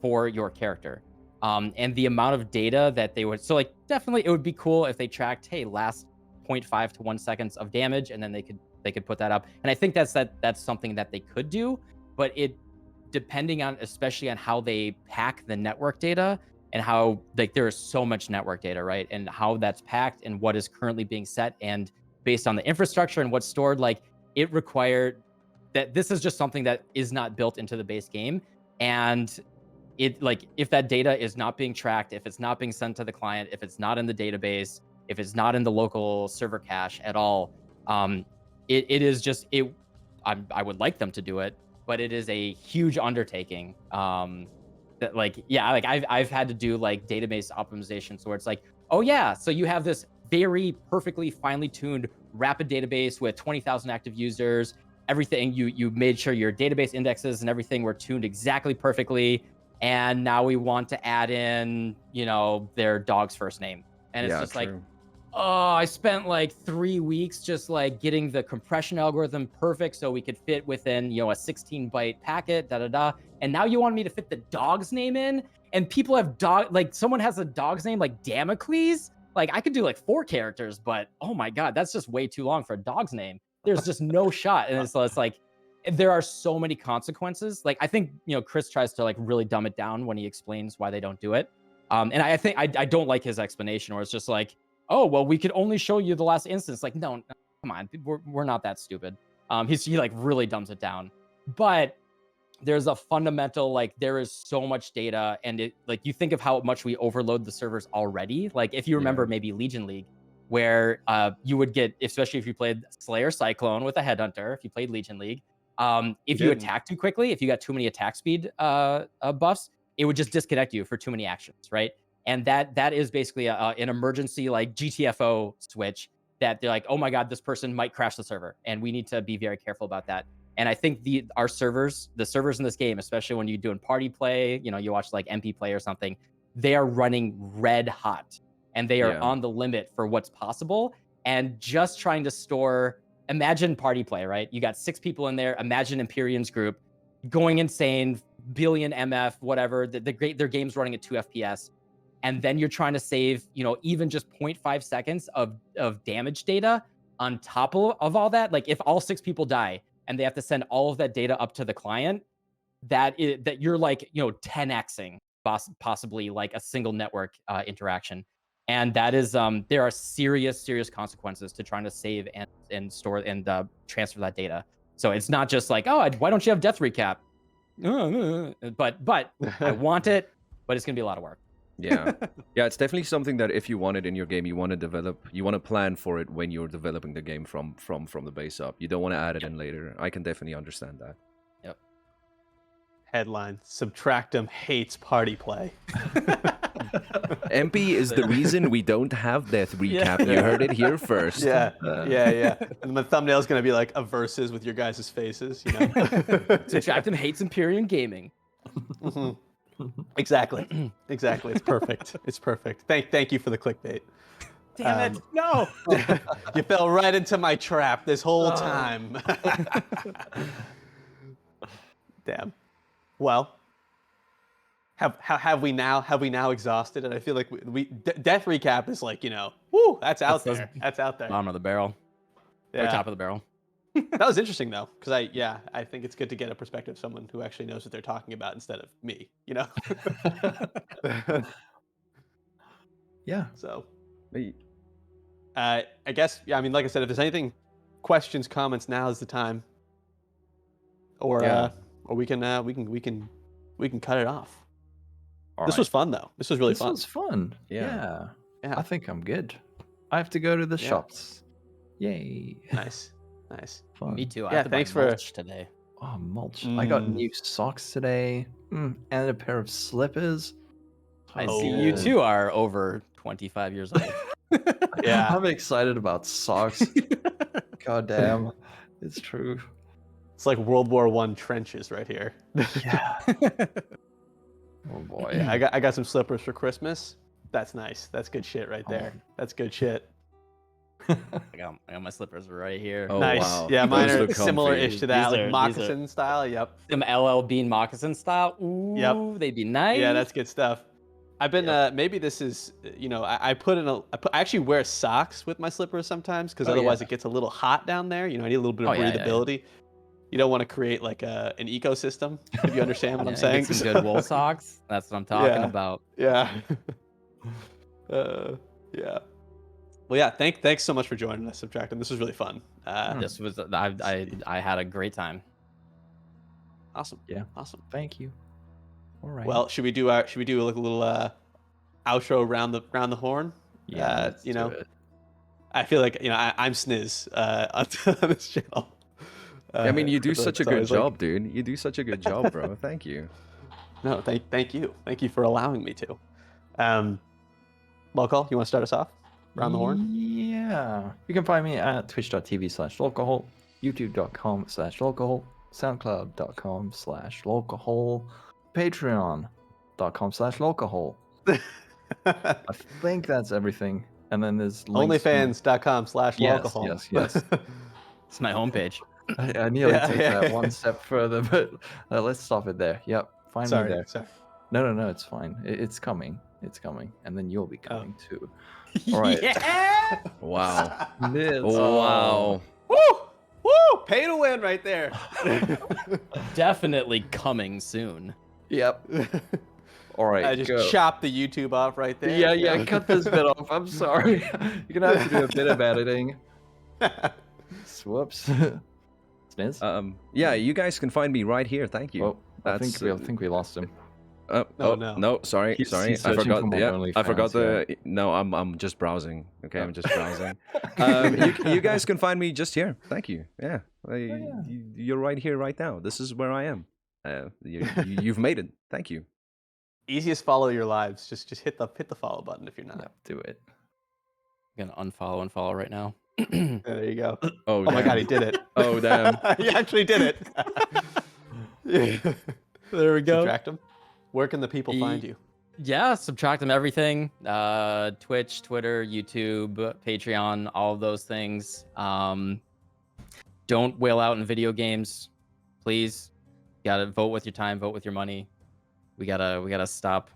for your character. And the amount of data that they would, so like definitely it would be cool if they tracked, hey, last 0.5 to 1 seconds of damage, and then they could put that up. And I think that's something that they could do, but it, depending on, especially on how they pack the network data and how, like, there is so much network data, right? And how that's packed and what is currently being set, and based on the infrastructure and what's stored, like, it required that this is just something that is not built into the base game. And it, like, if that data is not being tracked, if it's not being sent to the client, if it's not in the database, if it's not in the local server cache at all, it is just, I would like them to do it, but it is a huge undertaking. That, like, yeah, like I've had to do like database optimization, so where it's like, oh yeah, so you have this very perfectly finely tuned rapid database with 20,000 active users, everything, you made sure your database indexes and everything were tuned exactly perfectly, and now we want to add in, their dog's first name. And it's just true. Like, oh, I spent like 3 weeks just like getting the compression algorithm perfect so we could fit within, a 16 byte packet, and now you want me to fit the dog's name in, and people have someone has a dog's name like Damocles. Like, I could do like 4 characters, but oh my god, that's just way too long for a dog's name. There's just no shot. And it's like, there are so many consequences. Like, I think, Chris tries to like really dumb it down when he explains why they don't do it. And I think I don't like his explanation, where it's just like, oh, well, we could only show you the last instance. Like, no, come on, we're not that stupid. He like really dumbs it down. But there's a fundamental, like, there is so much data, and it, like, you think of how much we overload the servers already. Like, if you remember maybe Legion League, where you would get, especially if you played Slayer Cyclone with a Headhunter, if you played Legion League, if you attack too quickly, if you got too many attack speed buffs, it would just disconnect you for too many actions, right? And that is basically an emergency, like, GTFO switch that they're like, oh my god, this person might crash the server, and we need to be very careful about that. And I think the servers in this game, especially when you're doing party play, you watch like MP play or something, they are running red hot, and they are on the limit for what's possible. And just trying to store, imagine party play, right? You got 6 people in there. Imagine Empyrean's group going insane, billion MF, whatever. Their game's running at 2 FPS. and then you're trying to save, even just 0.5 seconds of damage data on top of all that. Like if all 6 people die and they have to send all of that data up to the client, that you're like 10xing possibly like a single network interaction. And that is there are serious consequences to trying to save and store and transfer that data. So it's not just like, oh, why don't you have death recap? But I want it, but it's gonna be a lot of work. Yeah. Yeah, it's definitely something that if you want it in your game, you want to plan for it when you're developing the game from the base up. You don't want to add it in later. I can definitely understand that. Yep. Headline: Subtractum hates party play. MP is the reason we don't have death recap. You heard it here first. Yeah. And the thumbnail's gonna be like a versus with your guys' faces. Subtractum hates Imperium Gaming. Exactly. It's perfect. It's perfect. Thank you for the clickbait. Damn it! No. You fell right into my trap this whole time. Damn. Well, have we now exhausted it? I feel like death recap is like, woo, that's out there. That's out there. Bottom of the barrel. Yeah. Or top of the barrel. That was interesting though, because I think it's good to get a perspective of someone who actually knows what they're talking about instead of me, Yeah. So, Hey. I guess, yeah. I mean, like I said, if there's anything, questions, comments, now is the time. Or we can cut it off. All This right. was fun though. This was really This fun. was fun. Yeah. Yeah. I think I'm good. I have to go to the Yeah. shops. Yay. Nice. Fun. Me too. I Yeah, have to thanks buy for- mulch today. Oh, mulch. I got Mm. new socks today. And a pair of slippers. I Oh. see you too are over 25 years old. Yeah. I'm excited about socks. God damn. It's true. It's like World War I trenches right here. Yeah. Oh boy. Yeah, I got some slippers for Christmas. That's nice. That's good shit right there. That's good shit. I got my slippers right here. Oh, Nice. wow. Yeah, mine Those are look comfy. similar-ish to that, These like are- moccasin style. Yep. Some LL Bean moccasin style. Ooh, Yep. they'd be nice. Yeah, that's good stuff. I've been maybe this is I actually wear socks with my slippers sometimes because otherwise it gets a little hot down there. I need a little bit of breathability. You don't want to create like an ecosystem, if you understand what I'm saying. Get some good wool socks. That's what I'm talking about. Yeah. Yeah. Well, yeah. Thanks so much for joining us, Subtractum. This was really fun. This was I had a great time. Awesome. Yeah. Awesome. Thank you. All right. Well, should we do like a little outro around the horn? yeah. Let's do it. I feel like I'm Sniz on this channel. I mean, you do such a it's good always like- job, dude. You do such a good job, bro. Thank you. No, thank you for allowing me to. Locall, you want to start us off around the horn? Yeah. You can find me at twitch.tv/localhole, youtube.com/localhole, soundcloud.com/localhole, patreon.com/localhole. I think that's everything. And then there's links to- Onlyfans.com/localhole. Yes. It's my homepage. I nearly take Yeah. that one step further, but let's stop it there. Yep. Find me there. Sorry. No, it's fine. It's coming. It's coming. And then you'll be Oh. coming too. All right. Yeah. Wow. Liz. Wow. Woo! Pay to win right there. Definitely coming soon. Yep. All right. I just go. chopped the YouTube off right there. Yeah. Cut this bit off. I'm sorry. You're gonna have to do a bit of editing. Whoops. Sniz? Yeah, you guys can find me right here. Thank you. Oh, I That's, think we lost him. No. Sorry. He's I searching forgot. for more Yeah, I OnlyFans, forgot the. No, I'm just browsing. Okay, I'm just browsing. You guys can find me just here. Thank you. Yeah, you're right here, right now. This is where I am. You've made it. Thank you. Easiest follow your lives. Just hit the follow button if you're not. Yeah, do it. I'm gonna unfollow right now. There you go. Oh, Oh my god, he did it. Oh, damn. He actually did it. There we go. Subtract him. Where can the people find you? Yeah, subtract them everything. Twitch, Twitter, YouTube, Patreon, all of those things. Don't whale out in video games, please. You gotta vote with your time, vote with your money. We gotta stop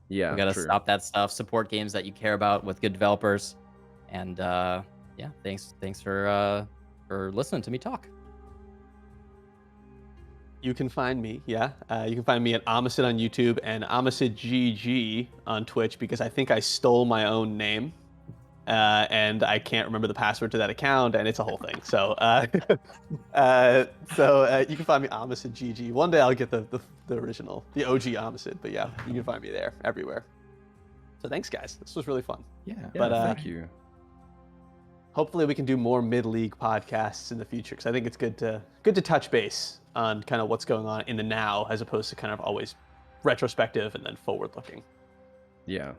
Yeah, We gotta true. stop that stuff. Support games that you care about with good developers. And yeah, thanks for listening to me talk. You can find me, you can find me at Omicid on YouTube and OmicidGG on Twitch because I think I stole my own name. And I can't remember the password to that account, and it's a whole thing. So, you can find me Omicid GG. One day I'll get the original, the OG Omicid, but yeah, you can find me there everywhere. So thanks, guys. This was really fun. Yeah. Yeah, But, thank you. Hopefully we can do more mid-league podcasts in the future because I think it's good to touch base on kind of what's going on in the now as opposed to kind of always retrospective and then forward-looking. Yeah.